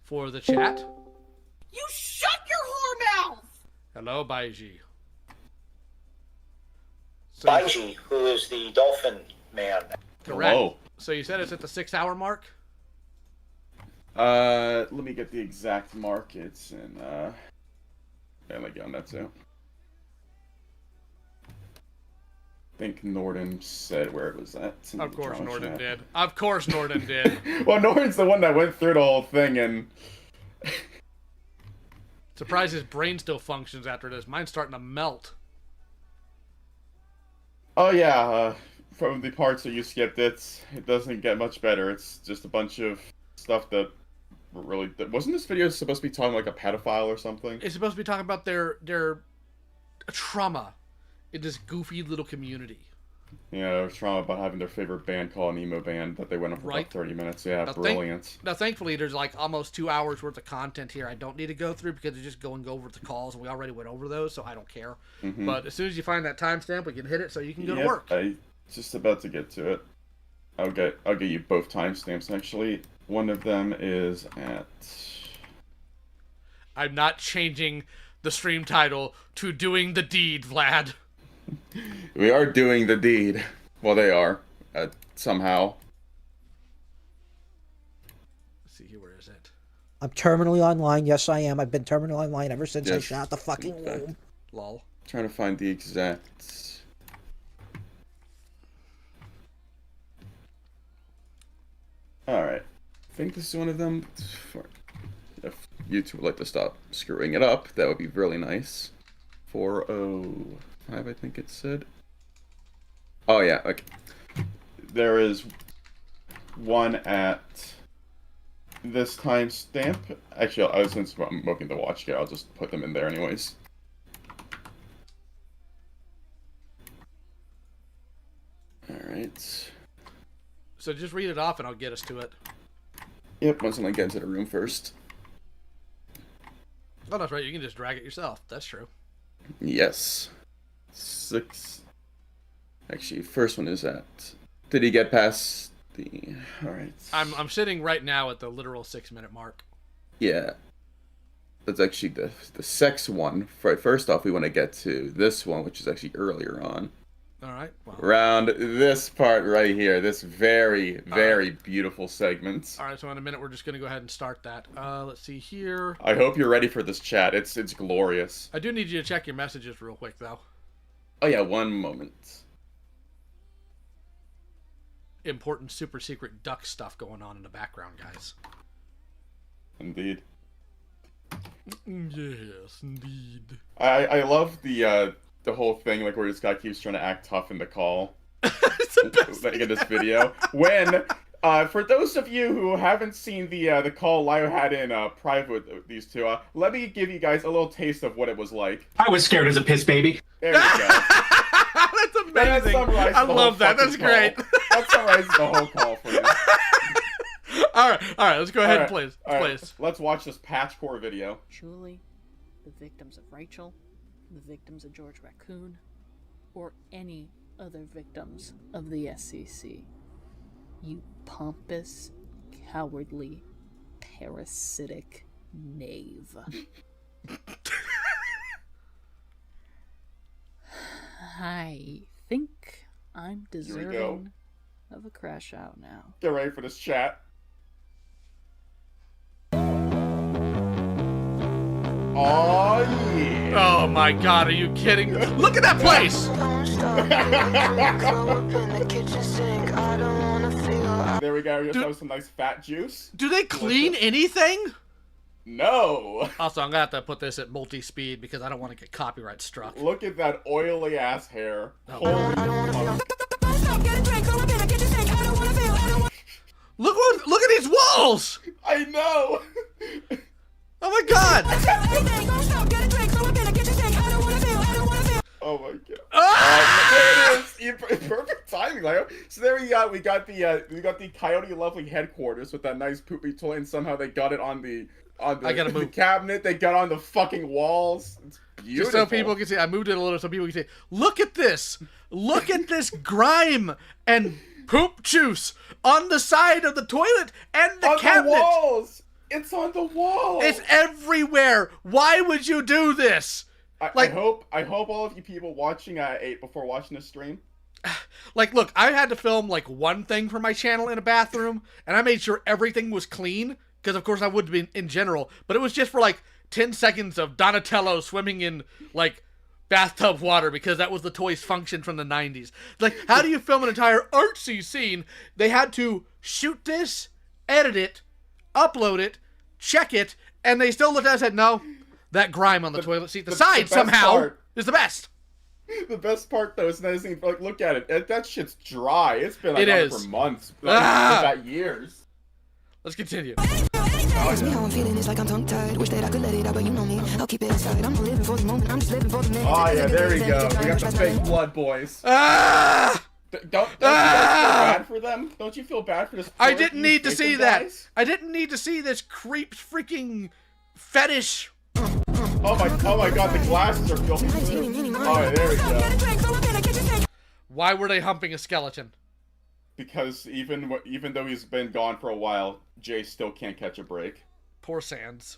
For the chat.
You shut your whore mouth!
Hello, Baiji.
So Baiji, who is the dolphin man.
Correct.
Hello.
So you said it's at the 6-hour mark?
Let me get the exact mark. It's in, yeah, like on that too. I think Norden said where it was at.
Of course Norden did. Of course Norden did.
Well, Norden's the one that went through the whole thing, and...
Surprised his brain still functions after this. Mine's starting to melt.
Oh yeah, from the parts that you skipped, it doesn't get much better. It's just a bunch of stuff that really... Wasn't this video supposed to be talking like a pedophile or something?
It's supposed to be talking about their trauma in this goofy little community.
Yeah, trauma about having their favorite band called an emo band that they went on for about 30 minutes. Yeah, brilliant.
Now, thankfully, there's like almost 2 hours worth of content here I don't need to go through, because it's just going over the calls, and we already went over those, so I don't care.
Mm-hmm.
But as soon as you find that timestamp, we can hit it so you can go to work.
I'm just about to get to it. I'll get you both timestamps, actually. One of them is at...
I'm not changing the stream title to Doing the Deed, Vlad.
We are doing the deed. Well, they are. Somehow.
Let's see here, where is it?
I'm terminally online. Yes, I am. I've been terminally online ever since I shot the fucking womb.
Lol.
Trying to find the exact... Alright. I think this is one of them. If you two would like to stop screwing it up, that would be really nice. 405, I think it said. Oh yeah, okay. There is one at this timestamp. Actually, since I'm looking to watch it, I'll just put them in there anyways. Alright.
So just read it off and I'll get us to it.
Yep, once I get into the room first.
Oh, that's right. You can just drag it yourself. That's true.
Yes. 6. Actually, first one is at... Did he get past the... Alright.
I'm sitting right now at the literal 6-minute mark.
Yeah. That's actually the sex one. First off, we want to get to this one, which is actually earlier on.
All right. Well.
Round this part right here. This very, very beautiful segment.
All right. So in a minute, we're just gonna go ahead and start that. Let's see here.
I hope you're ready for this chat. It's glorious.
I do need you to check your messages real quick, though.
Oh yeah, one moment.
Important super secret duck stuff going on in the background, guys.
Indeed.
Yes, indeed.
I love the whole thing, like, where this guy keeps trying to act tough in the call.
It's the best
like in this video. When, for those of you who haven't seen the call I had in private with these two, let me give you guys a little taste of what it was like.
I was scared as a piss baby.
There we go.
That's amazing. I love that. That's great.
That summarizes the whole call for you.
All right. Let's go ahead and play this.
Let's watch this patchcore video.
Julie, the victims of Rachel, the victims of George Raccoon, or any other victims of the SCC. You pompous, cowardly, parasitic knave. I think I'm deserving of a crash out now.
Get ready for this chat. Oh yeah!
Oh my God, are you kidding? Look at that place!
There we go. We just have some nice fat juice.
Do they clean anything?
No.
Also, I'm gonna have to put this at multi-speed because I don't want to get copyright struck.
Look at that oily ass hair.
Oh.
Holy fuck.
Look at these walls!
I know.
Oh my God!
Oh my God!
Ah!
There it is. Perfect timing, Leo. So there we got the Coyote Lovely headquarters with that nice poopy toy, and somehow they got it on the cabinet. They got on the fucking walls. It's beautiful.
Just so people can see, I moved it a little so people can see. Look at this! Look at this grime and poop juice on the side of the toilet and the cabinet.
The walls. It's on the wall.
It's everywhere. Why would you do this?
I hope all of you people watching ate before watching this stream.
Like, look, I had to film like one thing for my channel in a bathroom, and I made sure everything was clean because, of course, I would be in general. But it was just for like 10 seconds of Donatello swimming in like bathtub water because that was the toy's function from the 90s. Like, how do you film an entire artsy scene? They had to shoot this, edit it, upload it, check it, and they still looked at it and said, no, that grime on the toilet seat, the side somehow is the best.
The best part, though, is that like, look at it. That shit's dry. It's been like on it for months. Like, years.
Let's continue.
Ask me how I'm feeling, it's like I'm tongue-tied. Wish that I could let it out, but you know me. I'll keep it inside. I'm not living for the moment, I'm just living for the minute.
Oh yeah, there we go. We got the fake blood boys. Don't you guys feel bad for them? Don't you feel bad for this?
I didn't need to see that.
Guys?
I didn't need to see this creep freaking fetish.
Oh my God, the glasses are filthy. Oh, yeah, there we go.
Why were they humping a skeleton?
Because even though he's been gone for a while, Jay still can't catch a break.
Poor Sans.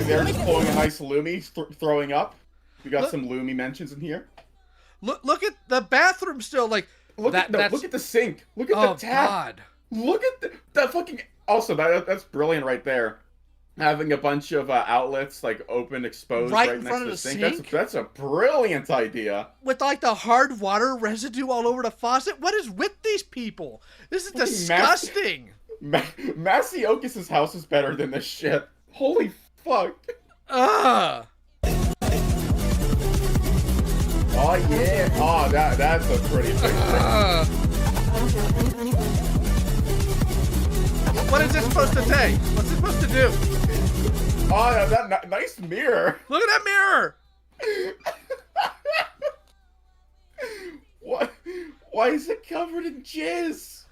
They're just pulling a nice Lumi, throwing up. We got some Lumi mentions in here.
Look at the bathroom still. Like
look at the sink. Look at the tap.
God.
Look at that fucking. Also, that's brilliant right there. Having a bunch of outlets like open, exposed right in front of the sink. That's a brilliant idea.
With like the hard water residue all over the faucet. What is with these people? This is disgusting.
Masiokas' house is better than this shit. Holy fuck.
Ugh.
Oh yeah. Oh, that's a pretty big thing.
What is this supposed to take? What's it supposed to do?
Oh, yeah, that nice mirror.
Look at that mirror.
What? Why is it covered in jizz?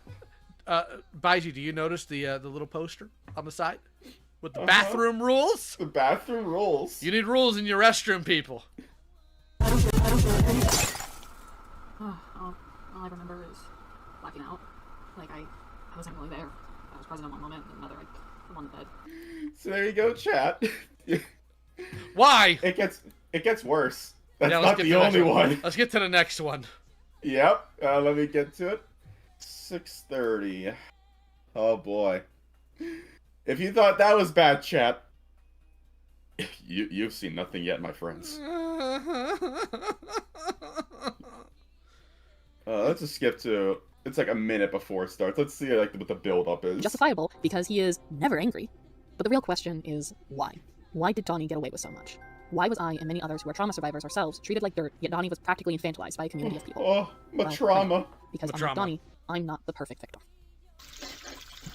Baiji, do you notice the little poster on the side with the bathroom rules?
The bathroom rules.
You need rules in your restroom, people.
All I remember is blacking out. Like I wasn't really there. I was present in one moment, and another, the one that.
So there you go, chat.
Why?
It gets worse. That's
Yeah,
not the only one.
Let's get to the next one.
Yep. Let me get to it. 6:30. Oh boy. If you thought that was bad, chat, you've seen nothing yet, my friends. Let's just skip to. It's like a minute before it starts. Let's see like what the build-up is.
Justifiable, because he is never angry. But the real question is why? Why did Donnie get away with so much? Why was I and many others who are trauma survivors ourselves treated like dirt, yet Donnie was practically infantilized by a community of people?
Oh, my trauma.
Because
My
unlike
trauma.
Donnie, I'm not the perfect victim.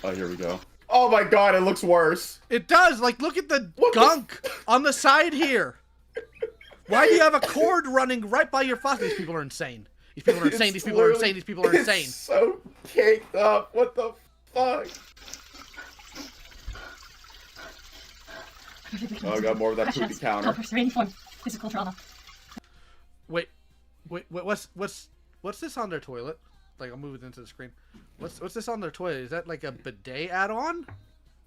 Oh, here we go. Oh my god, it looks worse.
It does. Like, look at the gunk on the side here. Why do you have a cord running right by your faucet? These people are insane. These people are insane. These people are insane. These people are insane.
It's so caked up. What the fuck? Oh, I got more of that poopy counter.
Physical trauma.
Wait, what's this on their toilet? Like, I'll move it into the screen. What's this on their toilet? Is that like a bidet add-on?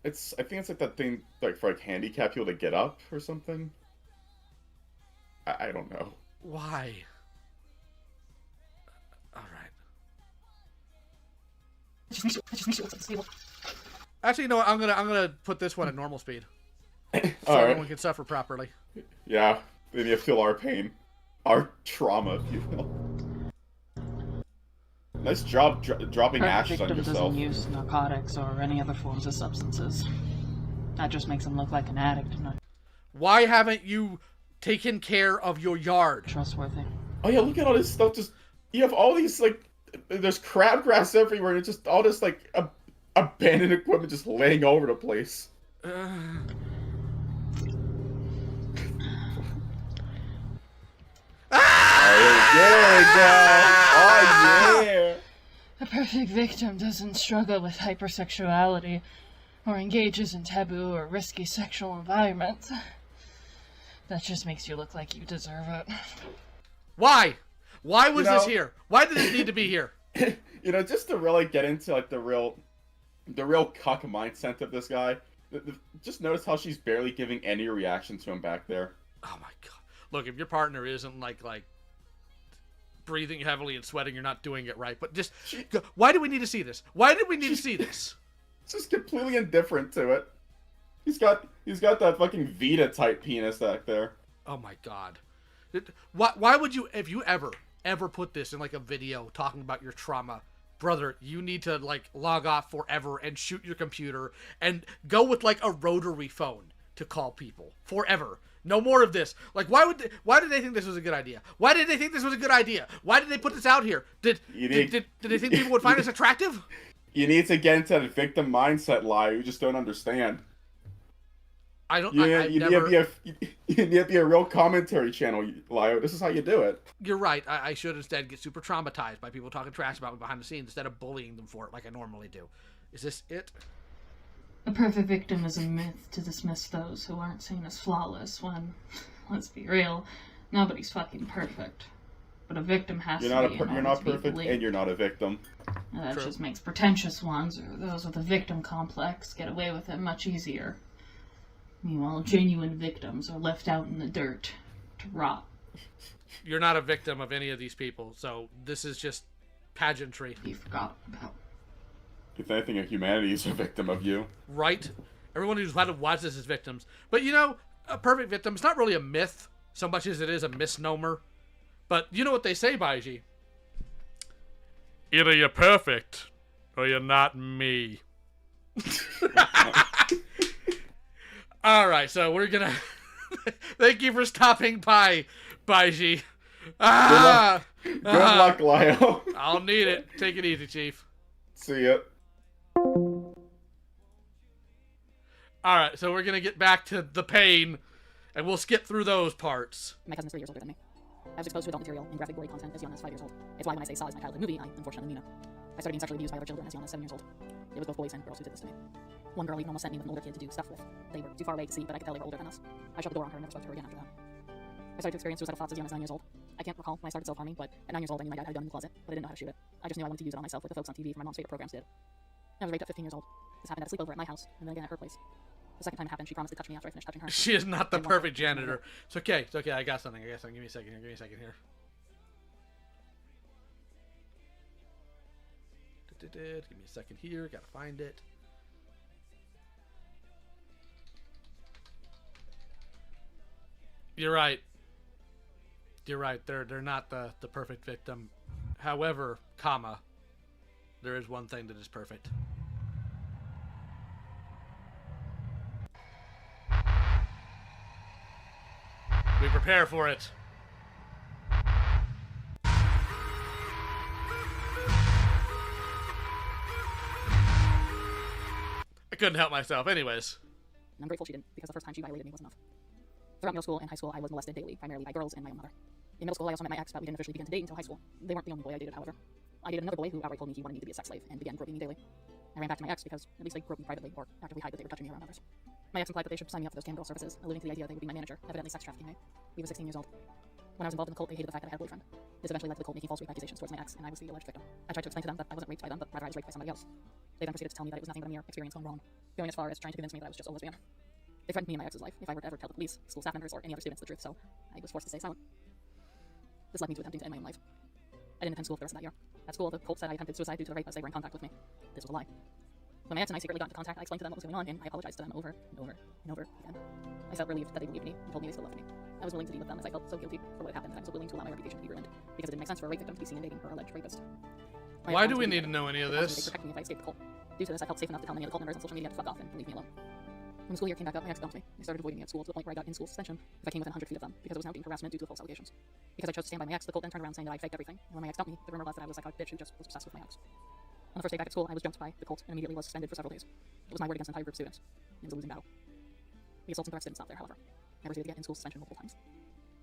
I think it's like that thing like for like handicap people to get up or something. I don't know.
Why? All right.
That just makes you look stable.
Actually, you know what? I'm gonna put this one at normal speed, so
All
everyone
right.
can suffer properly.
Yeah, then you feel our pain, our trauma, if you will. Nice job dropping ashes on
victim
yourself.
doesn't use narcotics or any other forms of substances. That just makes him look like an addict, not
Why haven't you taken care of your yard?
trustworthy.
Oh yeah, look at all this stuff. Just you have all these like, there's crabgrass everywhere, and it's just all this like abandoned equipment just laying all over the place. There we go. Oh yeah.
A perfect victim doesn't struggle with hypersexuality or engages in taboo or risky sexual environments. That just makes you look like you deserve it.
Why? Why was this here? Why did this need to be here?
You know, just to really get into like the real cuck mindset of this guy. Just notice how she's barely giving any reaction to him back there.
Oh my god! Look, if your partner isn't like breathing heavily and sweating, you're not doing it right. But just why do we need to see this? Why did we need to see this?
Just completely indifferent to it. He's got that fucking Vita type penis back there.
Oh my god! Why would you, if you ever put this in like a video talking about your trauma, brother, you need to like log off forever and shoot your computer and go with like a rotary phone to call people forever. No more of this. Like, why did they think this was a good idea? Why did they think this was a good idea? Why did they put this out here? Did they think people would find this attractive?
You need to get into that victim mindset, Lie. You just don't understand.
I don't.
You need to be a real commentary channel, Lio. This is how you do it.
You're right. I should instead get super traumatized by people talking trash about me behind the scenes instead of bullying them for it like I normally do. Is this it?
A perfect victim is a myth to dismiss those who aren't seen as flawless when, let's be real, nobody's fucking perfect. But a victim has to be
You're not perfect, and you're not a victim.
And that just makes pretentious ones, or those with a victim complex, get away with it much easier. Meanwhile, genuine victims are left out in the dirt to rot.
You're not a victim of any of these people, so this is just pageantry.
You forgot about.
If anything, humanity is a victim of you.
Right? Everyone who's had to watch this is victims. But you know, a perfect victim is not really a myth so much as it is a misnomer. But you know what they say, Baiji? Either you're perfect, or you're not me. Alright, so we're gonna... Thank you for stopping by, Baiji.
Good luck, Lio.
I'll need it. Take it easy, Chief.
See ya.
Alright, so we're gonna get back to the pain, and we'll skip through those parts.
My cousin is 3 years older than me. I was exposed to adult material and graphic gory content as young as 5 years old. It's why when I say Saw is my childhood movie, I unfortunately mean it. I started being sexually abused by other children as young as 7 years old. It was both boys and girls who did this to me. One girl even almost sent me with an older kid to do stuff with. They were too far away to see, but I could tell they were older than us. I shut the door on her and never spoke to her again after that. I started to experience suicidal thoughts as young as 9 years old. I can't recall when I started self-harming, but at 9 years old I knew my dad had a gun in the closet, but I didn't know how to shoot it. I just knew I wanted to use it on myself like the folks on TV from my mom's favorite programs did. I was raped at 15 years old. This happened at a sleepover at my house, and then again at her place. The second time it happened, she promised to touch me after I finished touching her.
She is not the perfect janitor. It's okay. It's okay. I got something. Give me a second here. Give me a second here. Gotta find it. You're right. They're not the perfect victim. However, there is one thing that is perfect. We prepare for it. I couldn't help myself. Anyways.
And I'm grateful she didn't, because the first time she violated me was enough. Throughout middle school and high school, I was molested daily, primarily by girls and my own mother. In middle school, I also met my ex, but we didn't officially begin to date until high school. They weren't the only boy I dated, however. I dated another boy who outright told me he wanted me to be a sex slave and began groping me daily. I ran back to my ex because at least they groped me privately or actively hide that they were touching me around others. My ex implied that they should sign me up for those cam girl services, alluding to the idea they would be my manager, evidently sex trafficking me. We were 16 years old. When I was involved in the cult, they hated the fact that I had a boyfriend. This eventually led to the cult making false rape accusations towards my ex, and I was the alleged victim. I tried to explain to them that I wasn't raped by them, but rather I was raped by somebody else. They then proceeded to tell me that it was nothing but a mere experience gone wrong, going as far as trying to convince me that I was just a lesbian. They threatened me and my ex's life if I were to ever tell the police, school staff members, or any other students the truth, so I was forced to stay silent. This led me to attempting to end my own life. I didn't attend school for the rest of that year. At school, the cult said I attempted suicide due to the rape as they were in contact with me. This was a lie. When my ex and I secretly got into contact, I explained to them what was going on, and I apologized to them over and over and over again. I felt relieved that they believed me and told me they still loved me. I was willing to be with them as I felt so guilty for what had happened that I was willing to allow my reputation to be ruined, because it didn't make sense for a rape victim to be seen and dating her alleged rapist.
Why do we need to know any of this?
They protected me if I escaped the cult. Due to this, I felt safe enough to tell many of the cult members on social media to fuck off and leave me alone. When the school year came back up, my ex dumped me. They started avoiding me at school to the point where I got in-school suspension if I came within 100 feet of them, because it was now being harassment due to the false allegations. Because I chose to stand by my ex, the cult then turned around saying that I faked everything, and when my ex dumped me, the rumor was that I was like a bitch who just was obsessed with my ex. On the first day back at school, I was jumped by the cult and immediately was suspended for several days. It was my word against an entire group of students. It was a losing battle. The assaults and threats didn't stop there, however. I proceeded to get in-school suspension multiple times.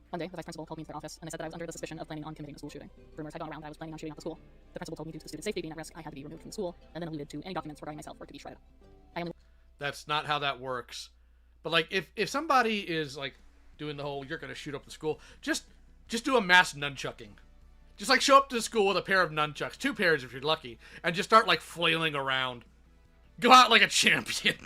One day, the vice principal called me into their office, and they said that I was under the suspicion of planning on committing a school shooting. Rumors had gone around that I was planning on shooting up the school. The principal told me due to the student's safety being at risk, I had to be removed from the school, and then alluded to any documents regarding myself were to be shredded.
That's not how that works. But like, if somebody is like doing the whole "you're gonna shoot up the school," just do a mass nunchucking. Just like show up to the school with a pair of nunchucks, 2 pairs if you're lucky, and just start like flailing around. Go out like a champion.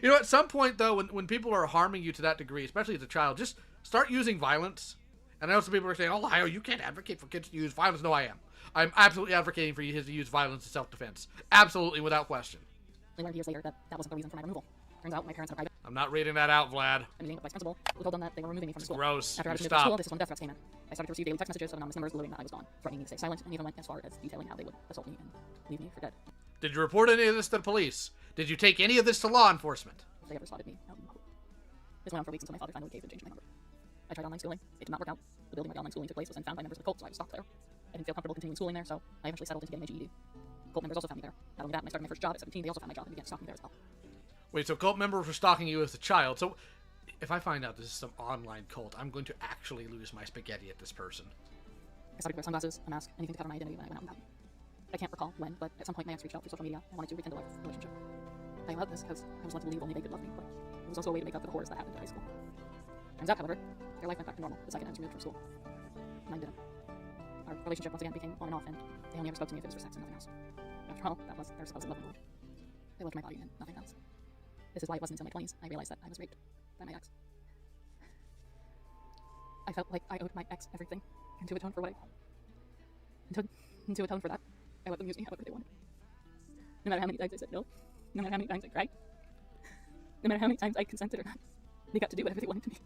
You know, at some point though, when people are harming you to that degree, especially as a child, just start using violence. And I know some people are saying, "Oh, Lyle, you can't advocate for kids to use violence." No, I am. I'm absolutely advocating for you to use violence in self-defense. Absolutely, without question.
I learned years later that wasn't the reason for my removal. Turns out my parents had a private...
I'm not reading that out, Vlad.
I'm meeting with the vice principal, who told them that they were removing me from the school.
Gross.
After I was removed from school, this is when death threats came in. I started to receive daily text messages of anonymous numbers alluding that I was gone, threatening me to stay silent, and even went as far as detailing how they would assault me and leave me for dead.
Did you report any of this to the police? Did you take any of this to law enforcement?
If they ever spotted me out in public. This went on for weeks until my father finally gave and changed my number. I tried online schooling. It did not work out. The building where the online schooling took place was then found by members of the cult, so I was stopped there. I didn't feel comfortable continuing schooling there, so I eventually settled into getting my GED. Cult members also found me there. Not only that, when I started my first job at 17, they also found my job and began stalking me there as well.
Wait, so cult members were stalking you as a child. So if I find out this is some online cult, I'm going to actually lose my spaghetti at this person.
I started to wear sunglasses, a mask, anything to cover my identity when I went out in public. I can't recall when, but at some point my ex reached out through social media and wanted to rekindle our relationship. I allowed this because I was led to believe only they could love me, but it was also a way to make up for the horrors that happened in high school. Turns out, however, their life went back to normal the second I was removed from school. Mine didn't. Our relationship once again became on and off, and they only ever spoke to me if it was for sex and nothing else. After all, that was their supposed love language. They loved my body and nothing else. This is why it wasn't until my 20s I realized that I was raped by my ex. I felt like I owed my ex everything, and to atone for what to atone for that, I let them use me however they wanted. No matter how many times I said no, no matter how many times I cried, no matter how many times I consented or not, they got to do whatever they wanted to me.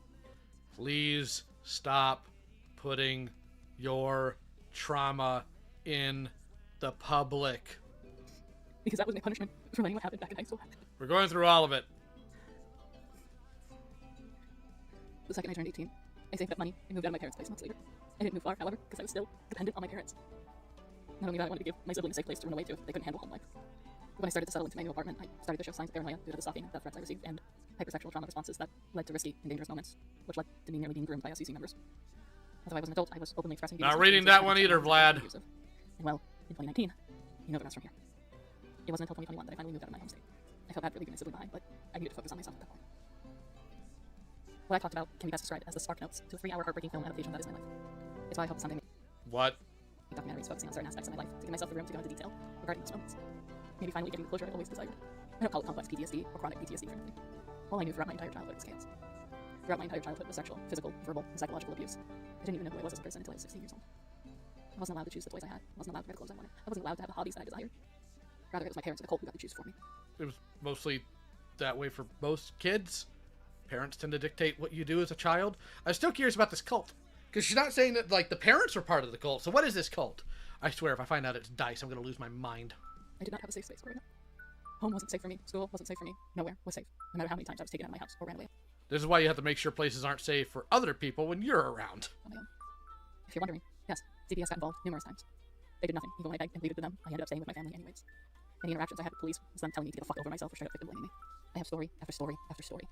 Please stop putting your trauma in the public.
Because that was my punishment for letting what happened back in high school happen.
We're going through all of it.
The second I turned 18, I saved up money and moved out of my parents' place months later. I didn't move far, however, because I was still dependent on my parents. Not only that, I wanted to give my siblings a safe place to run away to if they couldn't handle home life. When I started to settle into my new apartment, I started to show signs of paranoia due to the stalking and death threats I received and hypersexual trauma responses that led to risky and dangerous moments, which led to me nearly being groomed by SCC members. Although I was an adult, I was openly expressing views.
Not reading that one either, Vlad.
And well, in 2019, you know the rest from here. It wasn't until 2021 that I finally moved out of my home state. I felt bad for leaving my sibling behind, but I needed to focus on myself at that point. What I talked about can be best described as the spark notes to a 3-hour heartbreaking film adaptation that is my life. It's why I hope someday
what?
Documentaries focusing on certain aspects of my life to give myself the room to go into detail regarding those moments. Maybe finally getting the closure I've always desired. I don't call it complex PTSD or chronic PTSD, frankly. All I knew throughout my entire childhood was chaos. Throughout my entire childhood was sexual, physical, verbal, and psychological abuse. I didn't even know who I was as a person until I was 16 years old. I wasn't allowed to choose the toys I had. I wasn't allowed to wear the clothes I wanted. I wasn't allowed to have the hobbies that I desired. Rather, it was my parents in the cult who got to choose for me.
It was mostly that way for most kids. Parents tend to dictate what you do as a child. I'm still curious about this cult. Because she's not saying that, like, the parents were part of the cult. So what is this cult? I swear, if I find out it's dice, I'm going to lose my mind.
I did not have a safe space growing up. Home wasn't safe for me. School wasn't safe for me. Nowhere was safe. No matter how many times I was taken out of my house or ran away.
This is why you have to make sure places aren't safe for other people when you're around.
On my own. If you're wondering, yes, CPS got involved numerous times. They did nothing. Even when I begged and pleaded to them, I ended up staying with my family anyways. Any interactions I had with police was them telling me to get the fuck over myself or straight up victim blaming me. I have story after story after story.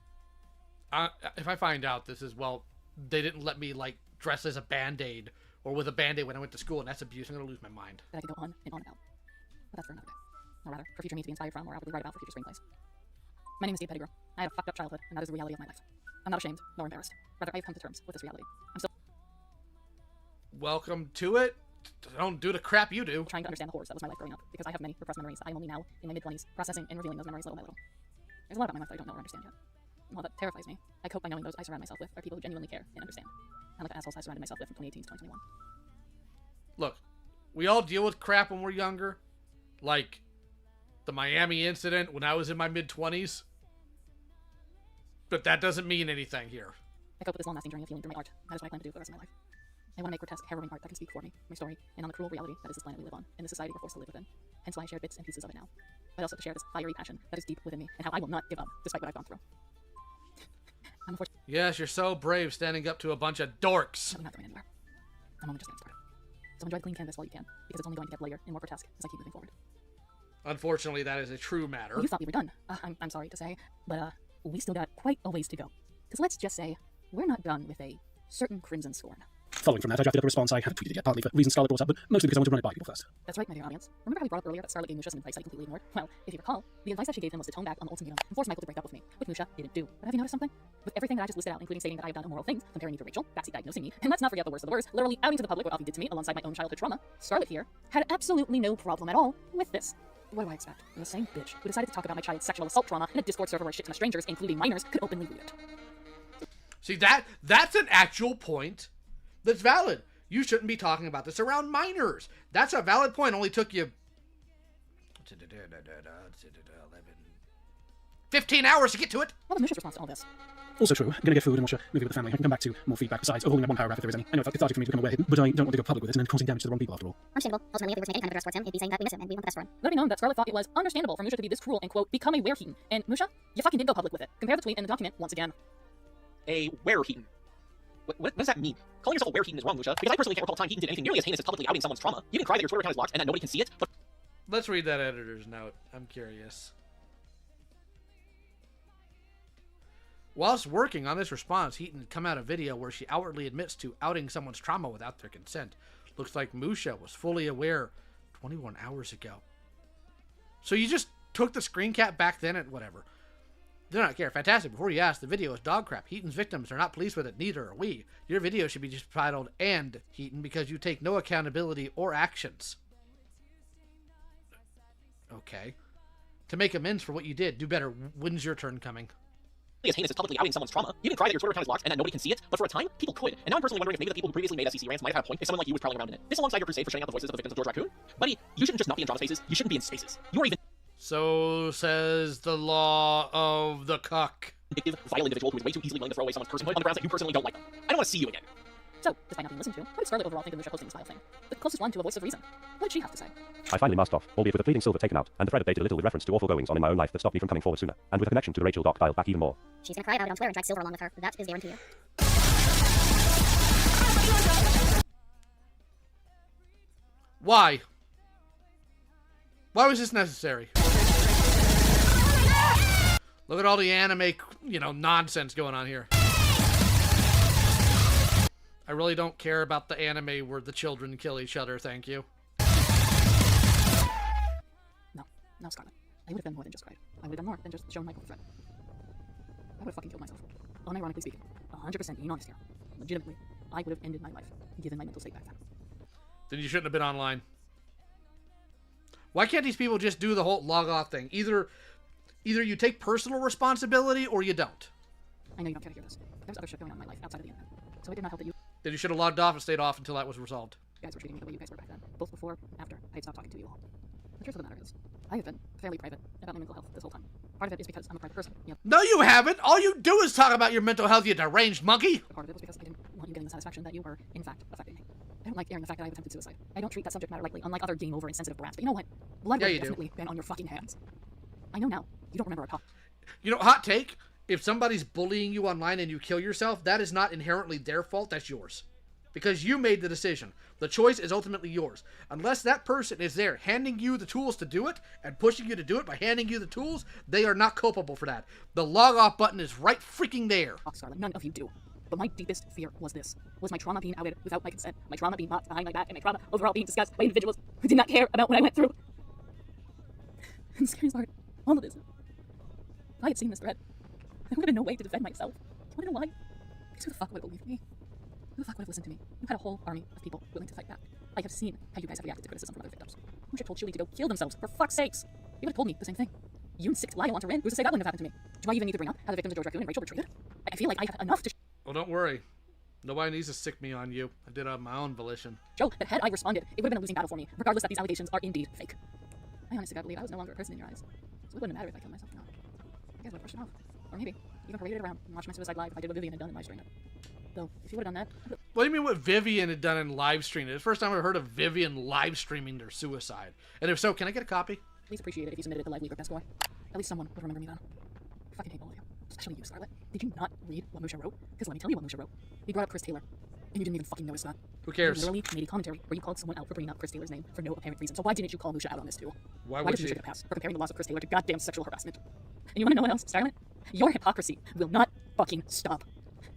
If I find out this is, well, they didn't let me, like, dress as a Band-Aid or with a Band-Aid when I went to school, and that's abuse, I'm going to lose my mind.
That I could go on and on about. But that's for another day. Or rather, for future me to be inspired from or outwardly write about for future screenplays. My name is Gabe Pettigrew. I had a fucked up childhood, and that is the reality of my life. I'm not ashamed, nor embarrassed. Rather, I have come to terms with this reality. I'm still
welcome to it. Don't do the crap you do.
Trying to understand the horrors that was my life growing up, because I have many repressed memories that I am only now, in my mid-20s, processing and revealing those memories little by little. There's a lot about my life that I don't know or understand yet. And while that terrifies me, I cope by knowing those I surround myself with are people who genuinely care and understand. Unlike the assholes I surrounded myself with from 2018 to 2021.
Look, we all deal with crap when we're younger. Like the Miami incident when I was in my mid-20s. But that doesn't mean anything here.
I cope with this long-lasting journey of healing through my art. That is what I plan to do for the rest of my life. I want to make grotesque, harrowing art that can speak for me, my story, and on the cruel reality that is this planet we live on, and the society we're forced to live within. Hence why I share bits and pieces of it now. But also to share this fiery passion that is deep within me, and how I will not give up, despite what I've gone through. I'm unfortunate.
Yes, you're so brave standing up to a bunch of dorks.
I'm not going anywhere. I'm only just getting started. So enjoy the clean canvas while you can, because it's only going to get bloodier and more grotesque as I keep moving forward.
Unfortunately, that is a true matter.
Well, you thought we were done. I'm sorry to say, but we still got quite a ways to go. Because let's just say, we're not done with a certain Crimson Scorn.
Following from that, I drafted up a response I haven't tweeted yet, partly for reasons Scarlett brought up, but mostly because I wanted to run it by people first.
That's right, my dear audience. Remember how we brought up earlier that Scarlett gave Musha some advice that he completely ignored? Well, if you recall, the advice that she gave him was to tone back on the ultimatum and force Michael to break up with me, which Musha didn't do. But have you noticed something? With everything that I just listed out, including stating that I have done immoral things, comparing me to Rachel, backseat diagnosing me, and let's not forget the worst of the worst, literally outing to the public what Alfie did to me alongside my own childhood trauma, Scarlett here had absolutely no problem at all with this. What do I expect? The same bitch who decided to talk about my child's sexual assault trauma in a Discord server where shit ton of strangers, including minors, could openly read it.
See, that's an actual point that's valid. You shouldn't be talking about this around minors. That's a valid point. Only took you 15 hours to get to it.
What was Musha's response to all this?
Also true. Gonna get food and watch a movie with the family. I can come back to more feedback besides overhauling that one paragraph if there is any. I know it felt cathartic for me to become aware hidden, but I don't want to go public with it and then causing damage to the wrong people after all.
Understandable. Ultimately, if we were to make any kind of address towards him, it'd be saying that we miss him and we want the best for him.
Let it be known that Scarlett thought it was understandable for Musha to be this cruel and, quote, become a were-heaton. And Musha, you fucking did go public with it. Compare the tweet and the document once again.
A were-heaton. What does that mean? Calling yourself a were-heaton is wrong, Musha, because I personally can't recall a time Heaton did anything nearly as heinous as publicly outing someone's trauma. You can cry that your Twitter account is locked and that nobody can see it, but...
Let's read that editor's note. I'm curious. Whilst working on this response, Heaton had come out a video where she outwardly admits to outing someone's trauma without their consent. Looks like Musha was fully aware 21 hours ago. So you just took the screen cap back then and whatever. Do not care. Fantastic. Before you ask, the video is dog crap. Heaton's victims are not pleased with it. Neither are we. Your video should be just titled "And Heaton" because you take no accountability or actions. Okay. To make amends for what you did, do better. When's your turn coming?
As heinous as publicly outing someone's trauma. You can cry that your Twitter account is locked and that nobody can see it, but for a time, people could. And now I'm personally wondering if maybe the people who previously made SCC rants might have had a point if someone like you was prowling around in it. This alongside your crusade for shutting out the voices of the victims of George Raccoon. Buddy, you shouldn't just not be in drama spaces, you shouldn't be in spaces. You are even...
So says the law of the cuck.
Vile individual who is way too easily willing to throw away someone's personhood on the grounds that you personally don't like them. I don't want to see you again.
So, despite not being listened to, what did Scarlett overall think of Musha hosting this vile thing? The closest one to a voice of reason. What did she have to say?
I finally masked off, albeit with the fleeting silver taken out, and the thread updated a little with reference to awful goings on in my own life that stopped me from coming forward sooner, and with a connection to the Rachel doc dialed back even more.
She's gonna cry about it on Twitter and drag Silver along with her. That is guaranteed.
Why? Why was this necessary? Look at all the anime, nonsense going on here. I really don't care about the anime where the children kill each other, thank you.
No, Scarlett. I would have done more than just cried. I would have done more than just shown Michael the threat. I would have fucking killed myself. Unironically speaking, 100% being honest here. Legitimately, I would have ended my life, given my mental state back then.
Then you shouldn't have been online. Why can't these people just do the whole log off thing? Either Either you take personal responsibility or you don't.
I know you don't care to hear this, but there's other shit going on in my life outside of the internet. So it did not help that you
Then you should have logged off and stayed off until that was resolved.
guys were treating me the way you guys were back then, both before and after I had stopped talking to you all. The truth of the matter is, I have been fairly private about my mental health this whole time. Part of it is because I'm a private person. Yep.
No, you haven't. All you do is talk about your mental health, you deranged monkey.
Part of it was because I didn't want you getting the satisfaction that you were, in fact, affecting me. I don't like airing the fact that I've attempted suicide. I don't treat that subject matter lightly, unlike other game over insensitive brats. But you know what? Blood will definitely been on your fucking hands. I know now. You don't remember a talk.
You know, hot take. If somebody's bullying you online and you kill yourself, that is not inherently their fault. That's yours. Because you made the decision. The choice is ultimately yours. Unless that person is there handing you the tools to do it and pushing you to do it by handing you the tools, they are not culpable for that. The log off button is right freaking there.
Oh, Scarlet, none of you do. But my deepest fear was this. Was my trauma being outed without my consent. My trauma being mocked behind my back. And my trauma overall being discussed by individuals who did not care about what I went through. And the scariest part, all of this. If I had seen this thread, there would have been no way to defend myself. Do you want to know why? Because who the fuck would have believed me? Who the fuck would have listened to me? You had a whole army of people willing to fight back. I have seen how you guys have reacted to criticism from other victims. Who should have told Chewie to go kill themselves? For fuck's sakes! You would have told me the same thing. You and 6 Lyle on to Rin. Who's to say that wouldn't have happened to me? Do I even need to bring up how the victims of George Raccoon and Rachel were treated? I feel like I have enough to
Well, don't worry. Nobody needs to sick me on you. I did it on my own volition.
show that had I responded, it would have been a losing battle for me, regardless that these allegations are indeed fake. I honestly gotta believe I was no longer a person in your eyes. So it wouldn't matter if I killed myself or not. You guys would have pushed it off. Or maybe even paraded it around and watched my suicide live if I did what Vivian had done in live stream it. Though, if you would have done that...
What do you mean what Vivian had done in live streaming? It's the first time I've heard of Vivian live streaming their suicide. And if so, can I get a copy?
Please appreciate it if you submitted it to Live Leaker Best Boy. At least someone would remember me then. I fucking hate all of you. Especially you, Scarlet. Did you not read what Musha wrote? Because let me tell you what Musha wrote. He brought up Chris Taylor. And you didn't even fucking notice that.
Who cares?
You literally made a commentary where you called someone out for bringing up Chris Taylor's name for no apparent reason. So why didn't you call Musha out on this too?
Why
did
she?
Musha get a pass for comparing the loss of Chris Taylor to goddamn sexual harassment? And you want to know what else, Scarlet? Your hypocrisy will not fucking stop.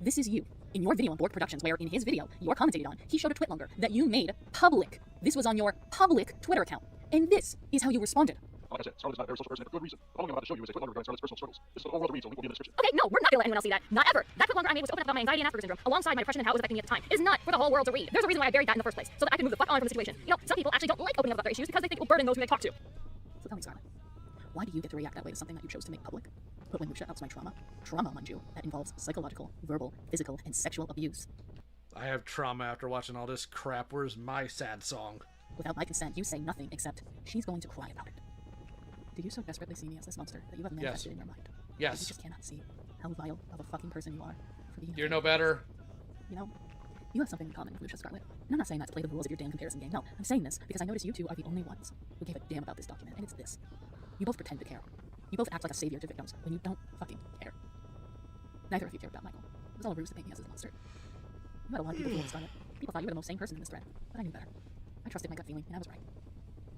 This is you. In your video on Borg Productions, where in his video you're commentated on, he showed a twitlonger that you made public. This was on your public Twitter account. And this is how you responded.
Like I said, Scarlett's not a very social person for good reason. All I'm about to show you is a twitlonger regarding Scarlett's personal struggles. This is the whole world to read, so we will be in the description.
Okay, no, we're not gonna let anyone else see that. Not ever. That twitlonger I made was to open up about my anxiety and Asperger's syndrome, alongside my depression and how it was affecting me at the time. It is not for the whole world to read. There's a reason why I buried that in the first place, so that I can move the fuck on from the situation. You know, some people actually don't like opening up about their issues because they think it will burden those who they talk to. So tell me, Scarlett, why do you get to react that way to something that you chose to make public? But when Musha outs my trauma, mind you, that involves psychological, verbal, physical, and sexual abuse.
I have trauma after watching all this crap. Where's my sad song?
Without my consent, you say nothing except, she's going to cry about it. Do you so desperately see me as this monster that you have manifested in your mind?
Yes.
You just cannot see how vile of a fucking person you are for being.
You're no better.
You know, you have something in common with Musha, Scarlet. And I'm not saying that to play the rules of your damn comparison game. No, I'm saying this because I notice you two are the only ones who gave a damn about this document, and it's this. You both pretend to care. You both act like a savior to victims when you don't fucking care. Neither of you cared about Michael. It was all a ruse to paint me as this monster. You had a lot of people fooled, Scarlet. People thought you were the most sane person in this thread, but I knew better. I trusted my gut feeling, and I was right.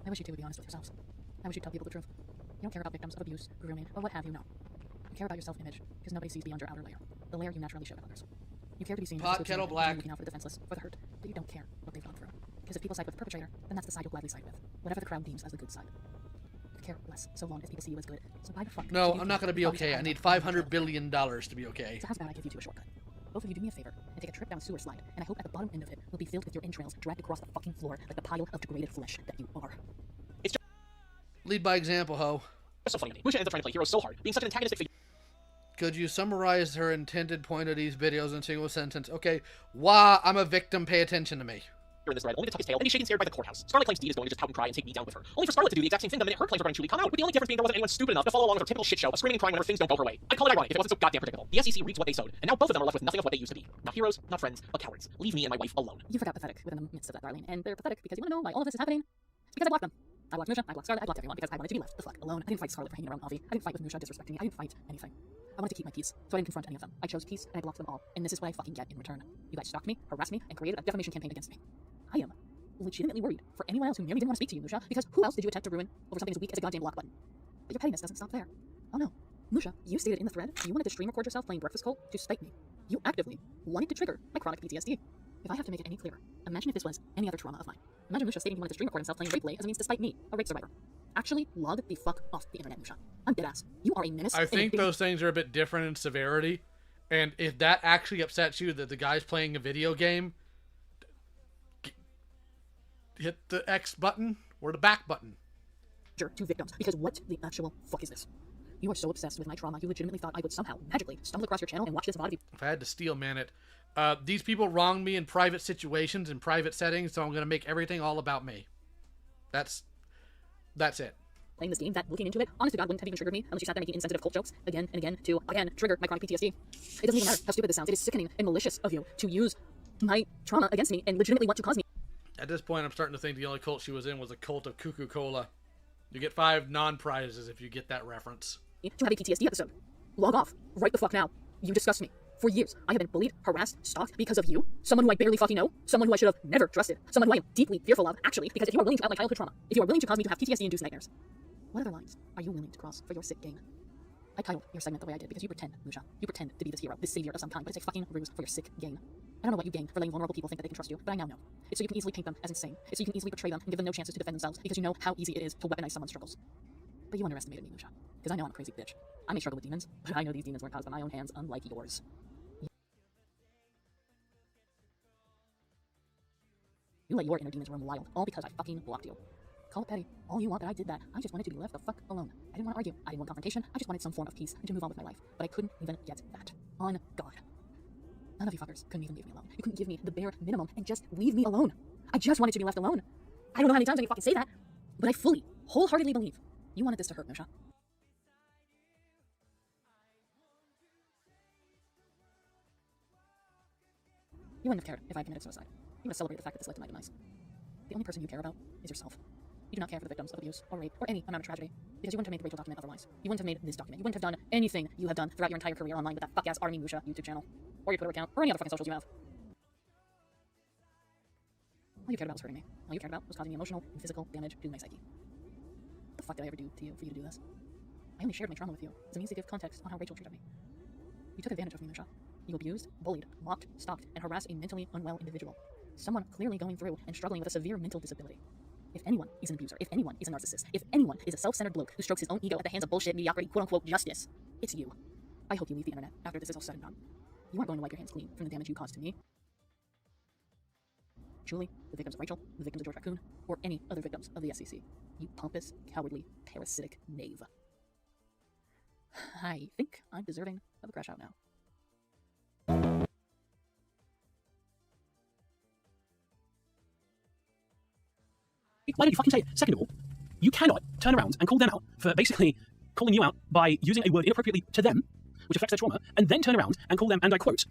I wish you two would be honest with yourselves. I wish you'd tell people the truth. You don't care about victims of abuse, grooming, or what have you, no. You care about your self-image, because nobody sees beyond your outer layer, the layer you naturally show to others. You care to be seen
Pot kettle black.
Looking out for the defenseless, for the hurt, but you don't care what they've gone through. Because if people side with the perpetrator, then that's the side you'll gladly side with, whatever the crowd deems as the good side. You care less, so long as people see you as good. So why the fuck?
No, I'm not gonna be okay. I need $500 billion to be okay.
So how's about I give you two a shortcut? Both of you do me a favor and take a trip down a sewer slide, and I hope at the bottom end of it will be filled with your entrails dragged across the fucking floor like the pile of degraded flesh that you are.
It's just
Lead by example, ho.
so funny to me. Musha ends up trying to play hero so hard, being such an antagonistic figure.
Could you summarize her intended point of these videos in a single sentence? Okay, why I'm a victim, pay attention to me.
In this thread, only to tuck his tail, and he's shaken scared by the courthouse. Scarlet claims Dee is going to just pout and cry and take me down with her. Only for Scarlet to do the exact same thing the minute her claims regarding Julie come out, with the only difference being there wasn't anyone stupid enough to follow along with her typical shit show of screaming and crying whenever things don't go her way. I'd call it ironic if it wasn't so goddamn predictable. The SCC reaps what they sowed, and now both of them are left with nothing of what they used to be. Not heroes, not friends, but cowards. Leave me and my wife alone.
You forgot pathetic within the midst of that, Darlene, and they're pathetic because you want to know why all of this is happening? It's because I blocked them. I blocked Musha, I blocked Scarlet, I blocked everyone because I wanted to be left the fuck alone. I didn't fight Scarlet for hanging around Avi. I didn't fight with Musha disrespecting me. I didn't fight anything. I wanted to keep my peace, so I didn't confront any of them. I chose peace, and I blocked them all. And this is what I fucking get in return. You guys stalked me, harassed me, and created a defamation campaign against me. I am legitimately worried for anyone else who merely didn't want to speak to you, Musha, because who else did you attempt to ruin over something as weak as a goddamn block button? But your pettiness doesn't stop there. Oh no. Musha, you stated in the thread you wanted to stream record yourself playing Breakfast Cult to spite me. You actively wanted to trigger my chronic PTSD. If I have to make it any clearer, imagine if this was any other trauma of mine. Imagine Musha stating he wanted to stream record himself playing Rape as a means to spite me, a rape survivor. Actually, log the fuck off the internet, Musha. I'm deadass. You are a menace.
I think those things are a bit different in severity, and if that actually upsets you that the guy's playing a video game, hit the X button or the back button.
To victims, because what the actual fuck is this? You are so obsessed with my trauma, you legitimately thought I would somehow, magically, stumble across your channel and watch this VOD of you.
If I had to steel man it, these people wronged me in private situations, in private settings, so I'm going to make everything all about me. That's it.
Playing this game, that looking into it, honest to God, wouldn't have even triggered me unless you sat there making insensitive cult jokes again and again to, again, trigger my chronic PTSD. It doesn't even matter how stupid this sounds. It is sickening and malicious of you to use my trauma against me and legitimately want to cause me.
At this point, I'm starting to think the only cult she was in was a cult of Cuckoo Cola. You get 5 non-prizes if you get that reference.
To have a PTSD episode. Log off. Right the fuck now. You disgust me. For years, I have been bullied, harassed, stalked because of you. Someone who I barely fucking know. Someone who I should have never trusted. Someone who I am deeply fearful of, actually, because if you are willing to out my childhood trauma, if you are willing to cause me to have PTSD-induced nightmares, what other lines are you willing to cross for your sick gain? I titled your segment the way I did because you pretend, Musha. You pretend to be this hero, this savior of some kind, but it's a fucking ruse for your sick gain. I don't know what you gain for letting vulnerable people think that they can trust you, but I now know. It's so you can easily paint them as insane. It's so you can easily betray them and give them no chances to defend themselves because you know how easy it is to weaponize someone's struggles. But you underestimated me, Musha. Because I know I'm a crazy bitch. I may struggle with demons, but I know these demons weren't caused by my own hands, unlike yours. You let your inner demons roam wild, all because I fucking blocked you. Call it petty, all you want, but I did that. I just wanted to be left the fuck alone. I didn't want to argue. I didn't want confrontation. I just wanted some form of peace and to move on with my life. But I couldn't even get that. On God. None of you fuckers couldn't even leave me alone. You couldn't give me the bare minimum and just leave me alone. I just wanted to be left alone. I don't know how many times I can fucking say that, but I fully, wholeheartedly believe you wanted this to hurt, Musha. You wouldn't have cared if I committed suicide. You would have celebrated the fact that this led to my demise. The only person you care about is yourself. You do not care for the victims of abuse or rape or any amount of tragedy because you wouldn't have made the Rachel document otherwise. You wouldn't have made this document. You wouldn't have done anything you have done throughout your entire career online with that fuck-ass Army Musha YouTube channel or your Twitter account or any other fucking socials you have. All you cared about was hurting me. All you cared about was causing me emotional and physical damage to my psyche. What the fuck did I ever do to you for you to do this? I only shared my trauma with you as a means to give context on how Rachel treated me. You took advantage of me, Musha. You abused, bullied, mocked, stalked, and harassed a mentally unwell individual. Someone clearly going through and struggling with a severe mental disability. If anyone is an abuser, if anyone is a narcissist, if anyone is a self-centered bloke who strokes his own ego at the hands of bullshit, mediocrity, quote-unquote justice, it's you. I hope you leave the internet after this is all said and done. You aren't going to wipe your hands clean from the damage you caused to me, Julie, the victims of Rachel, the victims of George Raccoon, or any other victims of the SCC. You pompous, cowardly, parasitic knave. I think I'm deserving of a crash out now.
Why did you fucking say it? Second of all, you cannot turn around and call them out for basically calling you out by using a word inappropriately to them, which affects their trauma, and then turn around and call them, and I quote,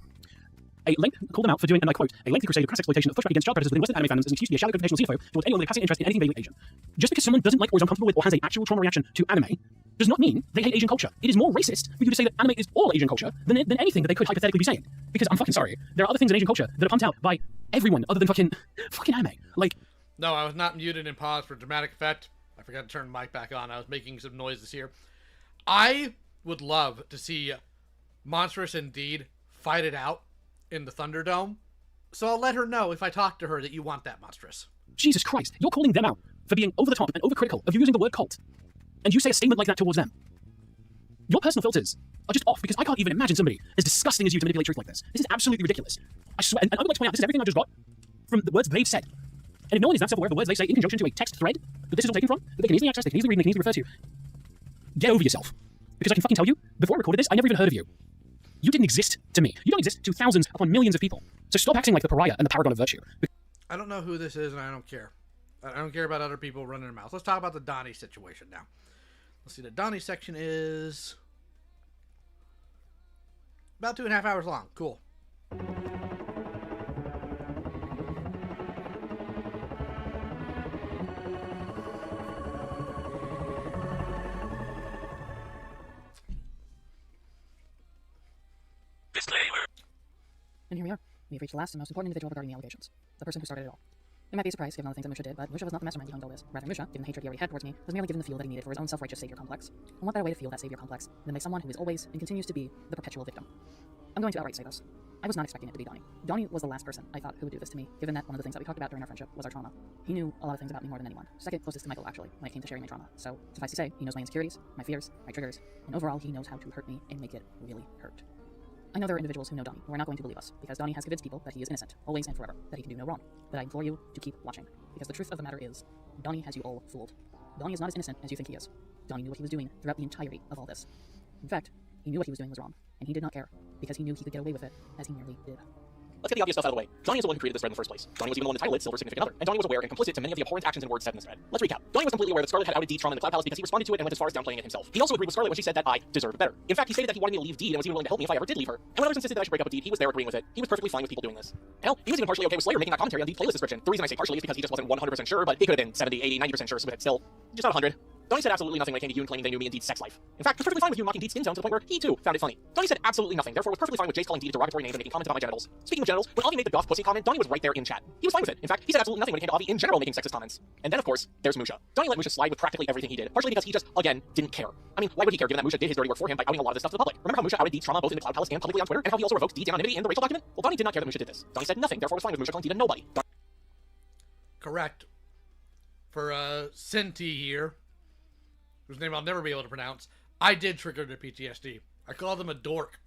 call them out for doing, and I quote, a lengthy crusade of crass exploitation of pushback against child predators within Western anime fandoms as an excuse to be a shallow confrontational xenophobe towards anyone with a passing interest in anything vaguely Asian. Just because someone doesn't like or is uncomfortable with or has an actual trauma reaction to anime does not mean they hate Asian culture. It is more racist for you to say that anime is all Asian culture than anything that they could hypothetically be saying. Because I'm fucking sorry, there are other things in Asian culture that are pumped out by everyone other than fucking anime. Like,
no, I was not muted and paused for dramatic effect. I forgot to turn the mic back on. I was making some noises here. I would love to see Monstrous Indeed fight it out in the Thunderdome. So I'll let her know if I talk to her that you want that, Monstrous.
Jesus Christ, you're calling them out for being over the top and overcritical of you using the word cult. And you say a statement like that towards them. Your personal filters are just off because I can't even imagine somebody as disgusting as you to manipulate truth like this. This is absolutely ridiculous. I swear, and I would like to point out, this is everything I just got from the words they've said. And if no one is that self-aware of the words they say in conjunction to a text thread that this is all taken from, that they can easily access, they can easily read, and they can easily refer to, get over yourself. Because I can fucking tell you, before I recorded this, I never even heard of you. You didn't exist to me. You don't exist to thousands upon millions of people. So stop acting like the pariah and the paragon of virtue.
I don't know who this is, and I don't care. I don't care about other people running their mouths. Let's talk about the Donnie situation now. Let's see, the Donnie section is about 2.5 hours long. Cool.
And here we are. We have reached the last and most important individual regarding the allegations. The person who started it all. It might be a surprise given all the things that Musha did, but Musha was not the mastermind behind all this. Rather, Musha, given the hatred he already had towards me, was merely given the fuel that he needed for his own self-righteous savior complex. And what better way to feel that savior complex than by someone who is always and continues to be the perpetual victim? I'm going to outright say this. I was not expecting it to be Donnie. Donnie was the last person I thought who would do this to me, given that one of the things that we talked about during our friendship was our trauma. He knew a lot of things about me more than anyone. Second closest to Michael, actually, when it came to sharing my trauma. So, suffice to say, he knows my insecurities, my fears, my triggers, and overall, he knows how to hurt me and make it really hurt. I know there are individuals who know Donnie who are not going to believe us, because Donnie has convinced people that he is innocent, always and forever, that he can do no wrong. But I implore you to keep watching, because the truth of the matter is, Donnie has you all fooled. Donnie is not as innocent as you think he is. Donnie knew what he was doing throughout the entirety of all this. In fact, he knew what he was doing was wrong, and he did not care, because he knew he could get away with it, as he nearly did.
Let's get the obvious stuff out of the way. Donnie is the one who created this thread in the first place. Donnie was even the one to title it Silver's Significant Other, and Donnie was aware and complicit to many of the abhorrent actions and words said in this thread. Let's recap. Donnie was completely aware that Scarlet had outed Deed trauma in the Cloud Palace because he responded to it and went as far as downplaying it himself. He also agreed with Scarlet when she said that I deserved better. In fact, he stated that he wanted me to leave Deed and was even willing to help me if I ever did leave her. And when others insisted that I should break up with Deed, he was there agreeing with it. He was perfectly fine with people doing this. Hell, he was even partially okay with Slayer making that commentary on Deed's playlist description. The reason I say partially is because he just wasn't 100% sure, but he could have been 70, 80, 90% sure, but still, just not 100. Donnie said absolutely nothing when it came to you and claiming they knew me and Deed's sex life. In fact, he was perfectly fine with you mocking Deed's skin tone to the point where he too found it funny. Donnie said absolutely nothing, therefore was perfectly fine with Jace calling Deed a derogatory name and making comments about my genitals. Speaking of genitals, when Avi made the goth pussy comment, Donnie was right there in chat. He was fine with it. In fact, he said absolutely nothing when it came to Avi in general making sexist comments. And then of course, there's Musha. Donnie let Musha slide with practically everything he did, partially because he just, again, didn't care. I mean, why would he care given that Musha did his dirty work for him by outing a lot of this stuff to the public? Remember how Musha outed Deed's trauma both in the Cloud Palace and publicly on Twitter, and how he also revoked Deed's anonymity in the Rachel document? Well, Donnie did not care that Musha did this. Donnie said nothing, therefore was fine with Musha calling Deed a nobody.
Correct. For Senti here, whose name I'll never be able to pronounce, I did trigger their PTSD. I called them a dork.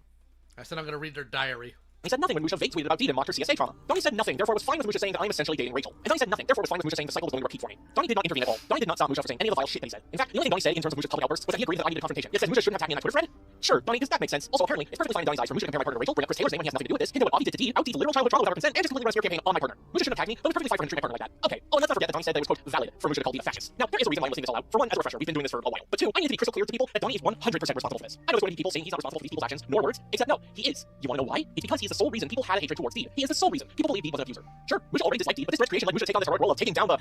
I said I'm going to read their diary.
He said nothing when Musha vague tweeted about Deed and mocked her CSA trauma. Donnie said nothing, therefore was fine with Musha saying that I'm essentially dating Rachel. And Donnie said nothing, therefore was fine with Musha saying the cycle was going to repeat for me. Donnie did not intervene at all. Donnie did not stop Musha from saying any of the vile shit that he said. In fact, the only thing Donnie said in terms of Musha's public outbursts was that he agreed that I needed confrontation. Yet said Musha shouldn't have tagged me in that Twitter thread. Sure, Donnie, does that make sense? Also, apparently, it's perfectly fine in Donnie's eyes for Musha to compare my partner to Rachel, bring up Chris Taylor's name when he has nothing to do with this, hint at what Avi did to Deed, out Deed's literal childhood trauma without her consent, and just completely rest your campaign on my partner. Musha shouldn't have tagged me, but it was perfectly fine for him to treat my partner like that. Okay. Oh, and let's not forget that Donnie said that it was, quote, valid for Musha to call Deed a fascist. Now, there is a reason why I'm listing this all out. For one, as a refresher, we've been doing this for a while. But two, I need to be crystal clear to people that Donnie is 100% responsible for this. I know there's going to be people saying he's not responsible for these people's actions, nor words, except no, he is. You want to know why? It's because he's the sole reason people had a hatred towards Deed. He is the sole reason people believe Deed was an abuser. Sure, Musha already disliked Deed, but this thread creation led Musha to take on this heroic role of taking down the...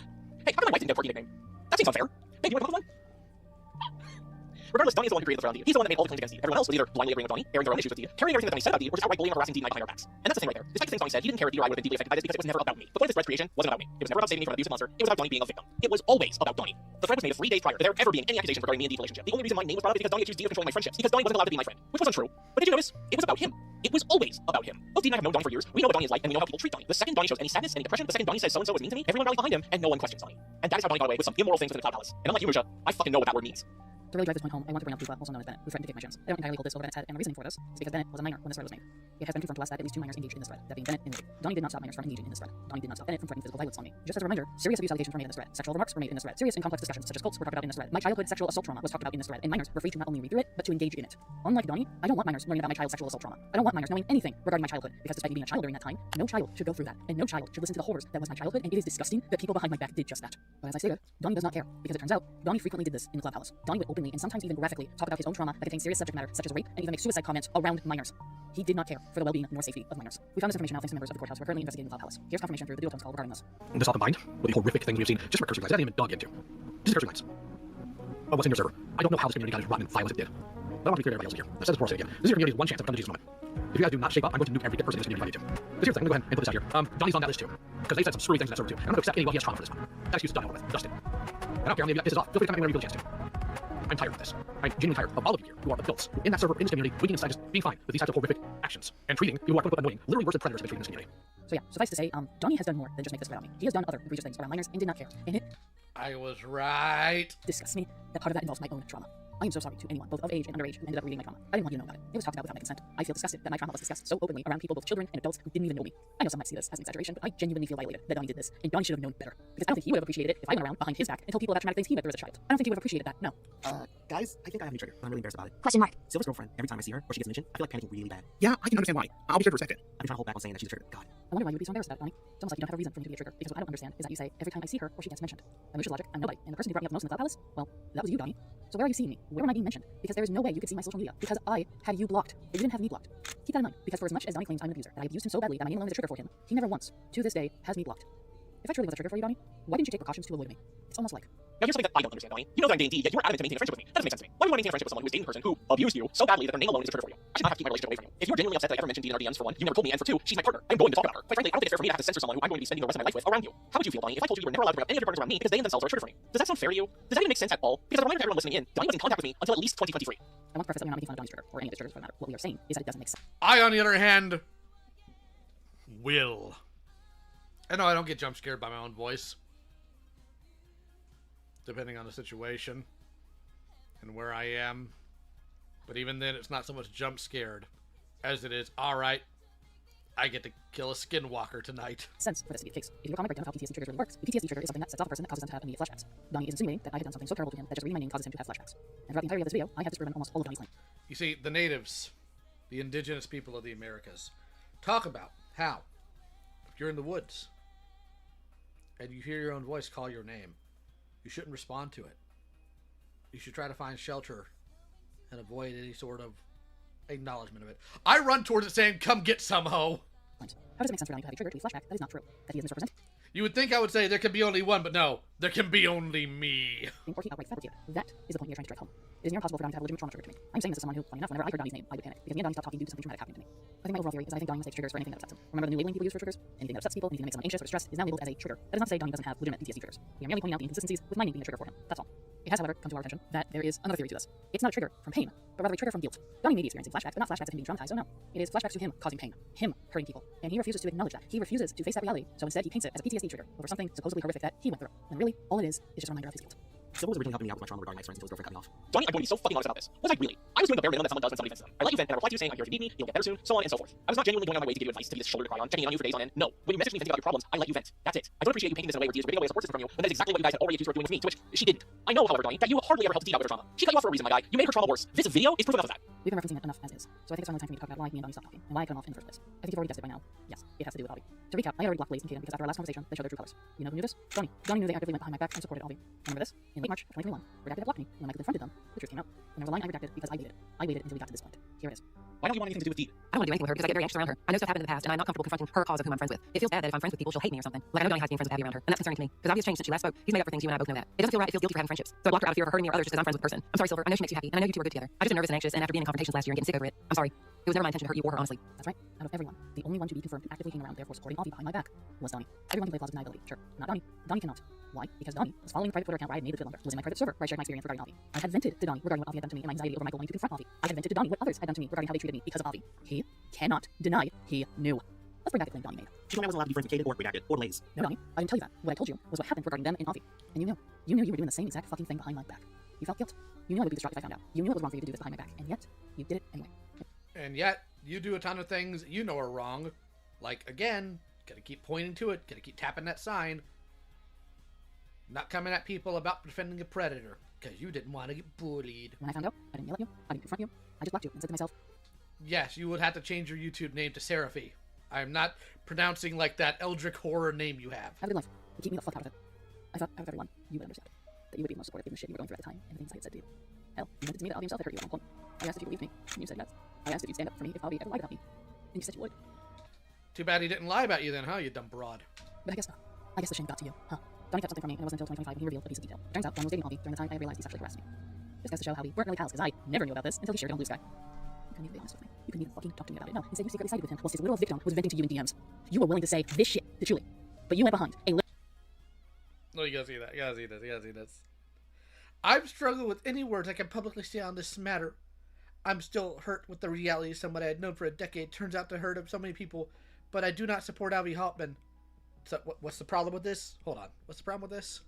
Hey, how come my wife didn't get a quirky nickname? That seems unfair. Hey, do you want to come up with one? Regardless, Donnie is the one who created the thread on Deed. He's the one that made all the claims against Deed. Everyone else was either blindly agreeing with Donnie, airing their own issues with Deed, carrying everything that Donnie said about Deed, or just outright bullying or harassing Deed and harassing backs. And that's the thing right there. Despite the things Donnie said, he didn't care if Deed or I would have been deeply affected by this because it was never about me. The point of this thread's creation wasn't about me. It was never about saving me from an abusive monster. It was about Donnie being a victim. It was always about Donnie. The thread was made 3 days prior to there ever being any accusations regarding me and Deed's relationship. The only reason my name was brought up is because Donnie accused Deed of controlling my friendships, because Donnie wasn't allowed to be my friend, which wasn't true. But did you notice? It was about him. It was always about him. Both Deed and I have known Donnie for years. We know what Donnie is like, and we know how people treat Donnie. The second Donnie shows any sadness, any depression, the second Donnie says so-and-so was mean to me, everyone rallies behind him, and no one questions Donnie. And that is how Donnie got away with some immoral things within the Cloud Palace. And unlike you, Musha, I fucking know what that word means.
To really drive this point home, I want to bring up Lupa, also known as Bennett, who threatened to take my shins. I don't entirely hold this over Bennett's head, and my reasoning for this is because Bennett was a minor when this thread was made. It has been confirmed to us that at least 2 minors engaged in this thread, that being Bennett and Nate. Donnie did not stop minors from engaging in this thread. Donnie did not stop Bennett from threatening physical violence on me. Just as a reminder, serious abuse allegations were made in this thread. Sexual remarks were made in this thread. Serious and complex discussions, such as cults, were talked about in this thread. My childhood sexual assault trauma was talked about in this thread, and minors were free to not only read through it, but to engage in it. Unlike Donnie, I don't want minors learning about my child's sexual assault trauma. I don't want minors knowing anything regarding my childhood, because despite me being a child during that time, no child should go through that, and no child should listen to the horrors that was my childhood, and it is disgusting that people behind my back did just that. But as I stated, Donnie does not care, because it turns out Donnie frequently did this in the Cloud Palace. Donnie would openly and sometimes even graphically talk about his own trauma that contains serious subject matter such as rape, and even make suicide comments around minors. He did not care for the well-being nor safety of minors. We found this information out thanks to members of the courthouse who are currently investigating the Cloud Palace. Here's confirmation through the Dual Tones call regarding this.
This all combined with the horrific things we have seen just from cursory glance. I didn't even dug into. Just cursory glance. Oh, what's in your server? I don't know how this community got as rotten and vile as it did. But I want to be clear to everybody else here. I've said this before, I'll say it again. This is your community's one chance of coming to Jesus moment. If you guys do not shape up, I'm going to nuke every person in this community if I need to. This here's the thing. I'm going to go ahead and put this out here. Donnie's on that list too. Because they said some screwy things in that server too. And I'm going to accept any he has trauma for this one. That excuse is done over with. Dusted. I don't care. I'm going to piss it off. Feel free to come in whenever you get a chance to. I'm tired of this. I'm genuinely tired of all of you here who are adults in that server, in this community, winking inside, just being fine with these types of horrific actions and treating people who are quote unquote annoying, literally worse than predators have been treating this community.
So yeah, suffice to say, Donnie has done more than just make this thread on me. He has done other egregious things around minors and did not care. And it
I was right.
Disgusts me that part of that involves my own trauma. I am so sorry to anyone, both of age and underage, who ended up reading my trauma. I didn't want you to know about it. It was talked about without my consent. I feel disgusted that my trauma was discussed so openly around people, both children and adults, who didn't even know me. I know some might see this as an exaggeration, but I genuinely feel violated that Donnie did this, and Donnie should have known better. Because I don't think he would have appreciated it if I went around behind his back and told people about traumatic things he went through as a child. I don't think he would have appreciated that, no.
Guys, I think I have a new trigger, but I'm really embarrassed about it.
Question mark.
Silver's girlfriend, every time I see her, or she gets mentioned, I feel like panicking really bad.
Yeah, I can understand why. I'll be sure for a second.
I've been trying to hold back on saying that she's a trigger. God.
I wonder why you would be so embarrassed about it, Donnie. It's almost like you don't have a reason for me to be a trigger, because what I don't understand is that you say, every time I see her, or she gets mentioned. By Musha's logic, I'm nobody, and the person who brought me up the most in the Cloud Palace, well, that was you, Donnie. So where are you seeing me? Where am I being mentioned? Because there is no way you could see my social media, because I had you blocked, but you didn't have me blocked. Keep that in mind, because for as much as Donnie claims I'm an abuser, that I abused him so badly that my name alone is a trigger for him, he never once, to this day, has me blocked. If I truly was a trigger for you, Donnie, why didn't you take precautions to avoid me? It's almost like...
Now here's something that I don't understand, Donnie. You know that I'm dating Deed, yet you were adamant to maintain a friendship with me. That doesn't make sense to me. Why would you want to maintain a friendship with someone who is dating a person who abused you so badly that their name alone is a trigger for you? I should not have to keep my relationship away from you. If you're genuinely upset that I ever mentioned Deed in our DMs, for one, you never told me, and for two, she's my partner. I'm going to talk about her. Quite frankly, I don't think it's fair for me to have to censor someone who I'm going to be spending the rest of my life with around you. How would you feel, Donnie, if I told you you were never allowed to bring up any of your partners around me because they themselves are a trigger for me? Does that sound fair to you? Does that even make sense at all? Because as a reminder to everyone listening in, Donnie was in contact with me until at least 2023.
I want to preface that we're not making fun of Donnie's trigger, or any of his triggers for that matter. What we are saying is that it doesn't make sense.
I, on the other hand, will. I know I don't get jump scared by my own voice. Depending on the situation and where I am. But even then, it's not so much jump scared as it is, alright, I get to kill a skinwalker tonight.
Sense for this to be the case. If you recall my breakdown of how PTSD triggers really works, the PTSD trigger is something that sets off a person that causes them to have immediate flashbacks. Donnie is insinuating that I have done something so terrible to him that just reading my name causes him to have flashbacks. And throughout the entirety of this video, I have disproven almost all of Donnie's claims.
You see, the natives, the indigenous people of the Americas, talk about how if you're in the woods and you hear your own voice call your name, you shouldn't respond to it. You should try to find shelter and avoid any sort of acknowledgement of it. I run towards it saying, come get some, ho!
How does it make sense for Donnie to have a trigger to be flashback that is not true? That he is misrepresented?
You would think I would say there can be only one, but no. There can be only me.
Or he outright fabricated. That is the point you're trying to drive home. It is near impossible for Donnie to have a legitimate trauma trigger to me. I'm saying this as someone who, funny enough, whenever I heard Donnie's name, I would panic. Because me and Donnie stopped talking due to something traumatic happening to me. I think my overall theory is that I think Donnie mistakes triggers for anything that upsets him. Remember the new labeling people use for triggers? Anything that upsets people, anything that makes someone anxious or stressed is now labeled as a trigger. That is not to say Donnie doesn't have legitimate PTSD triggers. We are merely pointing out the inconsistencies with my name being a trigger for him. That's all. It has, however, come to our attention that there is another theory to this. It's not a trigger from pain, but rather a trigger from guilt. Donnie may be experiencing flashbacks, but not flashbacks of him being traumatized, so no. It is flashbacks to him causing pain, him hurting people, and he refuses to acknowledge that. He refuses to face that reality, so instead he paints it as a PTSD trigger over something supposedly horrific that he went through. And really, all it is just a reminder of his guilt.
Sybil was originally helping me out with my trauma regarding my friends until his girlfriend cut me off. Donnie, I'm going to be so fucking honest about this. Was I really? I was doing the bare minimum that someone does when somebody offenses them. I let you vent, and I replied to you saying, I'm here if you need me, you'll get better soon, so on and so forth. I was not genuinely going on my way to give you advice, to be this shoulder to cry on, checking in on you for days on end. No. When you message me venting about your problems, I let you vent. That's it. I don't appreciate you painting this in a way where Dee is ripping away a support system from you, when that is exactly what you guys had already accused her of doing with me, to which she didn't. I know, however, Donnie, that you hardly ever helped Dee out with her trauma. She cut you off for a reason, my guy. You made her trauma worse. This video is proof enough of that.
We've been referencing it enough as is, so I think it's finally time for me to talk about why me and Donnie stopped talking, and why I cut him off in the first place. I think you've already guessed it by now. Yes, it has to do with Avi. To recap, I had already blocked Blaze and Kaden because after our last conversation, they showed their true colors. You know who knew this? Donnie. Donnie knew they actively went behind my back and supported Avi. Remember this? In late March of 2021, Redacted had blocked me, and when Michael confronted them, the truth came out. And there was a line I redacted because I waited. I waited until we got to this point. Here it is.
Why don't you want anything to do with Dee?
I don't want to do anything with her because I get very anxious around her. I know stuff happened in the past, and I'm not comfortable confronting her cause of whom I'm friends with. It feels bad that if I'm friends with people, she'll hate me or something. Like I know Donnie has being friends with Abby around her, and that's concerning to me. Because Abby has changed since she last spoke. He's made up for things you and I both know that. It doesn't feel right. It feels guilty for having friendships. So I blocked her out of fear of her hurting me or others just as I'm friends with the person. I'm sorry, Silver. I know she makes you happy, and I know you two are good together. I've just been nervous and anxious, and after being in confrontations last year and getting sick over it, I'm sorry. It was never my intention to hurt you or her, honestly. That's right. Out of everyone, the only one to be confirmed actively hanging around, therefore supporting Avi behind my back, was Donnie. Everyone can play plausible deniability, sure. Not Donnie. Donnie cannot. Why? Because Donnie was following the private Twitter account where I had made the fit longer, was in my private server where I shared my experience regarding Avi. I had vented to Donnie regarding what Avi had done to me and my anxiety over Michael wanting to confront Avi. I had vented to Donnie what others had done to me regarding how they treated me because of Avi. He cannot deny he knew. Let's bring back the claim Donnie made.
She told me I wasn't allowed to be friends with Kaden or Redacted or Blaze.
No, Donnie, I didn't tell you that. What I told you was what happened regarding them and Avi. And you knew. You knew you were doing the same exact fucking thing behind my back. You felt guilt. You knew I would be distraught if I found out. You knew it was wrong for you to do this behind my back, and yet you did it anyway.
And yet, you do a ton of things you know are wrong. Like, again, gotta keep pointing to it, gotta keep tapping that sign. Not coming at people about defending a predator, because you didn't want to get bullied.
When I found out, I didn't yell at you, I didn't confront you, I just blocked you and said to myself,
yes, you would have to change your YouTube name to Seraphy. I'm not pronouncing like that Eldritch horror name you have.
Have a good life, but keep me the fuck out of it. I thought out of everyone, you would understand. That you would be most supportive of the shit you were going through at the time, and the things I had said to you. Hell, you meant it to me that Avi himself had hurt you at one point. I asked if you believed me, and you said yes. I asked if you'd stand up for me if Avi ever lied about me, and you said you would.
Too bad he didn't lie about you then, huh, you dumb broad.
But I guess not. I guess the shame got to you, huh? Donnie kept something from me, and it wasn't until 2025 when he revealed a piece of detail. It turns out Donnie was dating Avi during the time I realized he sexually harassed me. This goes to show how we weren't really pals, because I never knew about this until he shared it on Blue Sky. You couldn't even be honest with me. You couldn't even fucking talk to me about it. No, instead you secretly sided with him whilst his literal victim was venting to you in DMs. You were willing to say this shit to Julie, but you went behind a
No, you gotta see that. You gotta see this. You gotta see this. I've struggled with any words I can publicly say on this matter. I'm still hurt with the reality of someone I had known for a decade turns out to hurt so many people, but I do not support Avi Hoffman. So, what's the problem with this? Hold on. What's the problem with this?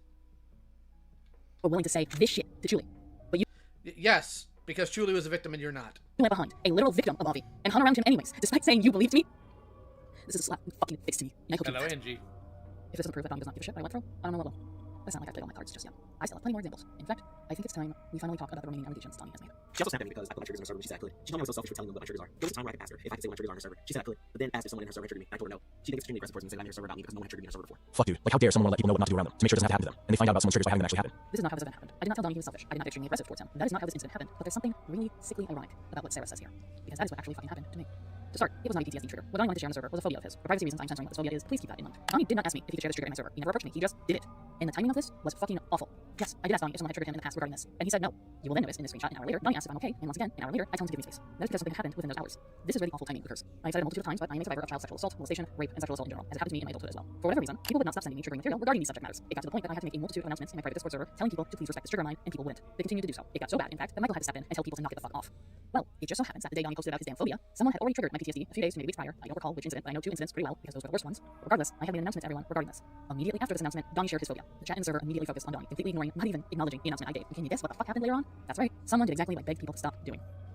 Were willing to say this shit to Julie, but you...
Yes, because Julie was a victim and you're not.
You went behind a literal victim of Avi and hung around him anyways, despite saying you believed me. This is a slap in the fucking face to me, and I hope you
Hello,
know
Angie.
If this doesn't prove that Donnie does not give a shit what I went through, I don't know what will. But it's not like I've played all my cards just yet. I still have plenty more examples. In fact, I think it's time we finally talk about the remaining allegations Donnie has made.
She also snapped at me because I put my triggers on her server when she said I could. She told me I was so selfish for telling them what my triggers are. There was a time where I could ask her if I could say what my triggers are on her server. She said I could, but then asked if someone in her server had triggered me. I told her no. She thinks it's extremely aggressive towards me and said I'm in her server about me because no one had triggered me in her server before.
Fuck dude, like how dare someone let people know what not to do around them to make sure it doesn't have to happen to them, and they find out about someone's triggers by having them actually happen.
This is not how this event happened. I did not tell Donnie he was selfish. I did not get extremely aggressive towards him. That is not how this incident happened. But there's something really sickly ironic about what Sarah says here, because that is what actually fucking happened to me. To start, it was not a PTSD trigger. What Donnie wanted to share on the server was a phobia of his. For privacy reasons, I'm censoring what this phobia is. Please keep that in mind. Donnie did not ask me if he could share this trigger in my server. He never approached me. He just did it. And the timing of this was fucking awful. Yes, I did ask Donnie if someone had triggered him in the past regarding this, and he said no. You will then notice in this screenshot an hour later, Donnie asked if I'm okay, and once again, an hour later, I tell him to give me space. That is because something happened within those hours. This is where the awful timing occurs. I have said it a multitude of times, but I am a survivor of child sexual assault, molestation, rape, and sexual assault in general, as it happened to me in my adulthood as well. For whatever reason, people would not stop sending me triggering material regarding these subject matters. It got to the point that I had to make a multitude of announcements in my private Discord server telling people to please respect this trigger of mine, and people wouldn't. They continued to do so. It got so bad, in fact, that Michael had to step in and tell people to knock it the fuck off. Well, it just so happens that the day Donnie posted about his damn phobia, someone had already triggered my PTSD a few days, maybe weeks prior. I don't recall which incident, but I know two incidents pretty well because those were the worst ones. Regardless, I had made an announcement to everyone regarding this. Immediately after this announcement, Donnie shared his phobia. The chat and server immediately focused on Donnie, completely ignoring, not even acknowledging the announcement I gave. And can you guess what the fuck happened later on? That's right, someone did exactly what I begged people to stop doing.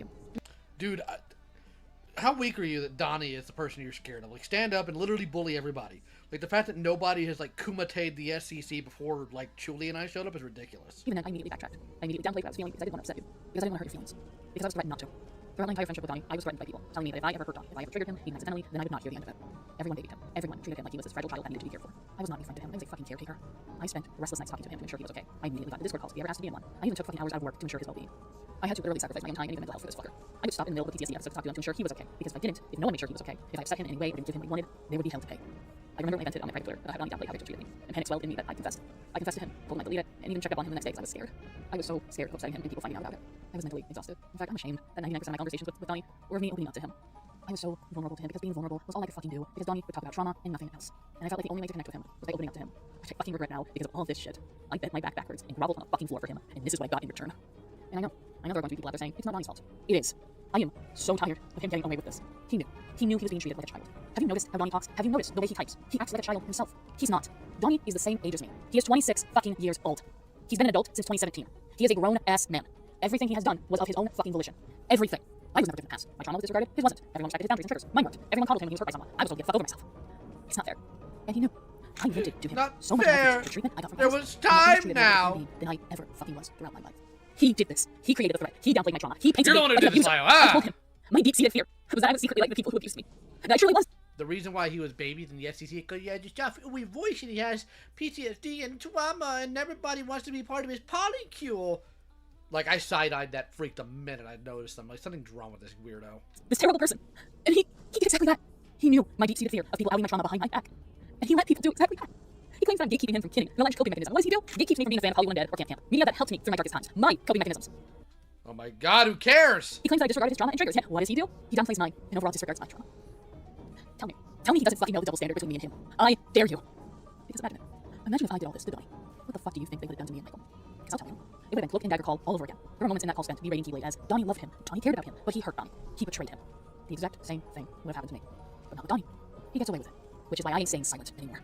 you.
Dude, how weak are you that Donnie is the person you're scared of? Like, stand up and literally bully everybody. Like, the fact that nobody has, like, kumata'd the SCC before, like, Chuli and I showed up is ridiculous.
Even then, I immediately backtracked. I immediately downplayed what I was feeling because I didn't want to upset you. Because I didn't want to hurt your feelings. Because I was threatened not to. Throughout my entire friendship with Donnie, I was threatened by people, telling me that if I ever hurt Donnie, if I ever triggered him, even accidentally, then I would not hear the end of it. Everyone babied him. Everyone treated him like he was this fragile child that needed to be cared for. I was not a friend to him. I was a fucking caretaker. I spent restless nights talking to him to ensure he was okay. I immediately got the Discord calls if he ever asked to be in one. I even took fucking hours out of work to ensure his well-being. I had to literally sacrifice my own time and even mental health for this fucker. I would stop in the middle of the PTSD episode to talk to him to ensure he was okay. Because if I didn't, if no one made sure he was okay, if I upset him in any way or didn't give him what he wanted, there would be hell to pay. I remember when I vented on my private Twitter that I had Donnie downplay how Rachel treated me, and panic swelled in me that I confessed. I confessed to him, told him I'd delete it, and even checked up on him the next day because I was scared. I was so scared of upsetting him and people finding out about it. I was mentally exhausted. In fact, I'm ashamed that 99% of my conversations with Donnie were of me opening up to him. I was so vulnerable to him because being vulnerable was all I could fucking do because Donnie would talk about trauma and nothing else. And I felt like the only way to connect with him was by opening up to him, which I fucking regret now because of all this shit. I bent my back backwards and groveled on the fucking floor for him, and this is what I got in return. And I know there are going to be people out there saying it's not Donnie's fault. It is. I am so tired of him getting away with this. He knew. He knew he was being treated like a child. Have you noticed how Donnie talks? Have you noticed the way he types? He acts like a child himself. He's not. Donnie is the same age as me. He is 26 fucking years old. He's been an adult since 2017. He is a grown-ass man. Everything he has done was of his own fucking volition. Everything. I was never given a pass. My trauma was disregarded. His wasn't. Everyone respected his boundaries and triggers. Mine weren't. Everyone coddled him when he was hurt by someone. I was told to get the fuck over myself. It's not fair. And he knew. I vented to him
Not
so much
fair.
more the treatment I got from
There
others.
was
And he
time
treated
now.
me than I ever fucking was throughout my life. He did this. He created the threat. He downplayed my trauma. He painted
You're the
me
one who
like
did
an
this,
abuser.
Lyle. Ah!
I told him. My deep-seated fear was that I was secretly like the people who abused me. And I truly was.
The reason why he was babied in the SCC because he had this stuff we voice and he has PTSD and trauma and everybody wants to be part of his polycule. Like, I side-eyed that freak the minute I noticed him. Like, something's wrong with this weirdo.
This terrible person. And he did exactly that. He knew my deep-seated fear of people outing my trauma behind my back. And he let people do exactly that. He claims that I'm gatekeeping him from kidding, an alleged coping mechanism. What does he do? Gatekeeps me from being a fan of Hollywood Undead or Camp. Media that helped me through my darkest times. My coping mechanisms.
Oh my god, who cares?
He claims that I disregarded his trauma and triggers. Yeah, what does he do? He downplays mine and overall disregards my trauma. Tell me he doesn't fucking know the double standard between me and him. I dare you. Because imagine it. Imagine if I did all this to Donnie. What the fuck do you think they would have done to me and Michael? Because I'll tell you. It would have been cloak and dagger call all over again. There were moments in that call spent berating Keyblade as Donnie loved him. Donnie cared about him, but he hurt Donnie. He betrayed him. The exact same thing would have happened to me. But not with Donnie. He gets away with it. Which is why I ain't staying silent anymore.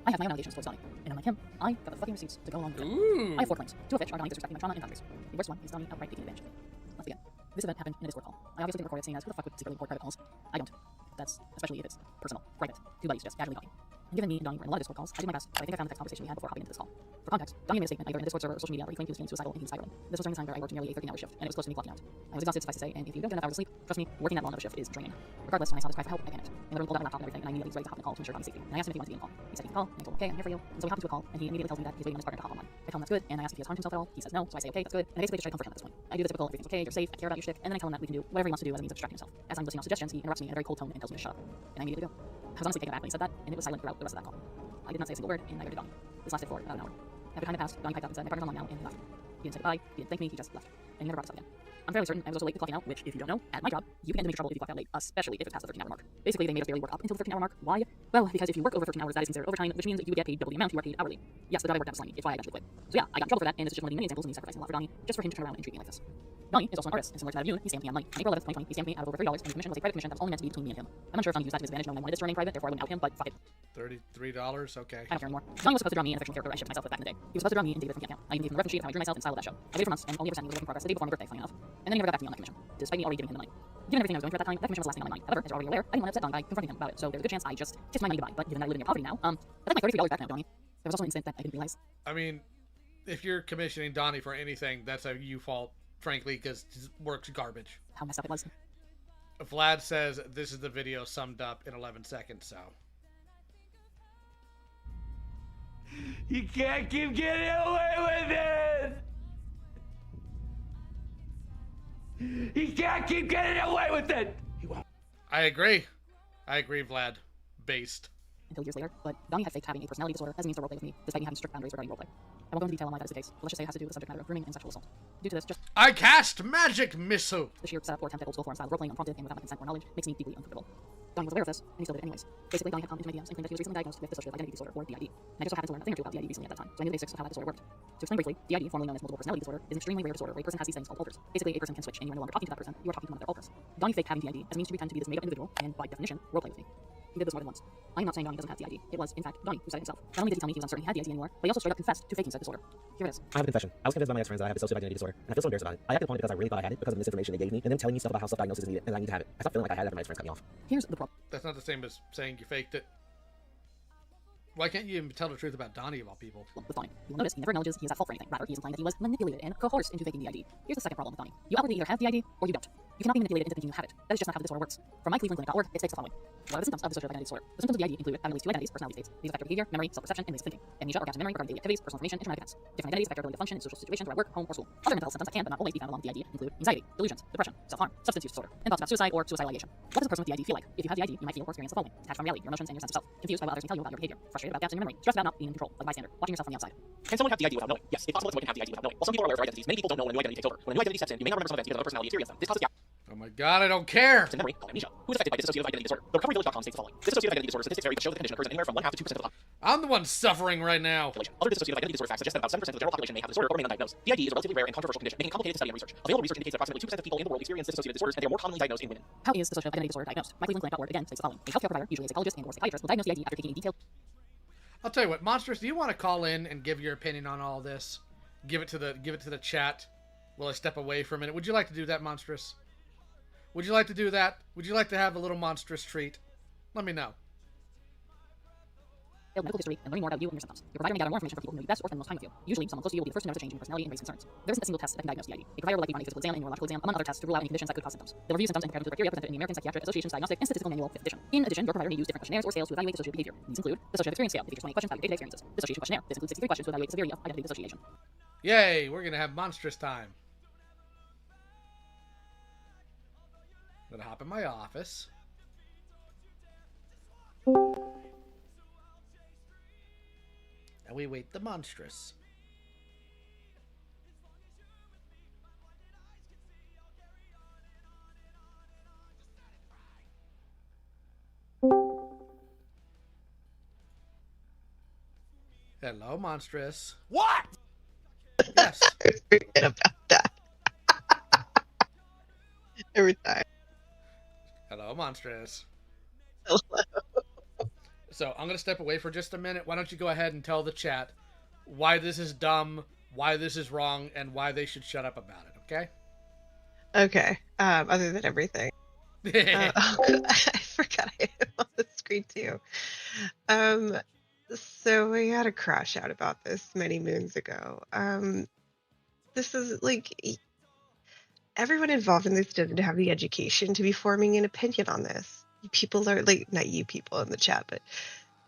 I have my own allegations towards Donnie, and unlike him, I got the fucking receipts to go along with it. I have 4 claims, 2 of which are Donnie disrespecting my trauma and boundaries. The worst one is Donnie outright taking advantage of me. Let's begin. This event happened in a Discord call. I obviously didn't record it, seeing as who the fuck would secretly record private calls? I don't. That's especially if it's personal, private, 2 buddies just casually talking. And given me and Donnie were in a lot of Discord calls, I did my best, but I think I found the text conversation we had before hopping into this call. For context, Donnie made a statement either in a Discord server or social media where he claimed he was feeling suicidal and he was spiraling. This was during the time where I worked nearly a 13-hour shift, and it was close to me clocking out. I was exhausted, suffice to say, and if you don't get enough hours of sleep, trust me, working that long of a shift is draining. Regardless, when I saw this cry for help, I panicked. And the room pulled out my laptop and everything, and I knew that he was ready to hop in the call to ensure Donnie's safety. And I asked him if he wanted to be in the call. He said he could call, and I told him okay, I'm here for you. And so we hopped into a call, and he immediately tells me that he's waiting on his partner to hop online. I tell him that's good, and I ask if he has harmed himself at all. He says no, so I say okay, that's good, and I basically just try to comfort him at this point. I do the typical everything's okay, you're safe, I care about your shtick, and then I tell him that we can do whatever he wants to do as a means of distracting himself. As I'm listening to suggestions, he interrupts me in a very cold tone and tells me to shut up. And I immediately do. I was honestly taken aback when he said that, and it was silent throughout the rest of that call. I did not say a single word, and neither did Donnie. This lasted for about an hour. After time had passed, Donnie piped up and said, my partner's online now, and he left. He didn't say goodbye, he didn't thank me, he just left. And he never brought this up again. I'm fairly certain I was also late to clocking out, which, if you don't know, at my job, you begin to make trouble if you clock out late, especially if it's past the 13-hour mark. Basically, they made us barely work up until the 13-hour mark. Why? Well, because if you work over 13 hours, that is considered overtime, which means that you would get paid double the amount you are paid hourly. Yes, the job I worked at was slimy. It's why I eventually quit. So yeah, I got in trouble for that, and this is just one of the many examples of me sacrificing a lot for Donnie, just for him to turn around and treat me like this. Donnie is also an artist, and similar to that of you, he scammed me on money. On April 11th, 2020, he scammed me out of over $30, and the commission was a private commission that was only meant to be between me and him. I'm not sure if Donnie used that to his advantage, knowing I wanted this to remain private, therefore I wouldn't out him, but fuck it.
$33, okay.
I don't care anymore. Donnie was supposed to draw me in a fictional character I shipped myself with back in the day. He was supposed to draw me and David from Camp. I even gave him the reference sheet of how I drew myself and style of that show. I waited for months, and only ever sent me was a work in progress the day before my birthday, funny enough. And then he never got back to me on that commission, despite me already giving him the money. Given everything I was going through at that time, that commission was lasting on my mind. However, as you're already aware, I didn't want to upset Donnie by confronting him about it, so there's a good chance I just kissed my money goodbye. But given that I live in your poverty now, I'd like my $33 back now, Donnie. There was also an incident that I didn't realize.
I mean, if you're commissioning Donnie for anything, that's a you fault, frankly, because his work's garbage.
How messed up it was.
Vlad says this is the video summed up in 11 seconds, so.
You can't keep getting away with it! You can't keep getting away with it!
I agree, Vlad. Based.
Until years later, but Donnie had faked having a personality disorder as a means to roleplay with me, despite me having strict boundaries regarding roleplay. I won't go into detail on why that is the case, but let's just say it has to do with the subject matter of grooming and sexual assault. Due to this, just
I cast magic missile!
The sheer setup or attempt at old school forum style roleplaying unprompted and without my consent or knowledge makes me deeply uncomfortable. Donnie was aware of this, and he still did it anyways. Basically, Donnie had come into my DMs and claimed that he was recently diagnosed with dissociative identity disorder, or DID. And I just so happened to learn a thing or two about DID recently at that time, so I knew the basics of how that disorder worked. To explain briefly, DID, formerly known as multiple personality disorder, is an extremely rare disorder where a person has these things called alters. Basically, a person can switch, and you are no longer talking to that person, you are talking to one of their alters. Donnie faked having DID as a means to pretend to be this made-up individual, and by definition, roleplay with me. He did this more than once. I am not saying Donnie doesn't have the ID. It was, in fact, Donnie who said it himself. Not only did he tell me he was uncertain he had the ID anymore, but he also straight up confessed to faking said disorder. Here it is.
I have a confession. I was convinced by my ex-friends that I have dissociative identity disorder, and I feel so embarrassed about it. I acted upon it because I really thought I had it because of the misinformation they gave me, and them telling me stuff about how self-diagnosis is needed, and I need to have it. I stopped feeling like I had it after my ex-friends cut me off.
Here's the problem.
That's not the same as saying you faked it. Why can't you even tell the truth about Donnie of all people?
With Donnie, you will notice he never acknowledges he is at fault for anything. Rather, he is implying that he was manipulated and coerced into faking the ID. Here's the second problem with Donnie. You outwardly either have the ID or you don't. You cannot be manipulated into thinking you have it. That is just not how the disorder works. From myclevelandclinic.org, it states the following. What are the symptoms of dissociative identity disorder? The symptoms of the ID include having at least two identities, personality states. These affect your behavior, memory, self-perception, and ways of thinking. Amnesia or gaps in memory regarding daily activities, personal information, and traumatic events. Different identities affect your ability to function in social situations or at work, home, or school. Other mental health symptoms that can but not always be found along with the ID include anxiety, delusions, depression, self-harm, substance use disorder, and thoughts about suicide or suicidal ideation. What does a person with the ID feel like? If you have the ID, you might feel or experience the following: detached from reality, your emotions, and your sense of self. Confused by what others can tell you about your behavior. Frustrated about gaps in your memory. Stressed about not being in control, like a bystander. Watching yourself from the outside.
Can someone have the ID without knowing? Yes, it's possible that someone can have the ID without knowing. While some people are aware of their identities, many people don't know when a new identity takes over. When a new identity steps in, you may not remember some events because another personality experienced them. This causes gaps
Oh my god, I don't care!
in memory called amnesia. Who is affected by dissociative identity disorder? The recoveryvillage.com states the following. Dissociative identity disorder statistics vary but show that the condition occurs in anywhere from 1/2 to 2% of the
I'm the one suffering right now.
Other dissociative identity disorder facts suggest that about 7% of the general population may have the disorder or remain undiagnosed. The ID is a relatively rare and controversial condition, making it complicated to study and research. Available research indicates that approximately 2% of people in the world experience dissociative disorders, and they are more commonly diagnosed in women.
How is dissociative identity disorder diagnosed? myclevelandclinic.org again states the following. A healthcare provider, usually a psychologist and or psychiatrist, will diagnose the ID after taking a detailed...
I'll tell you what, Monstrous, do you want to call in and give your opinion on all this? Give it to the chat. Will I step away for a minute? Would you like to do that, Monstrous? Would you like to do that? Would you like to have a little monstrous treat? Let me know.
Medical history and learning more about you and your symptoms. Your provider may gather more information from people who know you best or spend the most time with you. Usually, someone close to you will be the first to notice a change in your personality and raise concerns. There isn't a single test that can diagnose the ID. A provider will likely run a physical exam and neurological exam, among other tests, to rule out any conditions that could cause symptoms. They'll review symptoms and compare them to the criteria presented in the American Psychiatric Association's Diagnostic and Statistical Manual, 5th edition. In addition, your provider may use different questionnaires or scales to evaluate dissociative behavior. These include the Dissociative Experience Scale, that features 28 questions about your day-to-day experiences. Dissociation Questionnaire. This includes 63 questions to evaluate the severity of identity dissociation.
Yay, we're gonna have Monstrous time. I'm gonna hop in my office. And we wait the Monstrous. Hello, Monstrous.
What?
Yes.
Forget about that. Every time.
Hello, Monstrous.
Hello.
So I'm gonna step away for just a minute. Why don't you go ahead and tell the chat why this is dumb, why this is wrong, and why they should shut up about it, okay?
Okay. Other than everything. Oh, God, I forgot I had it on the screen too. So we had a crash out about this many moons ago. This is like everyone involved in this doesn't have the education to be forming an opinion on this. People are like, not you people in the chat, but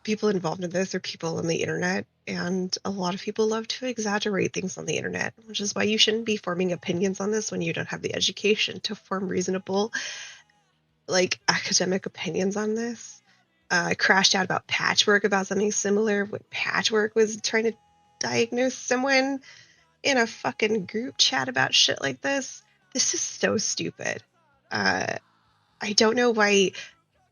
people involved in this are people on the internet, and a lot of people love to exaggerate things on the internet, which is why you shouldn't be forming opinions on this when you don't have the education to form reasonable, like, academic opinions on this. I crashed out about Patchwork about something similar when Patchwork was trying to diagnose someone in a fucking group chat about shit like this. This is so stupid. I don't know why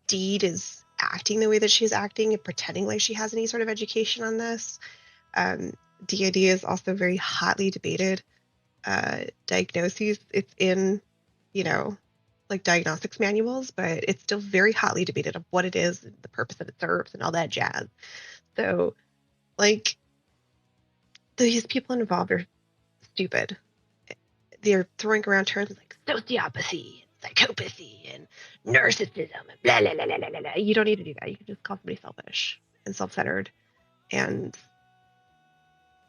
Deed is acting the way that she's acting and pretending like she has any sort of education on this. DID is also very hotly debated. Diagnoses, it's in, like diagnostics manuals, but it's still very hotly debated of what it is, and the purpose that it serves, and all that jazz. So, like, these people involved are stupid. They're throwing around terms like sociopathy, psychopathy, and narcissism, and blah, blah, blah, blah, blah, blah. You don't need to do that. You can just call somebody selfish and self-centered, and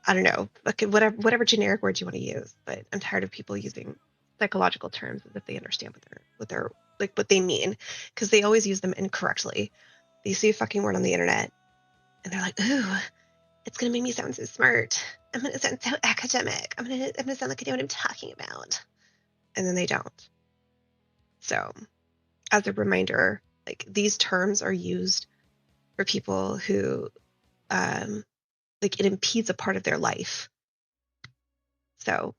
I don't know, like whatever generic words you want to use. But I'm tired of people using psychological terms as if they understand what they mean, because they always use them incorrectly. They see a fucking word on the internet, and they're like, "Ooh, it's gonna make me sound so smart. I'm gonna sound so academic. I'm gonna sound like I know what I'm talking about," and then they don't. So, as a reminder, like, these terms are used for people who, like, it impedes a part of their life. So,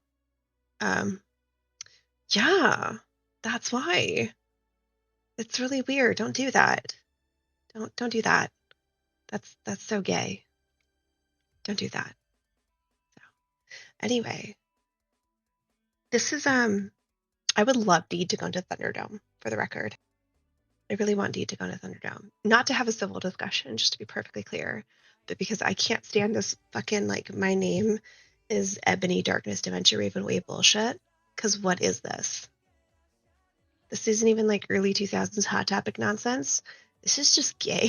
yeah, that's why. It's really weird. Don't do that. Don't do that. That's so gay. Don't do that. So, anyway, this is I would love Deed to go into Thunderdome, for the record. I really want Deed to go to Thunderdome. Not to have a civil discussion, just to be perfectly clear, but because I can't stand this fucking, like, my name is Ebony Darkness Dementia Raven Way bullshit. Because what is this? This isn't even like early 2000s Hot Topic nonsense. This is just gay.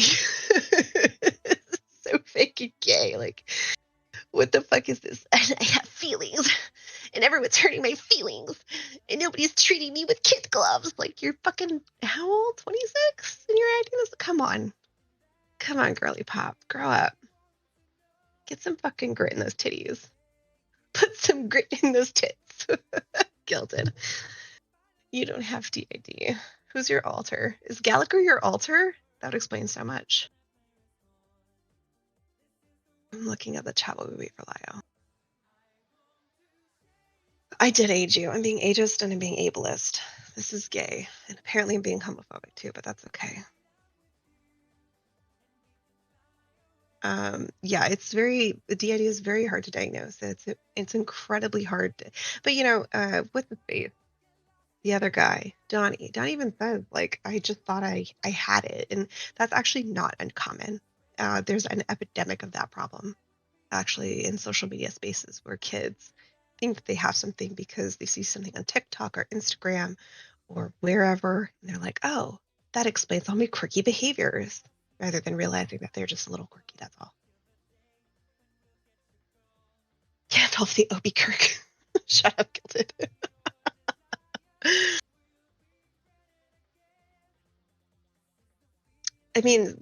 So fucking gay. Like, what the fuck is this? And I have feelings, and everyone's hurting my feelings, and nobody's treating me with kid gloves. Like, you're fucking, how old? 26? And you're acting this? Come on. Come on, girly pop. Grow up. Get some fucking grit in those titties. Put some grit in those tits. Gilded. You don't have DID. Who's your alter? Is Gallagher your alter? That would explain so much. I'm looking at the chat while we wait for Lio. I did age you. I'm being ageist and I'm being ableist. This is gay. And apparently I'm being homophobic too, but that's okay. Yeah, it's very, the DID is very hard to diagnose. It's incredibly hard to, but you know, with the faith, the other guy, Donnie even says, like, I just thought I had it. And that's actually not uncommon. There's an epidemic of that problem, actually, in social media spaces where kids think they have something because they see something on TikTok or Instagram or wherever. And they're like, oh, that explains all my quirky behaviors, rather than realizing that they're just a little quirky, that's all. Gandalf the Obi Kirk. Shut up, Gilded. I mean,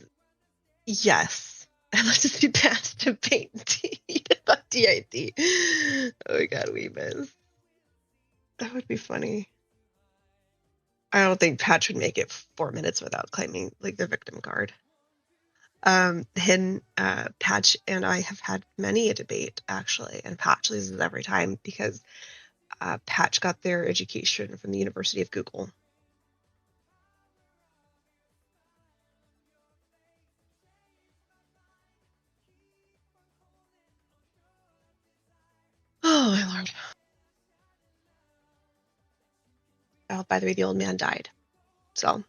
yes. I'd love to see past debate indeed about DID. Oh my god, we miss. That would be funny. I don't think Patch would make it 4 minutes without claiming like the victim card. Patch and I have had many a debate actually, and Patch loses every time because Patch got their education from the University of Google. Oh my lord. Oh, by the way, the old man died. So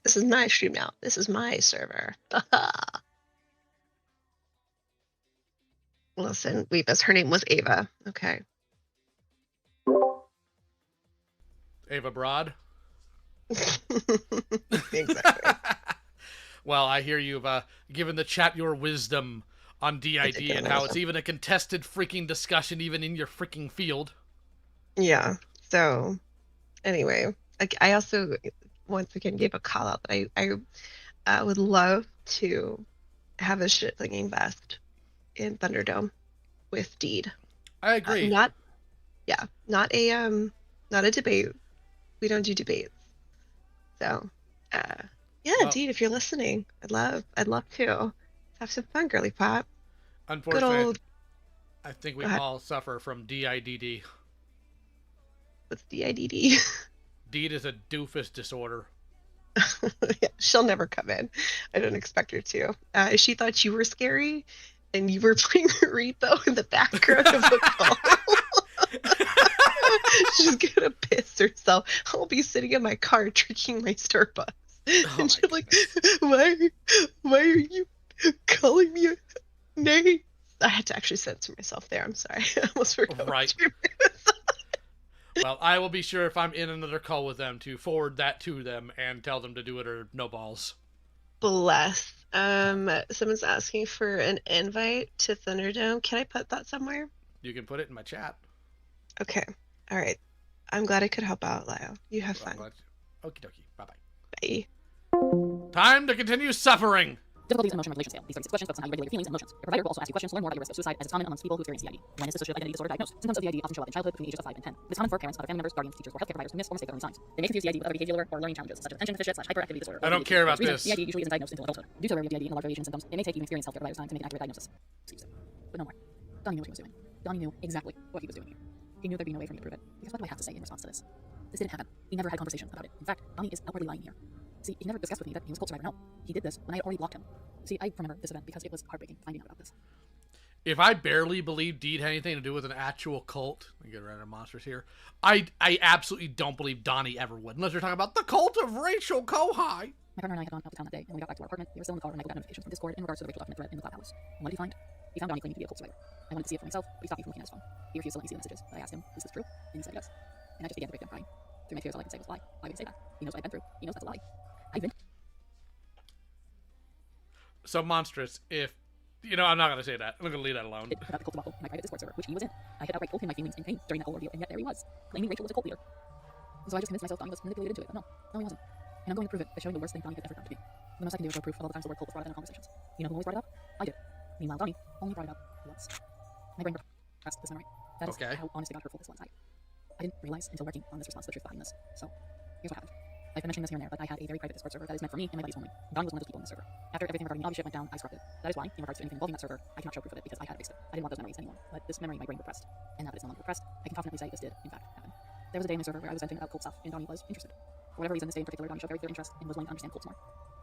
this is my stream now. This is my server. Listen, Weepus, her name was Ava. Okay.
Ava Broad?
Exactly.
Well, I hear you've given the chat your wisdom on DID and how it's even a contested freaking discussion even in your freaking field.
Yeah. So, anyway, I also once again gave a call out that I would love to have a shit flinging vest in Thunderdome with Deed.
I agree.
Not a debate. We don't do debates. So, yeah, Deed, if you're listening, I'd love to have some fun, girly pop.
Unfortunately, I think we all suffer from DIDD.
What's DIDD?
Deed is a doofus disorder.
Yeah, she'll never come in. I don't expect her to. She thought you were scary, and you were playing Rito in the background of the call. She's gonna piss herself. I'll be sitting in my car drinking my Starbucks, and she's like, "Why are you calling me a name?" I had to actually censor myself there. I'm sorry. I almost forgot.
Right. Well, I will be sure if I'm in another call with them to forward that to them and tell them to do it or no balls.
Bless. Someone's asking for an invite to Thunderdome. Can I put that somewhere?
You can put it in my chat.
Okay. All right. I'm glad I could help out, Lyle. You have fun.
Okie dokie. Bye-bye.
Bye.
Time to continue suffering.
Difficulties in emotion regulation scale. These 36 questions focus on how you regulate your feelings and emotions. Your provider will also ask you questions to learn more about your risk of suicide, as is common amongst people who experience DID. When is dissociative identity disorder diagnosed? Symptoms of DID often show up in childhood between the ages of 5 and 10. It is common for parents, other family members, guardians, teachers, or healthcare providers to miss or mistake their own signs. They may confuse DID with other behavioral or learning challenges, such as attention deficit / hyperactivity disorder.
I don't care about this.
DID usually isn't diagnosed until adulthood. Due to the rarity of DID and the large variation in symptoms, it may take even experienced healthcare providers time to make an accurate diagnosis. But no more. Donnie knew what he was doing. Donnie knew exactly what he was doing here. He knew there'd be no way for me to prove it. Because what do I have to say in response to this? This didn't happen. We never had conversations about it. In fact, Donnie is outwardly lying here. See, he never discussed with me that he was a cult survivor. No, he did this when I had already blocked him. See, I remember this event because it was heartbreaking finding out about this.
If I barely believe Deed had anything to do with an actual cult, let me get rid of monsters here. I absolutely don't believe Donnie ever would, unless you're talking about the cult of Rachel Kohai.
My partner and I had gone out of town that day, and when we got back to our apartment, we were still in the car when Michael got notifications from Discord in regards to the racial document thread in the Cloud Palace. And what did he find? He found Donnie claiming to be a cult survivor. I wanted to see it for myself, but he stopped me from looking at his phone. He refused to let me see the messages, but I asked him, is this true? And he said yes. And I just began to break down crying. Through my tears, all I could say was, why? Why would he say that? He knows what I've been through. He knows that's a lie. I've been...
So monstrous. If I'm not gonna say that. I'm gonna leave that alone.
About the cult debacle in my private Discord server, which he was in. I had outright told him my feelings and pain during that whole ordeal, and yet there he was, claiming Rachel was a cult leader. So I just convinced myself Donnie was manipulated into it, but no, he wasn't. And I'm going to prove it by showing the worst thing Donnie had ever done to me. The most I can do is show proof of all the times the word cult was brought up in our conversations. You know who always brought it up? I did. Meanwhile, Donnie only brought it up once. My brain repressed this memory. That is how honest to God hurtful this was. I didn't realize until working on this response the truth behind this. So here's what happened. I've been mentioning this here and there, but I had a very private Discord server that is meant for me and my buddies only. Donnie was one of those people in the server. After everything regarding the obvious shit went down, I scrubbed it. That is why, in regards to anything involving that server, I cannot show proof of it because I had erased it. I didn't want those memories anymore. But this memory my brain repressed. And now that it's no longer repressed, I can confidently say this did, in fact, happen. There was a day in the server where I was venting about cult stuff, and Donnie was interested. For whatever reason, this day in particular, Donnie showed very clear interest and was willing to understand cults more.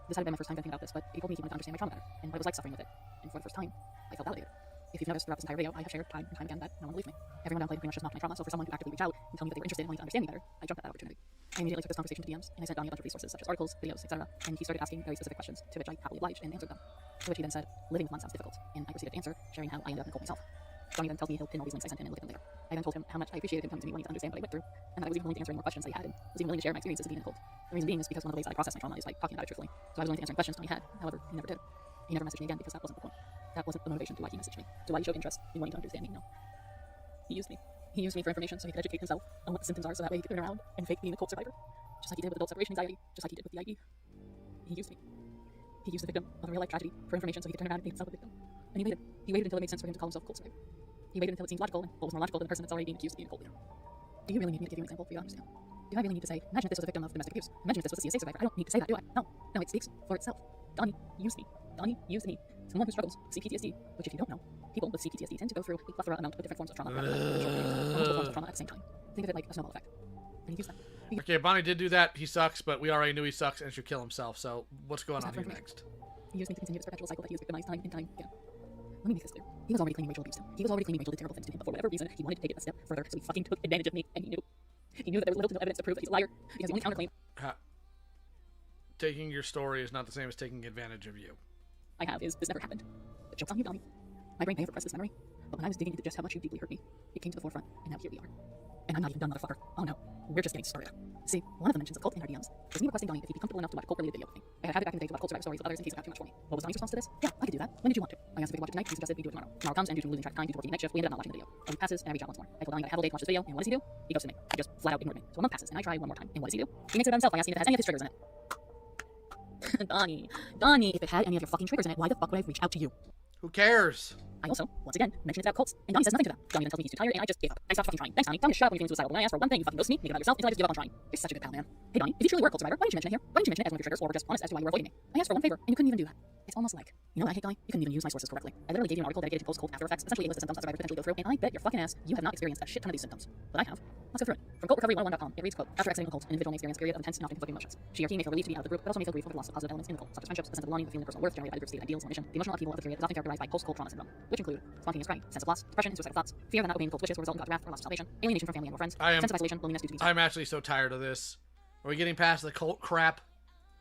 This had been my first time venting about this, but he told me he wanted to understand my trauma better, and what it was like suffering with it. And for the first time, I felt validated. If you've noticed throughout this entire video, I have shared time and time again that no one believes me. Everyone downplayed and pretty much just mocked my trauma, so for someone to actively reach out and tell me that they were interested in wanting to understand me better, I jumped at that opportunity. I immediately took this conversation to DMs, and I sent Donnie a bunch of resources such as articles, videos, etc., and he started asking very specific questions, to which I happily obliged and answered them. To which he then said, living with one sounds difficult, and I proceeded to answer, sharing how I ended up in the cult myself. Donnie then tells me he'll pin all these links I sent him and look at them later. I then told him how much I appreciated him coming to me wanting to understand what I went through, and that I was even willing to answer any more questions that he had, and was even willing to share my experiences of being in a cult. The reason being is because one of the ways that I process my trauma is by talking about it truthfully. So I was willing to answer any questions Donnie had, however, he never did. He never messaged me again because that wasn't the point. That wasn't the motivation to why he messaged me, to why he showed interest in wanting to understand me, no. He used me. He used me for information so he could educate himself on what the symptoms are so that way he could turn around and fake being a cult survivor. Just like he did with adult separation anxiety, just like he did with the IE. He used me. He used the victim of a real life tragedy for information so he could turn around and make himself a victim. And he waited. He waited until it made sense for him to call himself a cult survivor. He waited until it seemed logical, and what was more logical than the person that's already being accused of being a cult leader. Do you really need me to give you an example for you to understand? Do I really need to say, imagine if this was a victim of domestic abuse? Imagine if this was a CSA survivor? I don't need to say that, do I? No, it speaks for itself. Donnie used me. Donnie used me. Someone who struggles with CPTSD, which if you don't know, people with CPTSD tend to go through a plethora amount of different forms of trauma, multiple forms of trauma at the same time. Think of it like a snowball effect. And he used that.
Okay, Bonnie did do that. He sucks, but we already knew he sucks and should kill himself. So what's going on here next?
He used me to continue this perpetual cycle that he was victimized time and time again. Let me make this clear. He was already claiming Rachel abused him. He was already claiming Rachel did terrible things to him, but for whatever reason, he wanted to take it a step further, so he fucking took advantage of me, and he knew. He knew that there was little to no evidence to prove that he's a liar, because the only counterclaim...
Taking your story is not the same as taking advantage of you.
I have is, this never happened. The joke's on you, Donnie. My brain may have repressed this memory, but when I was digging into just how much you deeply hurt me, it came to the forefront, and now here we are. And I'm not even done, motherfucker. Oh no, we're just getting started. See, one of the mentions of cult in our DMs was me requesting Donnie if he'd be comfortable enough to watch a cult-related video with me. I had it back in the day to watch cult survivor stories with others in case it got too much for me. What was Donnie's response to this? Yeah, I could do that. When did you want to? I asked if we could watch it tonight. He suggested we do it tomorrow. Tomorrow comes, and due to losing track of time due to working the night shift, we ended up not watching the video. A week passes, and I reach out once more. I told Donnie that I have all day to watch this video, and what does he do? He goes to me. He just flat out ignored me. So a month passes, and I try one more time. And what does he do? He makes it about himself by asking if it has any of his triggers in it. Donnie, if it had any of your fucking triggers in it, why the fuck would I reach out to you?
Who cares?
I also, once again, mentioned it's about cults, and Donnie says nothing to that. Donnie then tells me he's too tired, and I just gave up. I stopped fucking trying. Thanks, Donnie. Tell me to shut up when you're feeling suicidal. When I ask for one thing, you fucking ghost me, make it about yourself, until I just give up on trying. You're such a good pal, man. Hey, Donnie, if you truly were a cult survivor, why didn't you mention it here? Why didn't you mention it as one of your triggers, or were just honest as to why you were avoiding me? I asked for one favor, and you couldn't even do that. It's almost like, you know what I hate, Donnie? You couldn't even use my sources correctly. I literally gave you an article dedicated to post-cult after effects, essentially a list of symptoms that survivors potentially go through, and I bet your fucking ass you have not experienced a shit ton of these symptoms. But I have. Let's go through it. From cultrecovery101.com, it reads, quote, after exiting a cult, an individual may experience a period of intense and often conflicting emotions. She or he may feel relieved to be out of the group, but also may feel grief over the loss of positive elements in the cult, such as friendships, the sense of belonging, the feeling of personal worth generated by the group's stated ideals and mission. The emotional upheaval of the period is often characterized by post-cult trauma syndrome, which include spontaneous crying, sense of loss, depression and suicidal thoughts, fear of not obeying the cult's wishes will result in God's wrath or loss of salvation, alienation from family and or friends, sense of isolation, loneliness due to
I'm actually so tired of this. Are we getting past the cult crap?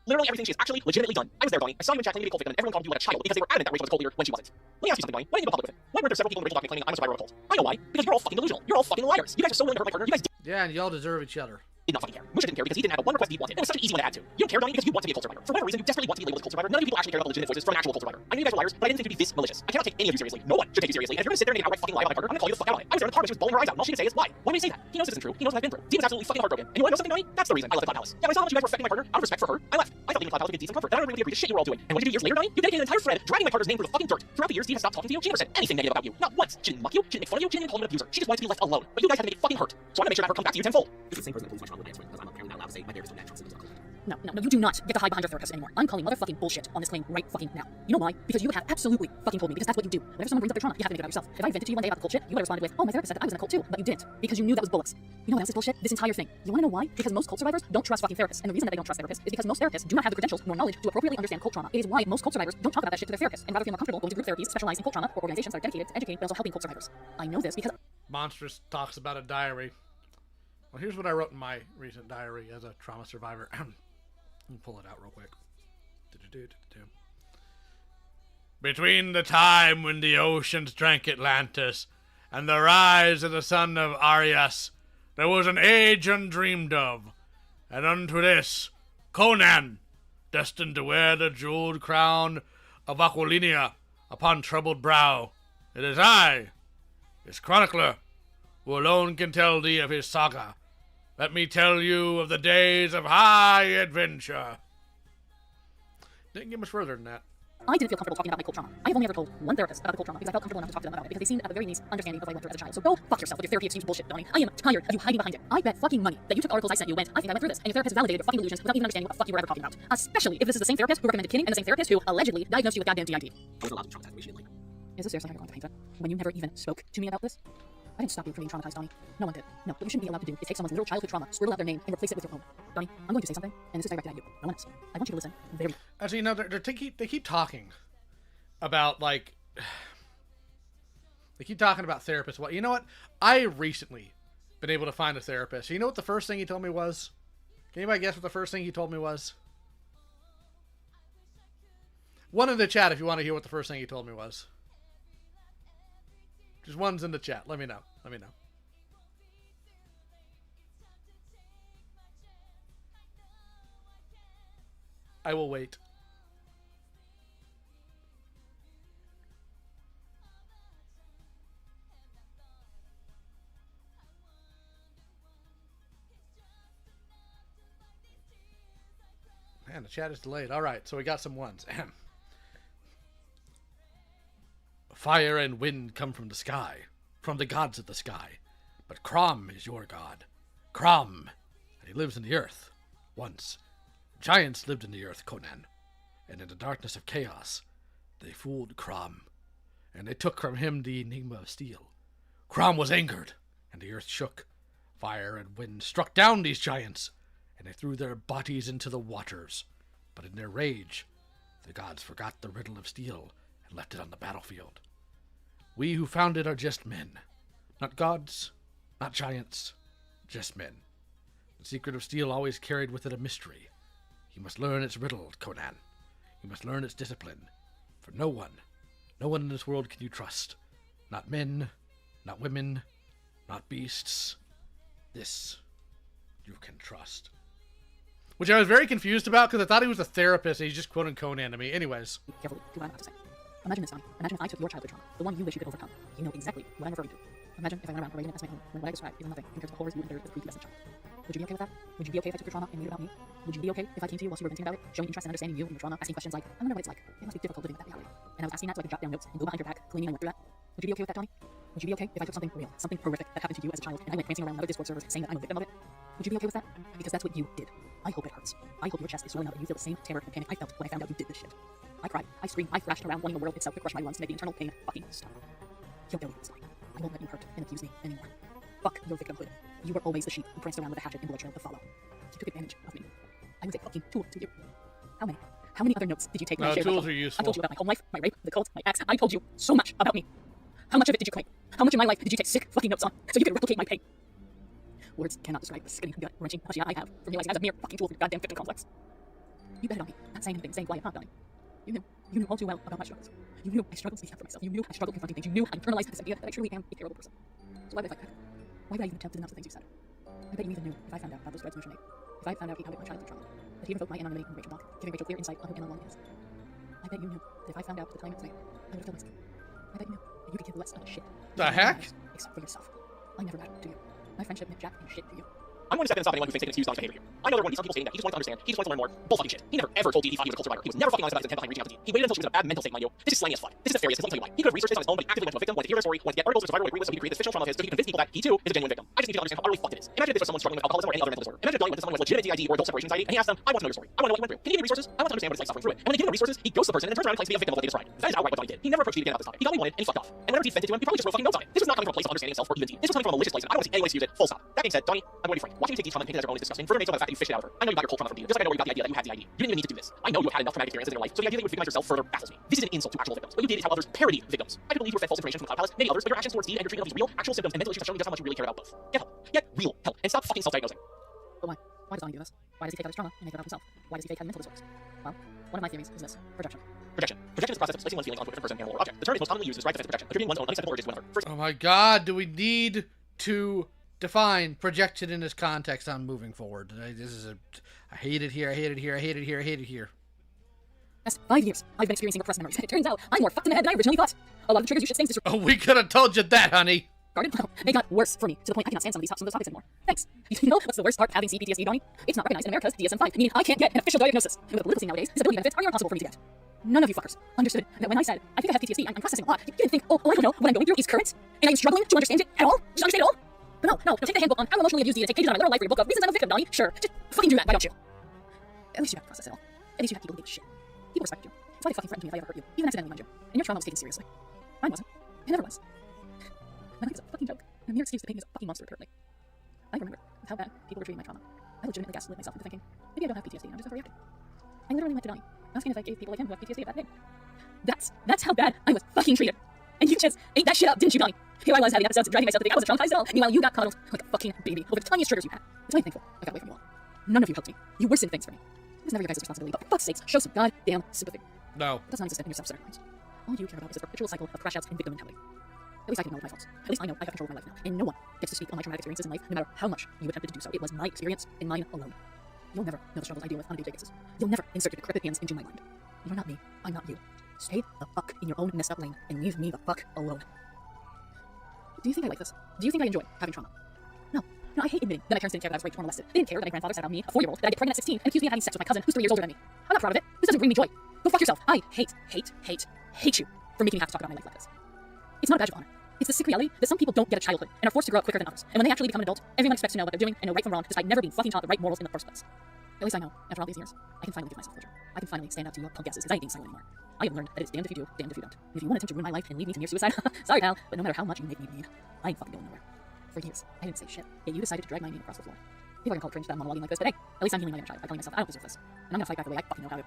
Literally everything she's actually legitimately done. I was there, Donnie. I saw you in chat claiming to be a cult victim, and everyone called you like a child because they were adamant that Rachel was a cult leader when she wasn't. Let me ask you something, Donnie. Why didn't you go public with it? Why weren't there several people in the Rachel document claiming I'm a survivor of a cult? I know why. Because you're all fucking delusional. You're all fucking liars. You guys are so willing to hurt my partner. You guys
Yeah, and y'all deserve each other.
did not fucking care. Musha didn't care because he didn't have one request he wanted. It was such an easy one to add to. You don't care, Donnie, because you want to be a cult survivor. For whatever reason, you desperately want to be labeled as a cult survivor. None of you people actually care about the legitimate voices from an actual cult survivor. I knew you guys were liars, but I didn't think you'd be this malicious. I cannot take any of you seriously. No one should take you seriously. And if you're gonna sit there and make an outright fucking lie about my partner, I'm gonna call you the fuck out on it. I was there in the car when she was bawling her eyes out, and all she could say is, why? Why would you say that? He knows this isn't true. He knows what I've been through. He was absolutely fucking heartbroken. And you wanna know something, Donnie? That's the reason I left the Cloud Palace. Yeah, when I saw how much you guys were affecting my partner, out of respect for her, I left. I thought leaving the Cloud Palace would get decent comfort. Then I really agreed to shit you were all doing. And what did you do years later, Donnie? You dedicated an entire thread dragging my partner's name through the fucking dirt. Throughout the years, Steve has stopped talking to you. She never said anything negative about you. Not once. She didn't mock you. She didn't make fun of you. She didn't even call him an abuser. She just wanted to be left alone. But you guys had to make it fucking hurt. So I'm gonna make sure that her comes back to you tenfold. This is the same person that believes my trauma would answer because I'm apparently not allowed to say my therapist don't natural symptoms of cult.
No, you do not get to hide behind your therapist anymore. I'm calling motherfucking bullshit on this claim right fucking now. You know why? Because you have absolutely fucking told me, because that's what you do. Whenever someone brings up their trauma, you have to make it about yourself. If I vented to you one day about the cult shit, you would have responded with, oh, my therapist said that I was in a cult too, but you didn't, because you knew that was bullets. You know what else is bullshit? This entire thing. You wanna know why? Because most cult survivors don't trust fucking therapists, and the reason that they don't trust therapists is because most therapists do not have the credentials nor knowledge to appropriately understand cult trauma. It is why most cult survivors don't talk about that shit to their therapists, and rather feel more comfortable going to group therapies specialized in cult trauma or organizations that are dedicated to educating but also helping cult survivors. I know this because
Monstrous talks about a diary. Well, here's what I wrote in my recent diary as a trauma survivor. Let me pull it out real quick. Between the time when the oceans drank Atlantis and the rise of the son of Arias, there was an age undreamed of, and unto this, Conan, destined to wear the jeweled crown of Aquiline upon troubled brow. It is I, his chronicler, who alone can tell thee of his saga. Let me tell you of the days of high adventure. Didn't get much further than that.
I didn't feel comfortable talking about my cult trauma. I have only ever told one therapist about the cult trauma because I felt comfortable enough to talk to them about it because they seemed at the very least understanding of what I went through as a child. So go fuck yourself with your therapy excuse bullshit, Donnie. I am tired of you hiding behind it. I bet fucking money that you took the articles I sent you and I think I went through this, and your therapist validated your fucking delusions without even understanding what the fuck you were ever talking about. Especially if this is the same therapist who recommended kidding and the same therapist who allegedly diagnosed you with goddamn DID. Is this seriously how you're going to paint it? When you never even spoke to me about this? I didn't stop you from being traumatized, Donnie. No one did. No, what you shouldn't be allowed to do is take someone's little childhood trauma, scribble out their name, and replace it with your own. Donnie, I'm going to say something, and this is directed at you. No one else. I want you to listen very...
Actually, no, they keep talking about, like... They keep talking about therapists. Well, you know what? I recently been able to find a therapist. You know what the first thing he told me was? Can anybody guess what the first thing he told me was? One in the chat if you want to hear what the first thing he told me was. Just one's in the chat. Let me know. Let me know. I will wait. Man, the chat is delayed. All right, so we got some ones. Fire and wind come from the sky, from the gods of the sky. But Crom is your god. Crom, and he lives in the earth. Once, giants lived in the earth, Conan, and in the darkness of chaos, they fooled Crom, and they took from him the enigma of steel. Crom was angered, and the earth shook. Fire and wind struck down these giants, and they threw their bodies into the waters. But in their rage, the gods forgot the riddle of steel and left it on the battlefield. We who found it are just men. Not gods, not giants, just men. The secret of steel always carried with it a mystery. You must learn its riddle, Conan. You must learn its discipline. For no one in this world can you trust. Not men, not women, not beasts. This you can trust. Which I was very confused about because I thought he was a therapist and he's just quoting Conan to me. Anyways.
Carefully, do what I'm about to say. Imagine this, Donnie. Imagine if I took your childhood trauma, the one you wish you could overcome. You know exactly what I'm referring to. Imagine if I went around parading it as my own, when what I described is nothing compared to the horrors you endured as a prepubescent child. Would you be okay with that? Would you be okay if I took your trauma and made it about me? Would you be okay if I came to you while you were venting about it, showing interest in understanding you and your trauma, asking questions like, I wonder what it's like. It must be difficult living with that reality. And I was asking that so I could jot down notes and go behind your back, claiming I went through that. Would you be okay with that, Donnie? Would you be okay if I took something real, something horrific that happened to you as a child, and I went prancing around other Discord servers saying that I'm a victim of it? Would you be okay with that? Because that's what you did. I hope it hurts. I hope your chest is swelling up and you feel the same terror and panic I felt when I found out you did this shit. I cried, I screamed, I thrashed around wanting the world itself to crush my lungs to make the internal pain fucking stop. You'll never stop. I won't let you hurt and accuse me anymore. Fuck your victimhood. You were always the sheep who pranced around with a hatchet and blood trail to follow. You took advantage of me. I was a fucking tool to you. How many other notes did you take when I shared
tools
my
are useful.
I told you about my home life, my rape, the cult, my ex. I told you so much about me. How much of it did you claim? How much of my life did you take sick fucking notes on so you could replicate my pain? Words cannot describe the sickening, gut-wrenching nausea I have from realizing I was a mere fucking tool for your goddamn victim complex. You bet it on me. Not saying anything, saying why I'm not, Donnie. You knew all too well about my struggles. You knew I struggled speaking up for myself. You knew I struggled confronting things. You knew I internalized this idea that I truly am a terrible person. So why would I fight back? Why would I even attempt to denounce the things you said? I bet you even knew if I found out about those threads Musha made. If I found out he outed my childhood trauma. That he invoked my anonymity in Rachel Block, giving Rachel clear insight on who Anna Long is. I bet you knew that if I found out the claim was made, I would have killed myself. I bet you knew that you could give less of a shit.
The heck?
Except for yourself. I never mattered to you. My friendship meant jack and shit to you.
I'm going to step in and stop anyone who thinks they can excuse Donnie's behavior here. I know there were some people saying that he just wanted to understand, he just wanted to learn more. Bull fucking shit. He never ever told Dee he was a cult survivor. He was never fucking honest about his intent behind reaching out to Dee. He waited until she was in a bad mental state, mind you. This is slangy as fuck. This is nefarious, because let me tell you why. He could have researched this on his own, but he actively went to a victim, wanted to hear their story, wanted to get articles of survivor agree with, so he created this fictional trauma of his, so he could convince people that he too is a genuine victim. I just need you to understand how utterly fucked it is. Imagine if this was someone struggling with alcoholism or any other mental disorder. Imagine if Donnie went to someone with legitimate DID or adult separation anxiety, and he asked them, I want to know your story. I want to know what you went through. Can you give me resources? I want to understand what it's like suffering through it. And when they give him the resources, he ghosts the person and then turns around and claims to be a victim of what they described. That is outright what Donnie did. He never approached Dee again about this topic. He got what he wanted, and he fucked off. And whenever Dee vented to him, he probably just wrote fucking notes on it. This was not coming from a place of understanding himself or even Dee. This was coming from a malicious place, and I don't want to see anyone excuse it. Full stop. That being said, Donnie, I'm going to be frank. Watching you take Dee's trauma and paint it as your own is disgusting. Further makes up by the fact that you fished it out of her. I know you got your cult trauma from Dee, just like I know where you got the idea that you had DID. You didn't even need to do this. I know you have had enough traumatic experiences in your life, so the idea that you would victimize yourself further baffles me. This is an insult to actual victims. What you did is how others parody victims. I believe you were fed false information from the Cloud Palace, many others, but your actions towards Dee and your treatment of these real, actual symptoms and mental issues have shown you just how much you really care about both. Get help. Get real help. And stop fucking self-diagnosing.
But why? Why does Donnie do this? Why does he take out his trauma and make it out himself? Why does he fake have mental disorders? Well, one of my theories is this: projection.
Projection. Projection is the process of placing one's feelings onto a different person, animal, or object. The term is most commonly used to describe defensive projection, attributing one's own unacceptable urges to another. First,
Oh my god, do we need to define projection in this context on moving forward? I hate it here, I hate it here, I hate it here, I hate it here.
Past 5 years, I've been experiencing repressed memories. It turns out I'm more fucked in the head than I originally thought. A lot of the triggers you should things
Oh, we could have told you that, honey.
Guarded? Well, they got worse for me, to the point I cannot stand some of those topics anymore. Thanks. You know what's the worst part of having CPTSD, Donnie? It's not recognized in America's DSM-5, meaning I can't get an official diagnosis. And with the political scene nowadays, disability benefits are near impossible for me to get. None of you fuckers understood that when I said, I think I have PTSD, I'm processing a lot. You didn't think, oh, I don't know, what I'm going through is current, and I'm struggling to understand it at all? Just understand it all? But no, take the handbook on how emotionally abused you and take pages out of my literal life for your book of reasons I'm a victim, Donnie. Sure, just fucking do that, why don't you? At least you have to process it all. At least you have people who give a shit. People respect you. That's why they fucking threatened me if I ever hurt you, even accidentally, mind you. And your trauma was taken seriously. Mine wasn't. It never was. My life is a fucking joke. A mere excuse to paint me as a fucking monster, apparently. I remember how bad people were treating my trauma. I legitimately gaslit myself into thinking, maybe I don't have PTSD, I'm just overreacting. I literally went to Donnie, asking if I gave people like him who have PTSD a bad name. That's how bad I was fucking treated. And you just ate that shit up, didn't you, Donnie? Here I was having episodes of dragging myself to think I was a traumatized doll. Meanwhile, you got coddled like a fucking baby over the tiniest triggers you had. That's why I'm thankful I got away from you all. None of you helped me. You worsened things for me. It was never your guys' responsibility, but for fuck's sakes, show some goddamn sympathy.
No.
It does not exist in your self-centered minds. All you care about is this perpetual cycle of crash outs and victim mentality. At least I can know my faults. At least I know I have control of my life now. And no one gets to speak on my traumatic experiences in life, no matter how much you attempted to do so. It was my experience and mine alone. You'll never know the struggles I deal with on a day-to-day basis. You'll never insert your decrepit hands into my mind. You're not me. I'm not you. Stay the fuck in your own messed up lane and leave me the fuck alone. Do you think I like this? Do you think I enjoy having trauma? No, I hate admitting that my parents didn't care that I was raped or molested. They didn't care that my grandfather sat on me, a 4-year-old, that I get pregnant at 16 and accused me of having sex with my cousin who's 3 years older than me. I'm not proud of it. This doesn't bring me joy. Go fuck yourself. I hate you for making me have to talk about my life like this. It's not a badge of honor. It's the sick reality that some people don't get a childhood and are forced to grow up quicker than others. And when they actually become an adult, everyone expects to know what they're doing and know right from wrong despite never being fucking taught the right morals in the first place. At least I know, after all these years, I can finally give myself closure. I can finally stand up to you punk asses because I ain't being silent anymore. I have learned that it's damned if you do, damned if you don't. And if you want to attempt to ruin my life and lead me to near suicide, sorry pal, but no matter how much you make me bleed, I ain't fucking going nowhere. For years, I didn't say shit, yet you decided to drag my name across the floor. People are gonna call it cringe that I'm monologuing like this, but hey, at least I'm healing my inner child by telling myself I don't deserve this. And I'm gonna fight back the way I fucking know how to.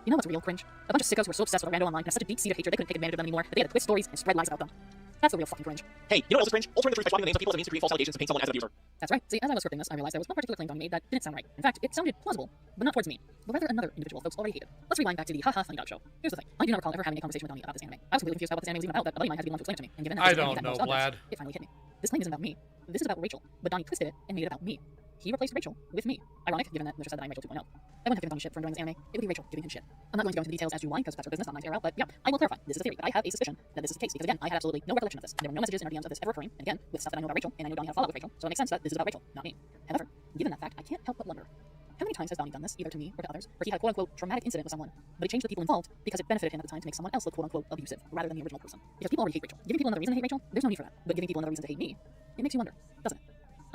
You know what's real cringe? A bunch of sickos who were so obsessed with a rando online and have such a deep-seated hatred they couldn't take advantage of them anymore that they had to twist stories and spread lies about them. That's the real fucking cringe.
Hey, you know what else is cringe? Altering the truth by swapping the names of people as a means to create false allegations to paint someone as an abuser.
That's right. See, as I was scripting this, I realized there was one particular claim Donnie made that didn't sound right. In fact, it sounded plausible, but not towards me, but rather another individual folks already hated. Let's rewind back to the haha funny dog show. Here's the thing. I do not recall ever having a conversation with Donnie about this anime. I was completely confused about what this anime was even about, but a buddy of mine had to be the one to explain it to me. And given that
I
this
don't know, Vlad.
It finally hit me. This claim isn't about me. This is about Rachel, but Donnie twisted it and made it about me. He replaced Rachel with me. Ironic, given that Mr. said that I'm Rachel 2.0. If I wouldn't have given Donnie shit for enjoying this anime, it would be Rachel giving him shit. I'm not going to go into the details as to why, because that's her business, not mine to air out, but yeah, I will clarify. This is a theory, but I have a suspicion that this is the case, because again, I had absolutely no recollection of this. There were no messages in our DMs of this ever occurring, and again, with stuff that I know about Rachel, and I know Donnie had a fallout with Rachel, so it makes sense that this is about Rachel, not me. However, given that fact, I can't help but wonder, how many times has Donnie done this, either to me or to others, where he had a quote-unquote traumatic incident with someone, but he changed the people involved because it benefited him at the time to make someone else look quote-unquote abusive, rather than the original person. Because people already hate Rachel. Giving people another reason to hate Rachel, there's no need for that. But giving people another reason to hate me, it makes you wonder, doesn't it?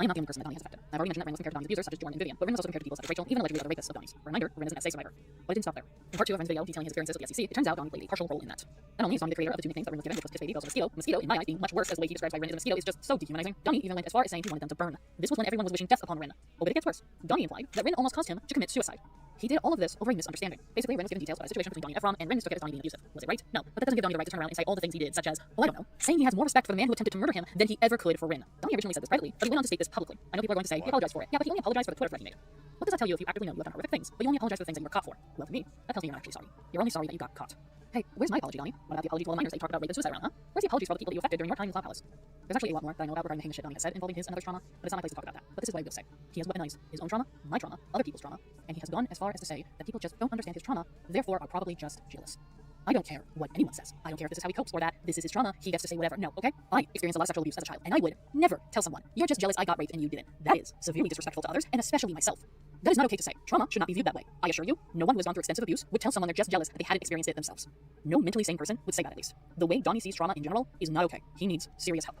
I am not the only person that Donnie has affected. I've already mentioned that Ren was compared to Donnie's abusers, such as Jordan and Vivian, but Ren was also compared to people such as Rachel, even allegedly other rapists of Donnie's. Reminder, Ren is an SA survivor. But it didn't stop there. In part 2 of Ren's video detailing his appearances with the SCC, it turns out Donnie played a partial role in that. Not only is Donnie the creator of the two nicknames that Ren was given, which was Kiss Baby, but also Mosquito, in my eyes being much worse, as the way he describes why Ren is a mosquito is just so dehumanizing. Donnie even went as far as saying he wanted them to burn. This was when everyone was wishing death upon Ren. Oh, but it gets worse. Donnie implied that Ren almost caused him to commit suicide. He did all of this over a misunderstanding. Basically, Ren was given details about a situation between Donnie and Ephraim, and Ren mistook it as Donnie being abusive. Was it right? No. But that doesn't give Donnie the right to turn around and say all the things he did, such as, oh, I don't know, saying he has more respect for the man who attempted to murder him than he ever could for Ren. Donnie originally said this privately, but he went on to state this publicly. I know people are going to say, he apologized for it. Yeah, but he only apologized for the Twitter thread he made. What does that tell you if you actively know you have done horrific things, but you only apologize for the things that you were caught for? Well, to me, that tells me you're not actually sorry. You're only sorry that you got caught. Hey, where's my apology, Donnie? What about the apology to all the minors that you talked about rape and suicide around, huh? Where's the apologies for all the people that you affected during your time in Cloud Palace? There's actually a lot more that I know about regarding the heinous shit Donnie has said involving his and others' trauma, but it's not my place to talk about that. But this is what I will say. He has weaponized his own trauma, my trauma, other people's trauma, and he has gone as far as to say that people just don't understand his trauma, therefore are probably just jealous. I don't care what anyone says. I don't care if this is how he copes or that this is his trauma, he gets to say whatever. No, okay? I experienced a lot of sexual abuse as a child, and I would never tell someone, you're just jealous I got raped and you didn't. That is severely disrespectful to others, and especially myself. That is not okay to say. Trauma should not be viewed that way. I assure you, no one who has gone through extensive abuse would tell someone they're just jealous that they hadn't experienced it themselves. No mentally sane person would say that, at least. The way Donnie sees trauma in general is not okay. He needs serious help.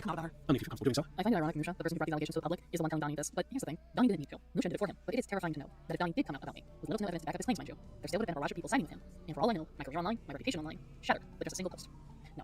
Only if you feel comfortable doing so.
I find it ironic Musha, the person who brought these allegations to the public, is the one telling Donnie this, but here's the thing, Donnie didn't need to. Musha did it for him, but it is terrifying to know that if Donnie did come out about me, with little to no evidence to back up his claims, mind you, there still would have been a barrage of people siding with him, and for all I know, my career online, my reputation online, shattered with just a single post. No,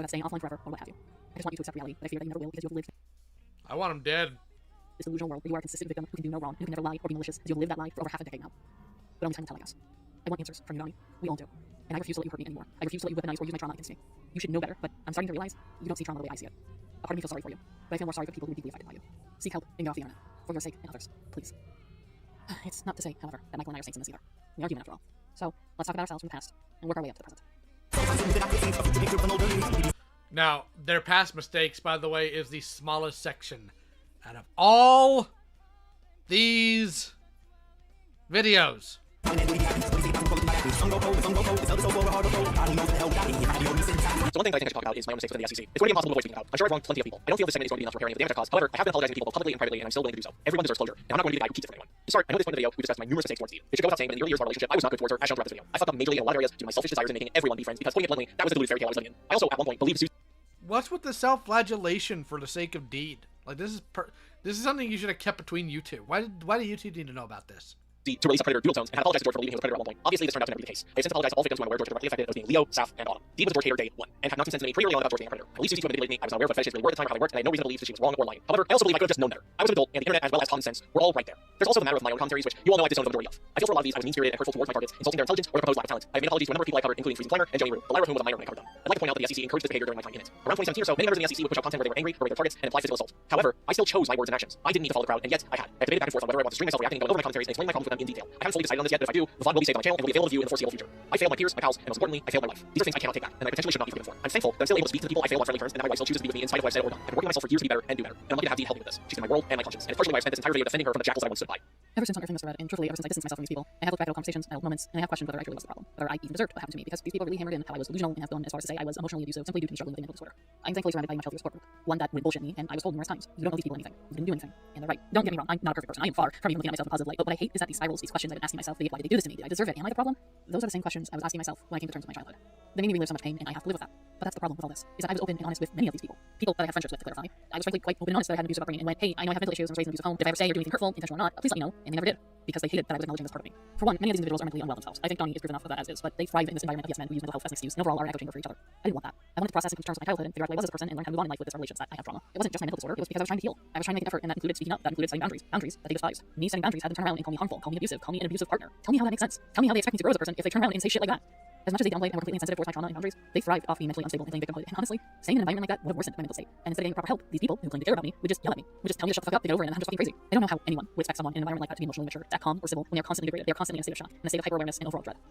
about staying offline forever or what have you. I just want you to accept reality, but I fear that you never will because you have lived
I want him dead.
this delusional world where you are a consistent victim who can do no wrong and who can never lie or be malicious, as you have lived that lie for over half a decade now. but only time will tell, I guess. I want answers from you, Nami. We all do. And I refuse to let you hurt me anymore. I refuse to let you weaponize or use my trauma against me. You should know better, but I'm starting to realize you don't see trauma the way I see it. A part of me feels sorry for you, but I feel more sorry for the people who are deeply affected by you. Seek help and get off the internet. For your sake and others. Please. It's not to say, however, that Michael and I are saints in this either. We are human after all. So, let's talk about ourselves from the past and work our way up to the present.
Now, their past mistakes, by the way, is the smallest section out of all these videos.
So one thing that I think I should talk about is my own mistakes within the SCC. It's going to be impossible to avoid speaking about. I'm sure I've wronged plenty of people. I don't feel this segment is going to be enough for repairing the damage I caused. However, I have been apologizing to people both publicly and privately, and I'm still willing to do so. Everyone deserves closure, and I'm not going to be the guy who keeps it from anyone. To start, I know at this point in the video, we've discussed my numerous mistakes towards Steve. It should go without saying, in the early years of our relationship, I was not good towards her, as shown throughout this video. I fucked up majorly in a lot of areas due to my selfish desires in making everyone be friends, because putting it bluntly, that was the deluded fairy tale I was living in. I also, at one point, believed Susan.
What's with the self-flagellation for the sake of deed? Like, this is something you should have kept between you two. Why do you two need to know about this?
To release Predator dual tones and had apologized to George for leaving him with Predator at one point. Obviously, this turned out to never be the case. I have since apologized to all victims who I'm aware George was directly affected as being Leo, Saf, and Autumn. Dee was a George hater day one, and had not consented to me pretty early on about George being a Predator. I believe Susie manipulated me. I was not aware of what fetishes really were at the time or how they worked, and I had no reason to believe that she was wrong or lying. However, I also believe I could have just known better. I was an adult, and the internet as well as common sense were all right there. There's also the matter of my own commentaries, which you all know I disowned the majority of. I feel for a lot of these I was mean-spirited and hurtful towards my targets, insulting their intelligence or their proposed lack of talent. I have made apologies to a number of people I covered, including Freezing Climber and Jenny Rue, the latter of whom was a minor when I covered them. I'd like to point out that the SCC encouraged this behavior during my time in it. Around 2017 or so, many members of the SCC would push out content where they were angry, berated their targets, and imply physical assault. However, I still chose my words and actions. I didn't need to follow the crowd, and yet I had. I debated back and forth on whether I want to stream myself reacting and going over my commentaries and explain my problems with them in detail. I haven't fully decided on this yet, but if I do, the VOD will be saved on my channel and will be available to you in the foreseeable future. I failed my peers, my pals, and most importantly, I failed my life. These are things I cannot take back, and I potentially should not be forgiven for. I'm thankful that I'm still able to speak to the people I failed on friendly terms, and that my wife still chooses to be with me in spite of what I've said or done. I've been working on myself for years to be better and do better, and I'm lucky to have Dee help me with this. She's in my world and my conscience, and it's partially why I spent this entire video defending her from the jackals that I once stood by.
Ever since Unearthing Mr. Red, and truthfully, ever since I distanced myself from these people, I have looked back at old conversations, at old moments, and I have questioned whether I truly was the problem, whether I even deserved what happened to me, because these people really hammered in how I was delusional and have gone as far as to say I was emotionally abusive simply due to me struggling with a mental disorder. I'm thankfully surrounded by a much healthier support group, one that would bullshit me, and I was told numerous times, you don't owe these people anything, you didn't do anything, and they're right. Don't get me wrong, I'm not a perfect person, I am far from even looking at myself in a positive light, but what I hate is that these spirals, these questions I've been asking myself, why did they do this to me? Did I deserve it? Am I the problem? Those are the same questions I was asking myself when I came to terms with my childhood. They made me relive so much pain, and I have to live with that. But that's the problem with all this, is that I was open and honest with many of these people. People that I had friendships with, to clarify. I was frankly quite open and honest that I had an abusive upbringing and went, hey, I know I have mental issues, I was raised in an abusive home. Did I ever say or do anything hurtful, intentional or not? Please let me know. And they never did. Because they hated that I was acknowledging this part of me. For one, many of these individuals are mentally unwell themselves. I think Donnie is proof enough of that as is, but they thrive in this environment of yes men who use mental health as an excuse and overall are an echo chamber for each other. I didn't want that. I wanted to process and come to terms with my childhood and figure out who I was as a person and learn how to move on in life with this relations that I have trauma. It wasn't just my mental disorder, it was because I was trying to heal. I was trying to make an effort, and that included speaking up, that included setting boundaries. Boundaries that they despised. Me setting boundaries had them turn around and call me harmful, call me abusive, call me an abusive partner. Tell me how that makes sense. Tell me how they expect me to grow as a person if they turn around and say shit like that. As much as they downplay and were completely insensitive towards my trauma and boundaries, they thrived off being mentally unstable and playing victimhood. And honestly, staying in an environment like that would have worsened my mental state. And instead of getting proper help, these people who claim to care about me would just yell at me, would just tell me to shut the fuck up, to get over it, and I'm just fucking crazy. I don't know how anyone would expect someone in an environment like that to be emotionally mature, to act calm or civil when they are constantly degraded. They are constantly in a state of shock, in a state of hyper-awareness and overall dread.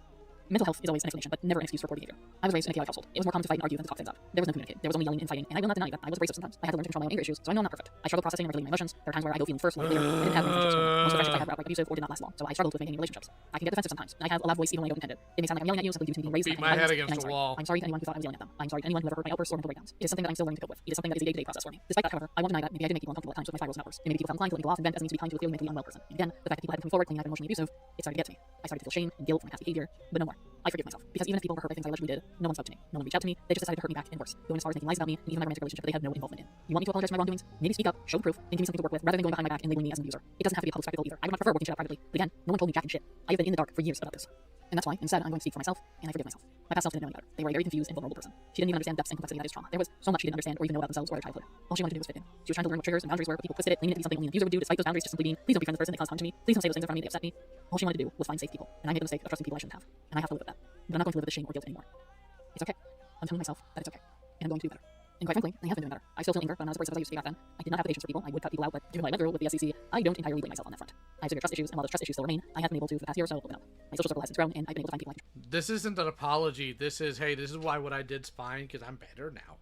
Mental health is always an explanation, but never an excuse for poor behavior. I was raised in a chaotic household. It was more common to fight and argue than to talk things out. There was no communicate. There was only yelling and fighting, and I will not deny that I was abrasive sometimes. I had to learn to control my own anger issues, so I know I'm not perfect. I struggle processing and regulating my emotions. There are times where I go feeling first, later. I didn't have many friendships. Most of the friendships I had were outright abusive or did not last long, so I struggled with maintaining relationships. I can get defensive sometimes. I have a loud voice even when I don't intend it. It may sound like I'm yelling at you simply due to me being raised in
my head against the wall.
I'm sorry to anyone who thought I was yelling at them. I'm sorry to anyone who ever heard my outbursts or mental breakdowns. It is something that I'm still learning to cope with. It is something that is a day-to-day process for me. Despite that, however, I won't deny that maybe I did make people uncomfortable at times with my spirals and outbursts. And maybe people felt inclined to let me go off and vent as a means to be kind to a clearly mentally unwell person. And again, the fact that people hadn't come forward claiming I've been emotionally abusive, it started to get to me. I started to feel shame and guilt for my past behavior, but no more. I forgive myself. Because even if people were hurt by things I allegedly did, no one spoke to me. No one reached out to me. They just decided to hurt me back and worse. Going as far as making lies about me and even my romantic relationship that they had no involvement in. You want me to apologize for my wrongdoings? Maybe speak up, show proof, and give me something to work with rather than going behind my back and labeling me as an abuser. It doesn't have to be a public spectacle either. I would much prefer working shit out privately. But again, no one told me jack and shit. I have been in the dark for years about this. And that's why, instead, I'm going to speak for myself, and I forgive myself. My past self didn't know any better. They were a very confused and vulnerable person. She didn't even understand depths and complexity that is trauma. There was so much she didn't understand or even know about themselves or their childhood. All she wanted to do was fit in. She was trying to learn what triggers and boundaries were, but people twisted it, claiming it to be something only an abuser would do, despite those boundaries just simply being, please don't be friends with this person, they cause harm to me. Please don't say those things in front of me, they upset me. All she wanted to do was find safe people, and I made the mistake of trusting people I shouldn't have. And I have to live with that. But I'm not going to live with the shame or guilt anymore. It's okay. I'm telling myself that it's okay. And I'm going to do better. And quite frankly, I have been doing better. I still feel anger, but I'm not as abrasive as I used to be back then. I did not have the patience for people. I would cut people out, but given my went through with the SCC, I don't entirely blame myself on that front. I have severe trust issues, and while those trust issues still remain, I have been able to, for the past year or so, open up. My social circle has grown, and I've been able to find people I can.
This isn't an apology. This is, hey, this is why what I did's fine, because I'm better now.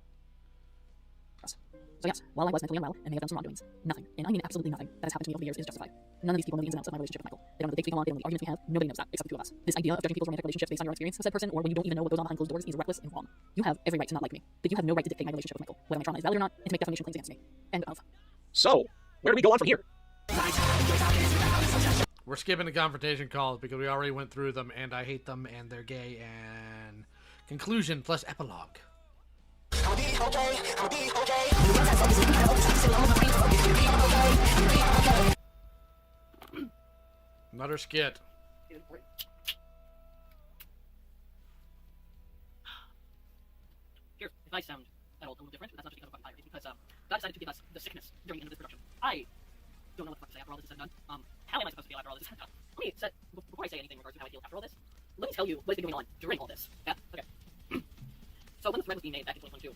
So yes, while I was mentally unwell and may have done some wrongdoings, nothing, and I mean absolutely nothing, that has happened to me over the years is justified. None of these people know the ins and outs of my relationship with Michael. They don't know the dates we go on, they don't know the arguments we have. Nobody knows that, except the two of us. This idea of judging people's romantic relationships based on your experience with said person, or when you don't even know what goes on behind closed doors, is reckless and wrong. You have every right to not like me, but you have no right to dictate my relationship with Michael, whether my trauma is valid or not, and to make defamation claims against me. End of.
So, where do we go on from here?
We're skipping the confrontation calls because we already went through them, and I hate them, and they're gay, and conclusion plus epilogue. Another skit.
Here, if I sound at all a little different, that's not just because I'm tired. It's because God decided to give us the sickness during the end of this production. I don't know what the fuck to say after all this is said and done. How am I supposed to feel after all this is said and done? Let me set, before
before I say anything in regards to how I feel after all this, let me tell you what's been going on during all this. Yeah, okay. So when the thread was being made back in 2022,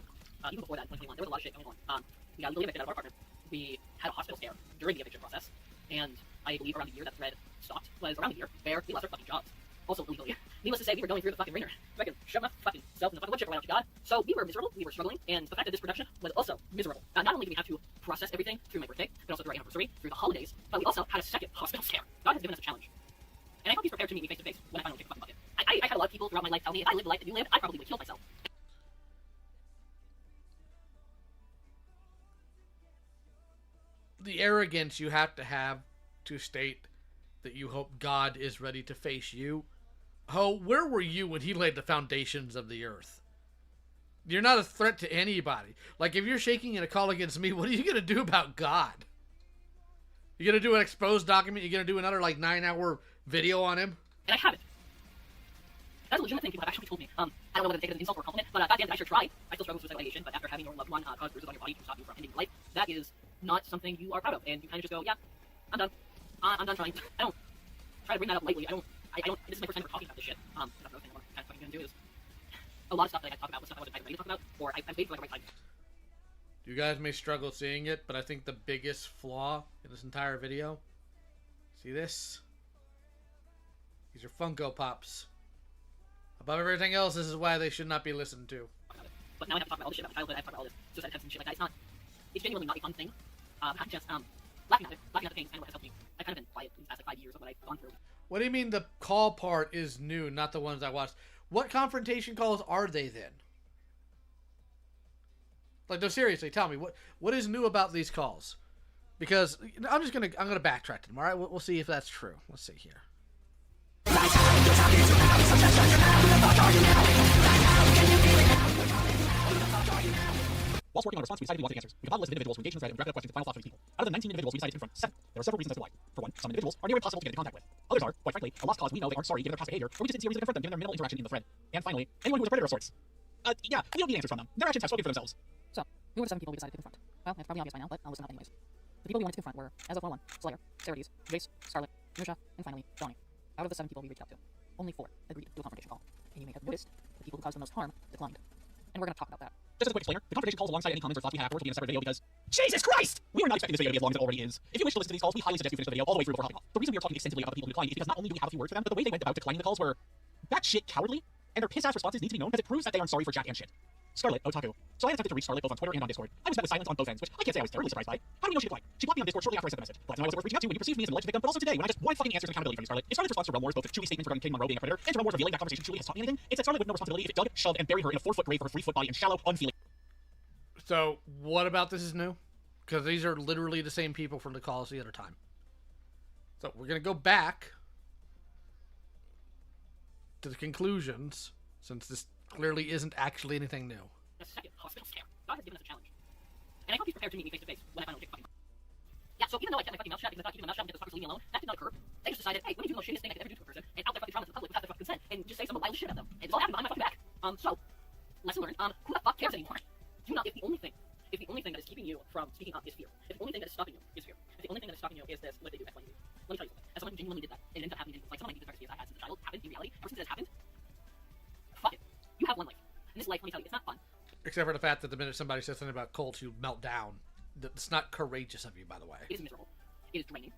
even before that, in 2021, there was a lot of shit going on. We got legally evicted out of our apartment. We had a hospital scare during the eviction process, and I believe around the year that thread stopped was around the year where we lost our fucking jobs. Also illegally. Needless to say, we were going through the fucking ringer. Fucking shove my fucking self in the fucking wood chipper right out you got. So we were miserable, we were struggling, and the fact that this production was also miserable. Not only did we have to process everything through my birthday, but also through our anniversary, through the holidays, but we also had a second hospital scare. God has given us a challenge. And I hope he's prepared to meet me face to face when I finally kick the fucking bucket. I had a lot of people throughout my life tell me if I lived the life that you lived, I probably would kill myself.
The arrogance you have to state that you hope God is ready to face you. Oh, where were you when he laid the foundations of the earth? You're not a threat to anybody. Like, if you're shaking in a call against me, what are you going to do about God? You going to do an exposed document? You going to do another, 9-hour video on him?
And I haven't. That's a legitimate thing people have actually told me. I don't know whether to take it as an insult or a compliment, but goddamn, I sure tried. I still struggle with suicidal ideation, but after having your loved one cause bruises on your body to stop you from ending your life, that is not something you are proud of, and you kind of just go, yeah, I'm done. I'm done trying. I don't try to bring that up lightly. I don't. This is my first time ever talking about this shit. That's another thing I'm kind of fucking gonna do is a lot of stuff that I talk about was stuff I wasn't ready to talk about, or I waited for the right time.
You guys may struggle seeing it, but I think the biggest flaw in this entire video. See this? These are Funko Pops. Above everything else, this is why they should not be listened to.
But now I have to talk about all this shit about my childhood. I have to talk about all this suicide attempts and shit like that. It's genuinely not a fun thing. I'm just laughing at it. Laughing at the pain is kind of what has helped me. I've kind of been quiet in the past 5 years of what I've gone through.
What do you mean the call part is new, not the ones I watched? What confrontation calls are they then? Like, no, seriously, tell me what is new about these calls? Because I'm gonna backtrack to them. All right, we'll see if that's true. Let's see here.
Whilst working on a response, we decided we wanted answers. We compiled a list of individuals who engaged in the thread and drafted up questions to final thoughts for these people. Out of the 19 individuals we decided to confront 7, there are several reasons as to why. For one, some individuals are nearly impossible to get into contact with. Others are, quite frankly, a lost cause we know they aren't sorry given their past behavior, or we just didn't see a reason to confront them given their minimal interaction in the thread. And finally, anyone who was a predator of sorts. Yeah, we don't need answers from them. Their actions have spoken for themselves.
So, who were the 7 people we decided to confront? Well, it's probably obvious by now, but I'll listen up anyways. The people we wanted to confront were, as of 101, Slayer, Sarates, Jace, Scarlet, Nusha, and finally, Donnie. Out of the 7 people we reached out to, only 4 agreed to a confrontation call. And you may have noticed the people who caused the most harm declined. And we're going to talk about that.
Just as a quick disclaimer, the confrontation calls alongside any comments or thoughts we have afterwards will be in a separate video because Jesus Christ! We are not expecting this video to be as long as it already is. If you wish to listen to these calls, we highly suggest you finish the video all the way through before hopping off. The reason we are talking extensively about the people who declined is because not only do we have a few words for them, but the way they went about declining the calls were batshit cowardly, and their piss-ass responses need to be known because it proves that they aren't sorry for jack and shit. Scarlet, Otaku. So I attempted to reach Scarlet both on Twitter and on Discord. I was met with silence on both ends, which I can't say I was terribly surprised by. How do we know she declined? She blocked me on Discord shortly after I sent the message. Glad to know I wasn't worth reaching out to when you perceived me as an alleged victim, but also today when I just want fucking answers and accountability from you, Scarlet. If Scarlet's response to Realm Wars, both the Chewie statements regarding King Monroe being a predator, and to Realm Wars revealing that conversation truly has taught me anything, it's that Scarlet would have no responsibility if it dug, shoved, and buried her in a 4-foot grave for her 3-foot body and shallow, unfeeling.
So, what about this is new? Because these are literally the same people from the calls the other time. So, we're going to go back to the conclusions, since this clearly isn't actually anything new.
The second hospital scare. God has given us a challenge. And I hope he's prepared to meet me face to face when I finally kick the fucking butt. Yeah, so even though I kept my fucking mouth shut because I thought keeping my mouth shut and get those fuckers leave me alone, that did not occur. They just decided, hey, we need to do the most shittiest thing I could ever do to a person and out their fucking traumas in public without their fucking consent and just say some wild shit about them. And it's all happened behind my fucking back. So, lesson learned, who the fuck cares anymore? Do not, if the only thing that is keeping you from speaking up is fear, if the only thing that is stopping you is fear, if the only thing that is stopping you is this, what they do, X, Y, and Z, let me tell you something. As someone who genuinely did that, and it ended up happening, like some of my deepest fears I had since a child happened in reality, ever since it has happened, fuck it. You have one life. And this life, let me tell you, it's not fun.
Except for the fact that the minute somebody says something about cults, you melt down. That's not courageous of you, by the way.
It is miserable. It is draining.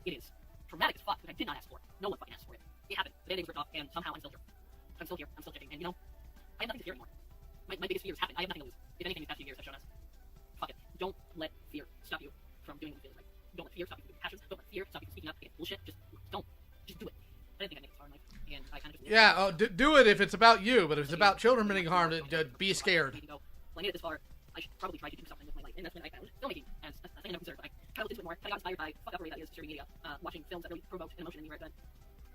It is traumatic as fuck, but I did not ask for it. No one fucking asked for it. It happened. The band-aid was ripped off, and somehow I'm still here. I'm still here. I'm still kicking. And, you know, I have nothing to fear anymore. My biggest fear has happened. I have nothing to lose. If anything, these past few years have shown us, fuck it. Don't let fear stop you from doing what feels right. Don't let fear stop you from doing passions. Don't let fear stop you from speaking up against bullshit. Just don't. Just do it. I didn't think I'd make it far in life, and I kind of just...
Yeah, do it if it's about you, but if it's about children being harmed, be scared.
Well, I made it this far. I should probably try to do something with my life, and that's when I found filmmaking as a thing I never considered. But I kind of looked into it more, kind of got inspired by fucked up that is sharing media, watching films that really provoked an emotion in me right then.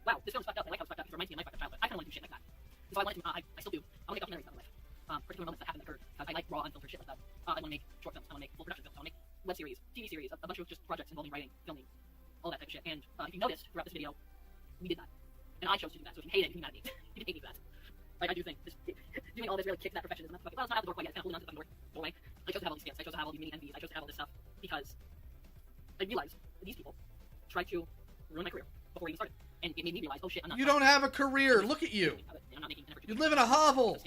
Wow, this film's fucked up. I like how it's fucked up. It reminds me of my fucked up childhood. I kind of want to do shit like that. And so I wanted to. I still do. I want to make documentaries about my life, particular moments that happened that occurred. I like raw, unfiltered shit like that. I want to make short films. I want to make full production films. I want to make web series, TV series, a bunch of just projects involving writing, filming, all that type of shit. And if you noticed throughout this video, we did that, and I chose to do that. So if you hate it, you can be mad at me. You can hate me for that. Like, I do think this, doing all this really kicks that perfectionism. Well, it's not out the door quite yet. It's kind of holding on to the fucking doorway. I chose to have all these skits. I chose to have all these mini envies. I chose to have all this stuff because I realized that these people tried to ruin my career before we even started. And it made me realize, oh shit, I'm not.
You don't have a career. Look at you.
I'm not making an effort.
You live in a hovel.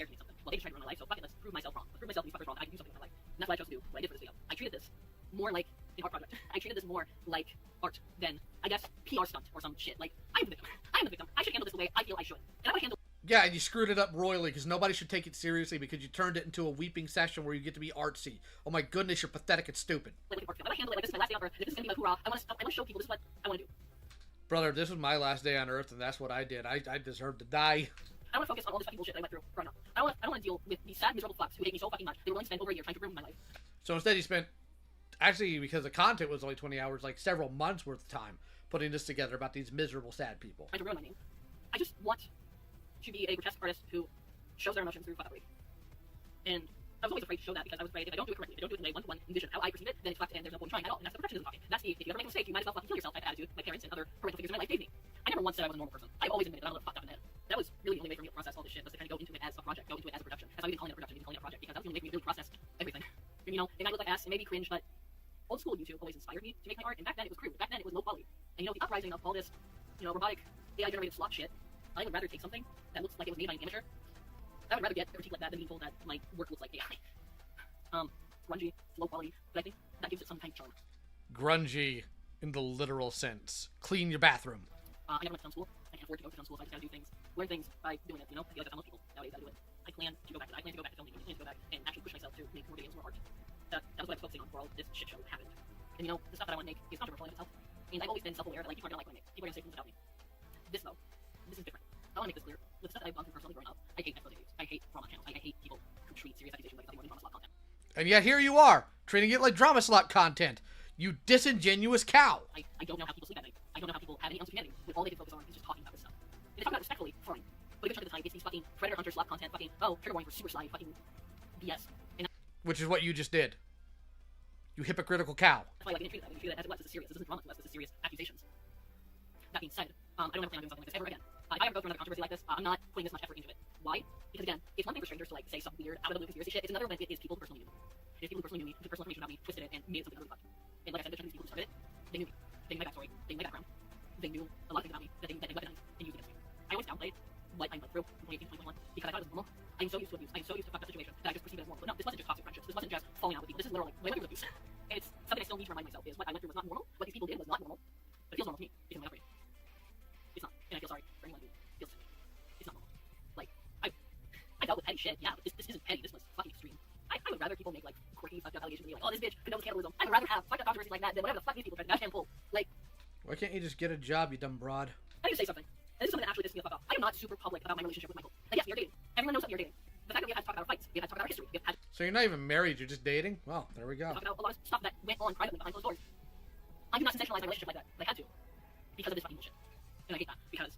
Well, they just tried to ruin my life, so fuck it, let's prove myself wrong. Let's prove myself, these fuckers wrong. I can do something with my life. And that's what I chose to do, what I did for this video. I treated this more like an art project. I treated this more like art than, I guess, PR stunt or some shit. Like, I am the victim. I am the victim. I should handle this the way I feel I should. And I would handle.
Yeah, and you screwed it up royally because nobody should take it seriously because you turned it into a weeping session where you get to be artsy. Oh my goodness, you're pathetic and stupid.
Like, I would handle it like this is my last day on Earth. This is gonna be a hoorah. I want to show people this is what I want to do.
Brother, this was my last day on Earth, and that's what I did. I deserve to die.
I want to focus on all this fucking bullshit that I went through growing up. I don't want to deal with these sad, miserable fucks who hate me so fucking much. They were willing to spend over a year trying to ruin my life.
So instead, you spent, actually, because the content was only 20 hours, like several months worth of time putting this together about these miserable, sad people.
Trying to ruin my name. I just want to be a grotesque artist who shows their emotions through fuckery. And I was always afraid to show that because I was afraid if I don't do it correctly, if I don't do it the way I one-to-one envision how I perceive it, then it's fucked and there's no point trying at all. And that's the perfectionism talking. That's the, if you ever make a mistake, you might as well fucking kill yourself type attitude my parents and other parental figures in my life gave me. I never once said I was a normal person. I've always admitted that I'm a little fucked up in the head. That was really the only way for me to process all this shit, was to kind of go into it as a project, go into it as a production. That's why we didn't call it a production, we didn't call it a project, because that was the only way for me to really process everything. And, you know, it might look like ass, it may be cringe, but old school YouTube always inspired me to make my art, and back then it was crude, back then it was low quality. And you know, the uprising of all this, you know, robotic, AI-generated slop shit, I would rather take something that looks like it was made by an amateur. I would rather get a critique like that than being told that my work looks like AI. Grungy, low quality, but I think that gives it some kind of charm.
Grungy, in the literal sense. Clean your bathroom.
I never went to film school. I can't afford to go to film school, so I just gotta do things, learn things by doing it, you know? I feel like that's how most people nowadays gotta do it. I plan to go back to that. I plan to go back to filming. I plan to go back and actually push myself to make more videos, more art. That was what I was focusing on before all this shit show happened. And you know, the stuff that I want to make is controversial in itself. And I've always been self-aware that like, people aren't gonna like what I make. People are gonna say things about me. This though, this is different. I want to make this clear. With the stuff that I've gone through personally growing up, I hate expose videos. I hate drama channels. I hate people who treat serious accusations like nothing more than drama slot content.
And yet here you are, treating it like drama slot content. You disingenuous cow.
I don't know how people sleep at night. I don't know how people have any ounce of humanity when all they can focus on is just talking about this stuff. If they talk about it respectfully, fine. But a good chunk of the time, it's these fucking predator hunter slop content, fucking, oh, trigger warning for super slide, fucking BS. And
Which is what you just did. You hypocritical cow.
that's why I didn't treat it that way. I didn't treat it as it was. This is serious. This isn't drama to us. This is serious accusations. That being said, I don't ever plan on doing something like this ever again. If I ever go through another controversy like this, I'm not putting this much effort into it. Why? Because again, it's one thing for strangers to like say some weird, out of the blue conspiracy shit. It's another when it is people who personally knew me. If people who personally knew me, took personal information about me, twisted it, and made it something other than fucked. And like I said, these people who started it, they knew me. They knew my backstory. They knew my background. They knew a lot of things about me that they weaponized and used against me. I always downplayed what I went through from 2018 to 2021 because I thought it was normal. I'm so used to abuse. I'm so used to fucked up situations that I just perceive it as normal. But no, this wasn't just toxic friendships. This wasn't just falling out with people. This is literally like, I went through abuse. And it's something I still need to remind myself is what I went through was not normal. What these people did was not normal. But it feels normal to me because I'm not afraid. It's not. And I feel sorry for anyone who feels sick. It's not normal. Like, I dealt with petty shit, yeah, but this isn't petty. This was fucking extreme. I would rather people make like quirky, fucked up allegations and be like, oh, this bitch condones cannibalism. I would rather have fucked up controversies like that than whatever the fuck these people try to goddamn pull. Like,
why can't you just get a job, you dumb broad?
I need to say something. And this is something that actually pisses me the fuck off. I am not super public about my relationship with Michael. Like, yes, we are dating. Everyone knows that we are dating. The fact that we have had to talk about our fights, we have had to talk about our history, we have had to
So you're not even married, you're just dating? Well, there we go.
talk about a lot of stuff that went on privately behind closed doors. I do not sensationalize my relationship like that, but I had to. Because of this fucking bullshit. And I hate that. Because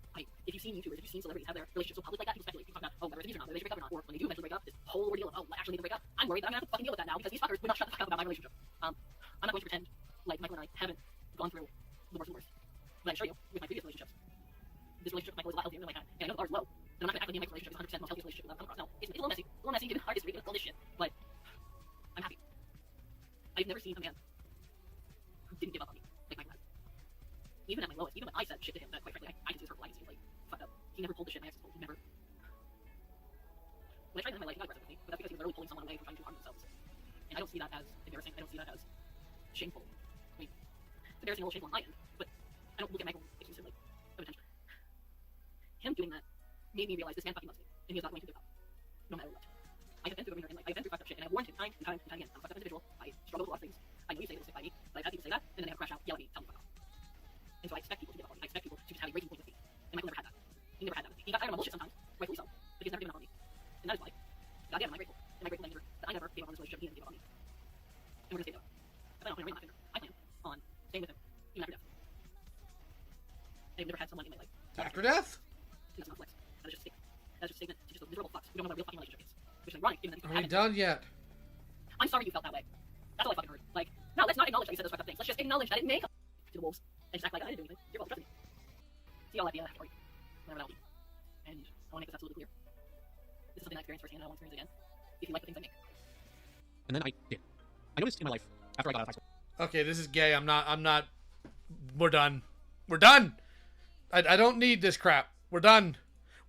if you've seen YouTubers, if you've seen celebrities have their relationships so public like that, people speculate. People talk about, oh, whether it's a or not, whether they should break up or not, or when they do eventually break up, this whole ordeal of, oh, actually need to break up. I'm worried that I'm gonna have to fucking deal with that now because these fuckers would not shut the fuck up about my relationship. I'm not going to pretend like Michael and I haven't gone through the worst of the worst. But I assure you, with my previous relationships, this relationship with Michael is a lot healthier than I had. And I know the bar is low. And I'm not gonna act like my relationship is 100% the most healthiest relationship we've ever come across. No, it's a little messy. A little messy, given our history, given all this shit. But I'm happy. I've never seen a man who didn't give up on me like Michael has. Even at my lowest, even when I said shit to him that, quite frankly, I can see his hurtful, I can see his, like, fucked up. He never pulled the shit my exes pulled. He never. When I tried to end my life, he got aggressive with me, but that's because he was literally pulling someone away from trying to harm themselves. And I don't see that as embarrassing. I don't see that as shameful. I mean, it's embarrassing and a little shameful on my end, but I don't look at Michael exclusively of attention. Him doing that made me realize this man fucking loves me, and he is not going to give up, no matter what. I have been through everything in life. I've been through fucked up shit, and I've warned him time and time and time again. I'm a fucked up individual. I struggle with a lot of things. I know you say it will stick by me, but I've had people say that, and then they have crash out, yell at me, tell me fuck off. And so I expect people to give up on me. I expect people to just have a breaking point with me. And Michael never had that. He never had that with me. He got tired of my bullshit sometimes, rightfully so, but he's never given up on me. And that is why, goddamn, am I grateful. Am I grateful that I never gave up on this relationship, he didn't give up on me. And we're gonna stay together. I plan on putting a ring on my finger. I plan on staying with him, even after death. I've never had someone in my life.
After death?
And that's not flex. That is just a statement. That's just a statement to just those miserable fucks who don't know what a real fucking relationship is. Which is ironic, given that
Are we done yet?
I'm sorry you felt that way. That's all I fucking heard. Like, no, let's not acknowledge that you said those fucked up things. Let's just acknowledge that it may come to the wolves and just act like I didn't do anything. You're welcome, trust me. See y'all at the end of the story. Whenever that'll be. And I want to make this absolutely clear. This is something I experienced firsthand and I want to experience again. If you like the things I make.
And then I did. I noticed in my life, after I got out of high school.
Okay, this is gay. I'm not. We're done. We're done! I don't need this crap. We're done.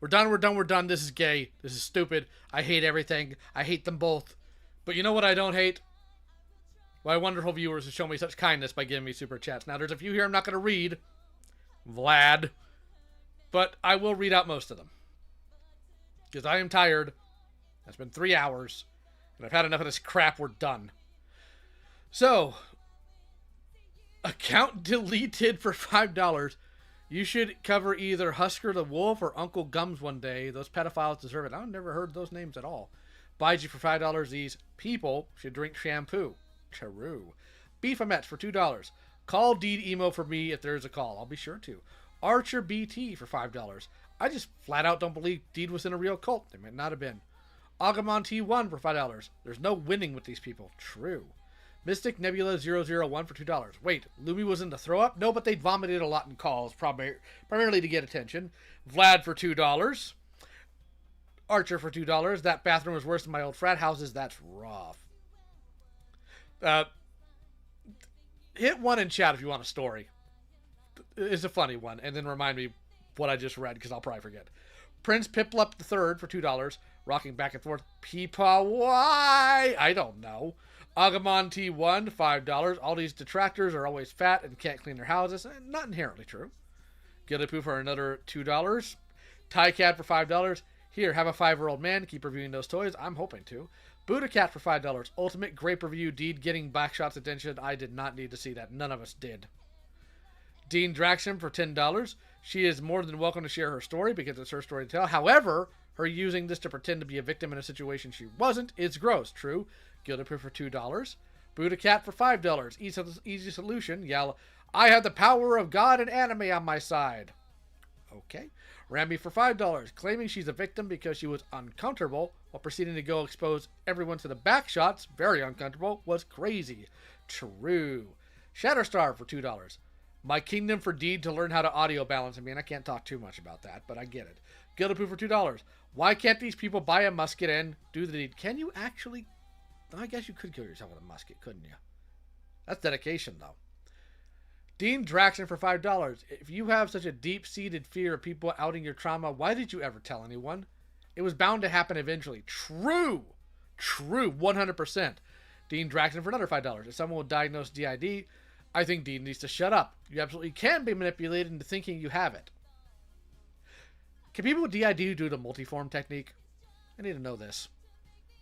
We're done. This is gay. This is stupid. I hate everything. I hate them both. But you know what I don't hate? My wonderful viewers who show me such kindness by giving me super chats. Now, there's a few here I'm not going to read. Vlad. But I will read out most of them. Because I am tired. It's been 3 hours. And I've had enough of this crap. We're done. So, account deleted for $5. You should cover either Husker the Wolf or Uncle Gums one day. Those pedophiles deserve it. I've never heard those names at all. Buys you for $5. These people should drink shampoo. True. Beefamets for $2. Call Deed Emo for me if there's a call. I'll be sure to. Archer BT for $5. I just flat out don't believe Deed was in a real cult. They might not have been. Agamon T1 for $5. There's no winning with these people. True. Mystic Nebula 001 for $2. Wait, Lumi was in the throw up? No, but they vomited a lot in calls, primarily to get attention. Vlad for $2. Archer for $2. That bathroom was worse than my old frat houses. That's rough. Hit 1 in chat if you want a story. It's a funny one, and then remind me what I just read, because I'll probably forget. Prince Piplup III for $2. Rocking back and forth. Peepaw, why? I don't know. Agamon T1, $5. All these detractors are always fat and can't clean their houses. Not inherently true. Gilipoo for another $2. Tycat for $5. Here, have a 5-year-old man. Keep reviewing those toys. I'm hoping to. Buddha Cat for $5. Ultimate grape review. Deed getting Backshot's attention. I did not need to see that. None of us did. Dean Draxon for $10. She is more than welcome to share her story because it's her story to tell. However, her using this to pretend to be a victim in a situation she wasn't is gross. True. Gilipoo for $2. Buddha Cat for $5. Easy solution. Yeah, I have the power of God and anime on my side. Okay. Ramby for $5. Claiming she's a victim because she was uncomfortable while proceeding to go expose everyone to the back shots. Very uncomfortable. Was crazy. True. Shatterstar for $2. My kingdom for Deed to learn how to audio balance. I mean, I can't talk too much about that, but I get it. Gilipoo for $2. Why can't these people buy a musket and do the deed? Can you actually... I guess you could kill yourself with a musket, couldn't you? That's dedication, though. Dean Draxon for $5. If you have such a deep-seated fear of people outing your trauma, why did you ever tell anyone? It was bound to happen eventually. True. True. 100%. Dean Draxon for another $5. If someone will diagnose DID, I think Dean needs to shut up. You absolutely can be manipulated into thinking you have it. Can people with DID do the multiform technique? I need to know this.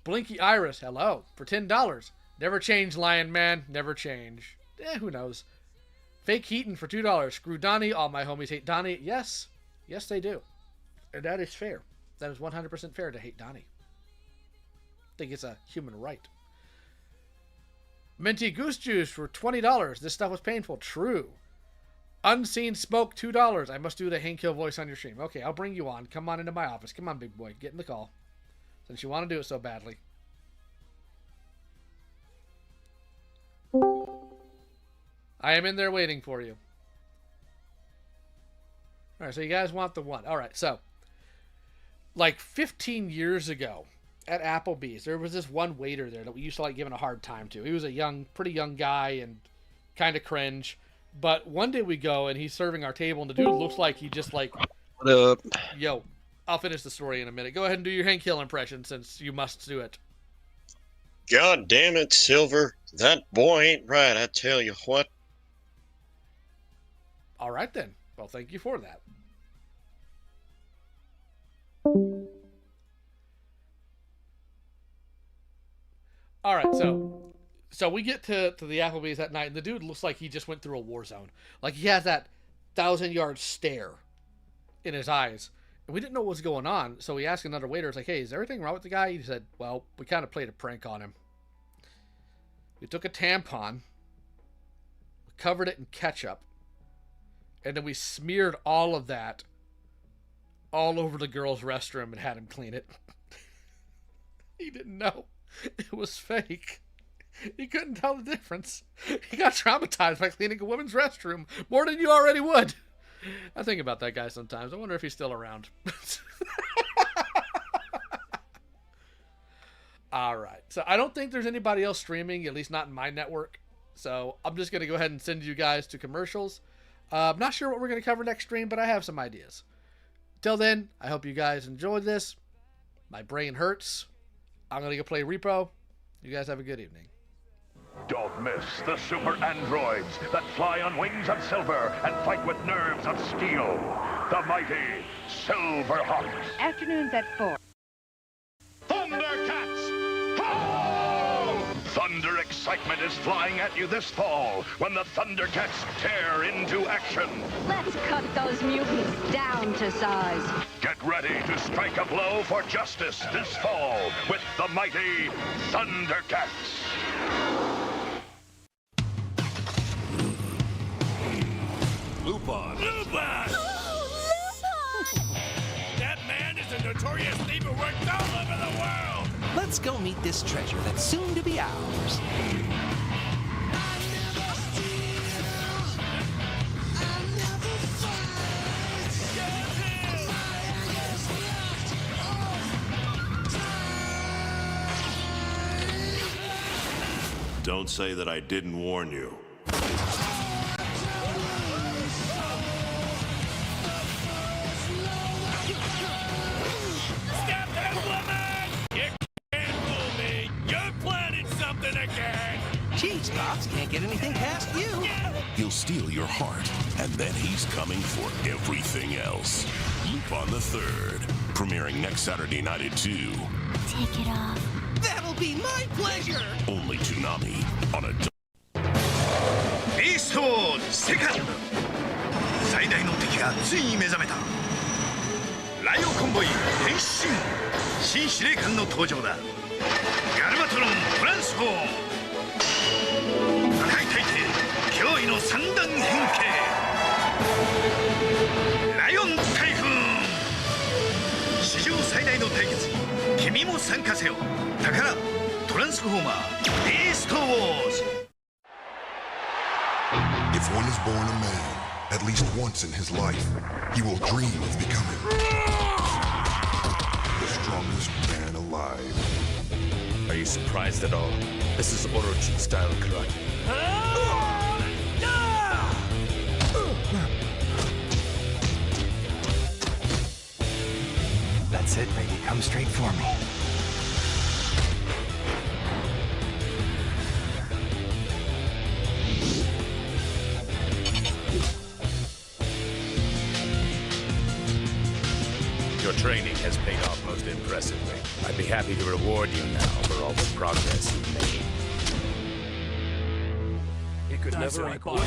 Blinky Iris, hello, for $10. Never change, Lion Man. Never change. Who knows? Fake Heaton for $2. Screw Donnie. All my homies hate Donnie. Yes. Yes, they do. And that is fair. That is 100% fair to hate Donnie. I think it's a human right. Minty Goose Juice for $20. This stuff was painful. True. Unseen Smoke, $2. I must do the Hank Hill voice on your stream. Okay, I'll bring you on. Come on into my office. Come on, big boy. Get in the call. Since you want to do it so badly. I am in there waiting for you. Alright, so you guys want the one. Alright, so. Like 15 years ago at Applebee's, there was this one waiter there that we used to like giving a hard time to. He was a pretty young guy and kind of cringe. But one day we go and he's serving our table and the dude looks like he just like...
What up?
Yo, I'll finish the story in a minute. Go ahead and do your Hank Hill impression since you must do it.
God damn it, Silver. That boy ain't right, I tell you what.
All right, then. Well, thank you for that. All right, so we get to the Applebee's that night, and the dude looks like he just went through a war zone. Like, he has that 1,000-yard stare in his eyes. And we didn't know what was going on, so we asked another waiter, it's like, hey, is everything wrong with the guy? He said, well, we kind of played a prank on him. We took a tampon, we covered it in ketchup, and then we smeared all of that all over the girl's restroom and had him clean it. He didn't know. It was fake. He couldn't tell the difference. He got traumatized by cleaning a woman's restroom more than you already would. I think about that guy sometimes. I wonder if he's still around. All right. So I don't think there's anybody else streaming, at least not in my network. So I'm just going to go ahead and send you guys to commercials. I'm not sure what we're going to cover next stream, but I have some ideas. Till then, I hope you guys enjoyed this. My brain hurts. I'm going to go play Repo. You guys have a good evening.
Don't miss the super androids that fly on wings of silver and fight with nerves of steel. The mighty Silverhawks.
Afternoons at 4.
Thundercats! Ho! Thunder excitement is flying at you this fall when the Thundercats tear into action.
Let's cut those mutants down to size.
Get ready to strike a blow for justice this fall with the mighty Thundercats.
Lupin! Lupin! That man is a notorious thief who works all over the world!
Let's go meet this treasure that's soon to be ours.
Don't say that I didn't warn you. Stop that woman! You can't fool me! You're planning something again!
Jeez, Pops, can't get anything past you.
He'll steal your heart, and then he's coming for everything else. Lupin the Third, premiering next Saturday night at 2.
Take it off.
That'll be my pleasure!
Only Toonami on a...
ビーストウォーズセカンド最大の敵がついに目覚めたライオコンボイ変身新司令官の登場だガルバトロントランスフォーム破壊大帝驚異の三段変形ライオン台風史上最大の対決に君も参加せよだからトランスフォーマービーストウォーズ
If one is born a man, at least once in his life, he will dream of becoming the strongest man alive.
Are you surprised at all? This is Orochi-style karate.
That's it, baby. Come straight for me.
Your training has paid off most impressively. I'd be happy to reward you now for all the progress you've made. He could never equal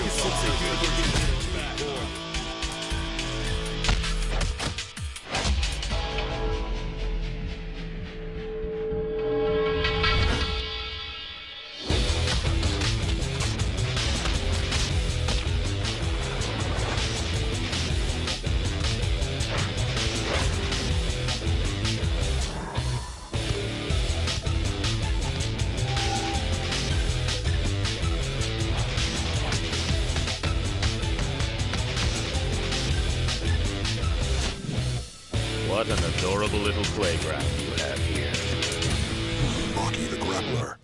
What an adorable little playground you have here.
Rocky the Grappler.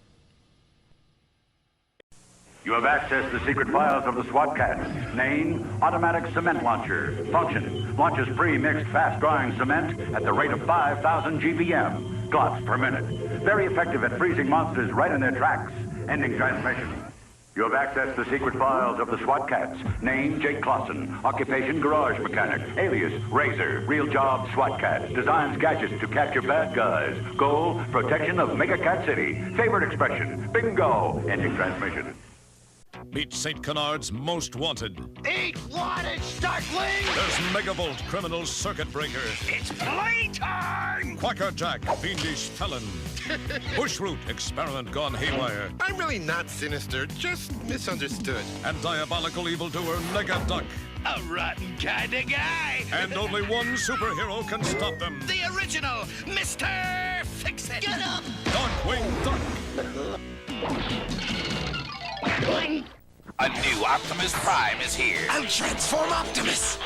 You have accessed the secret files of the SWAT Cats. Name, automatic cement launcher. Function, launches pre-mixed fast-drying cement at the rate of 5,000 GPM, glots per minute. Very effective at freezing monsters right in their tracks. Ending transmission. You have accessed the secret files of the SWAT Cats. Name, Jake Clausen. Occupation, garage mechanic. Alias, Razor. Real job, SWAT Cat. Designs gadgets to capture bad guys. Goal, protection of Mega Cat City. Favorite expression, bingo. Ending transmission.
Meet St. Canard's Most Wanted.
Eat wanted, Starkling!
There's Megavolt, criminal circuit breaker.
It's playtime!
Quacker Jack, fiendish felon. Bushroot, experiment gone haywire.
I'm really not sinister, just misunderstood.
And diabolical evildoer Negaduck.
A rotten kind of guy!
And only one superhero can stop them.
The original, Mr. Fix-It! Get up!
Darkwing Duck.
A new Optimus Prime is here.
I'll transform Optimus!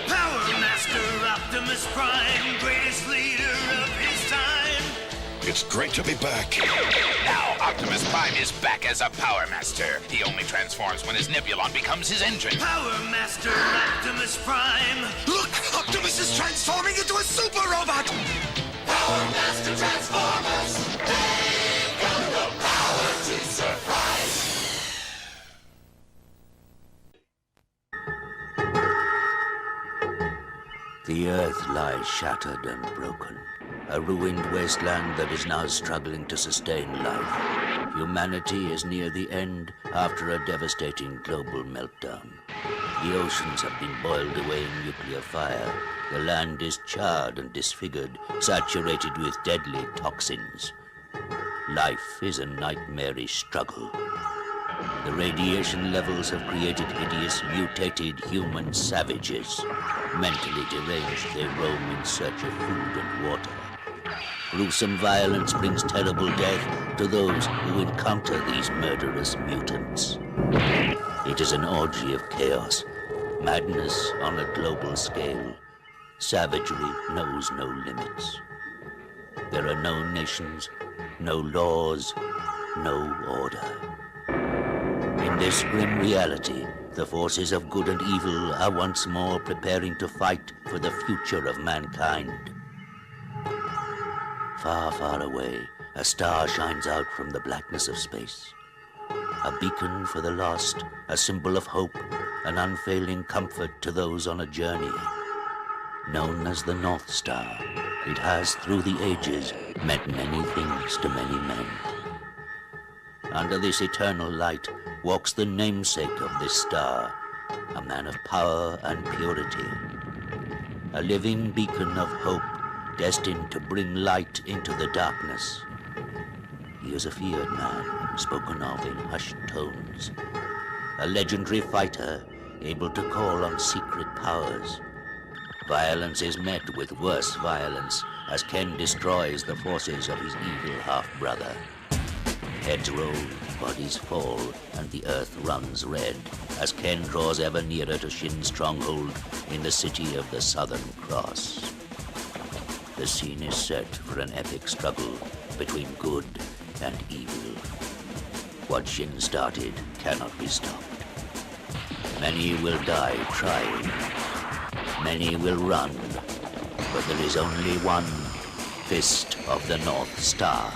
Power Master Optimus Prime, greatest leader of his time.
It's great to be back.
Now, Optimus Prime is back as a Power Master. He only transforms when his Nebulon becomes his engine.
Power Master Optimus Prime!
Look! Optimus is transforming into a super robot!
Power Master Transformers! They've got the power to surprise!
The Earth lies shattered and broken. A ruined wasteland that is now struggling to sustain life. Humanity is near the end after a devastating global meltdown. The oceans have been boiled away in nuclear fire. The land is charred and disfigured, saturated with deadly toxins. Life is a nightmarish struggle. The radiation levels have created hideous, mutated human savages. Mentally deranged, they roam in search of food and water. Gruesome violence brings terrible death to those who encounter these murderous mutants. It is an orgy of chaos, madness on a global scale. Savagery knows no limits. There are no nations, no laws, no order. In this grim reality, the forces of good and evil are once more preparing to fight for the future of mankind. Far, far away, a star shines out from the blackness of space. A beacon for the lost, a symbol of hope, an unfailing comfort to those on a journey. Known as the North Star, it has, through the ages, meant many things to many men. Under this eternal light walks the namesake of this star, a man of power and purity. A living beacon of hope, destined to bring light into the darkness. He is a feared man, spoken of in hushed tones. A legendary fighter, able to call on secret powers. Violence is met with worse violence as Ken destroys the forces of his evil half-brother. Heads roll, bodies fall, and the earth runs red as Ken draws ever nearer to Shin's stronghold in the city of the Southern Cross. The scene is set for an epic struggle between good and evil. What Shin started cannot be stopped. Many will die trying. Many will run. But there is only one Fist of the North Star.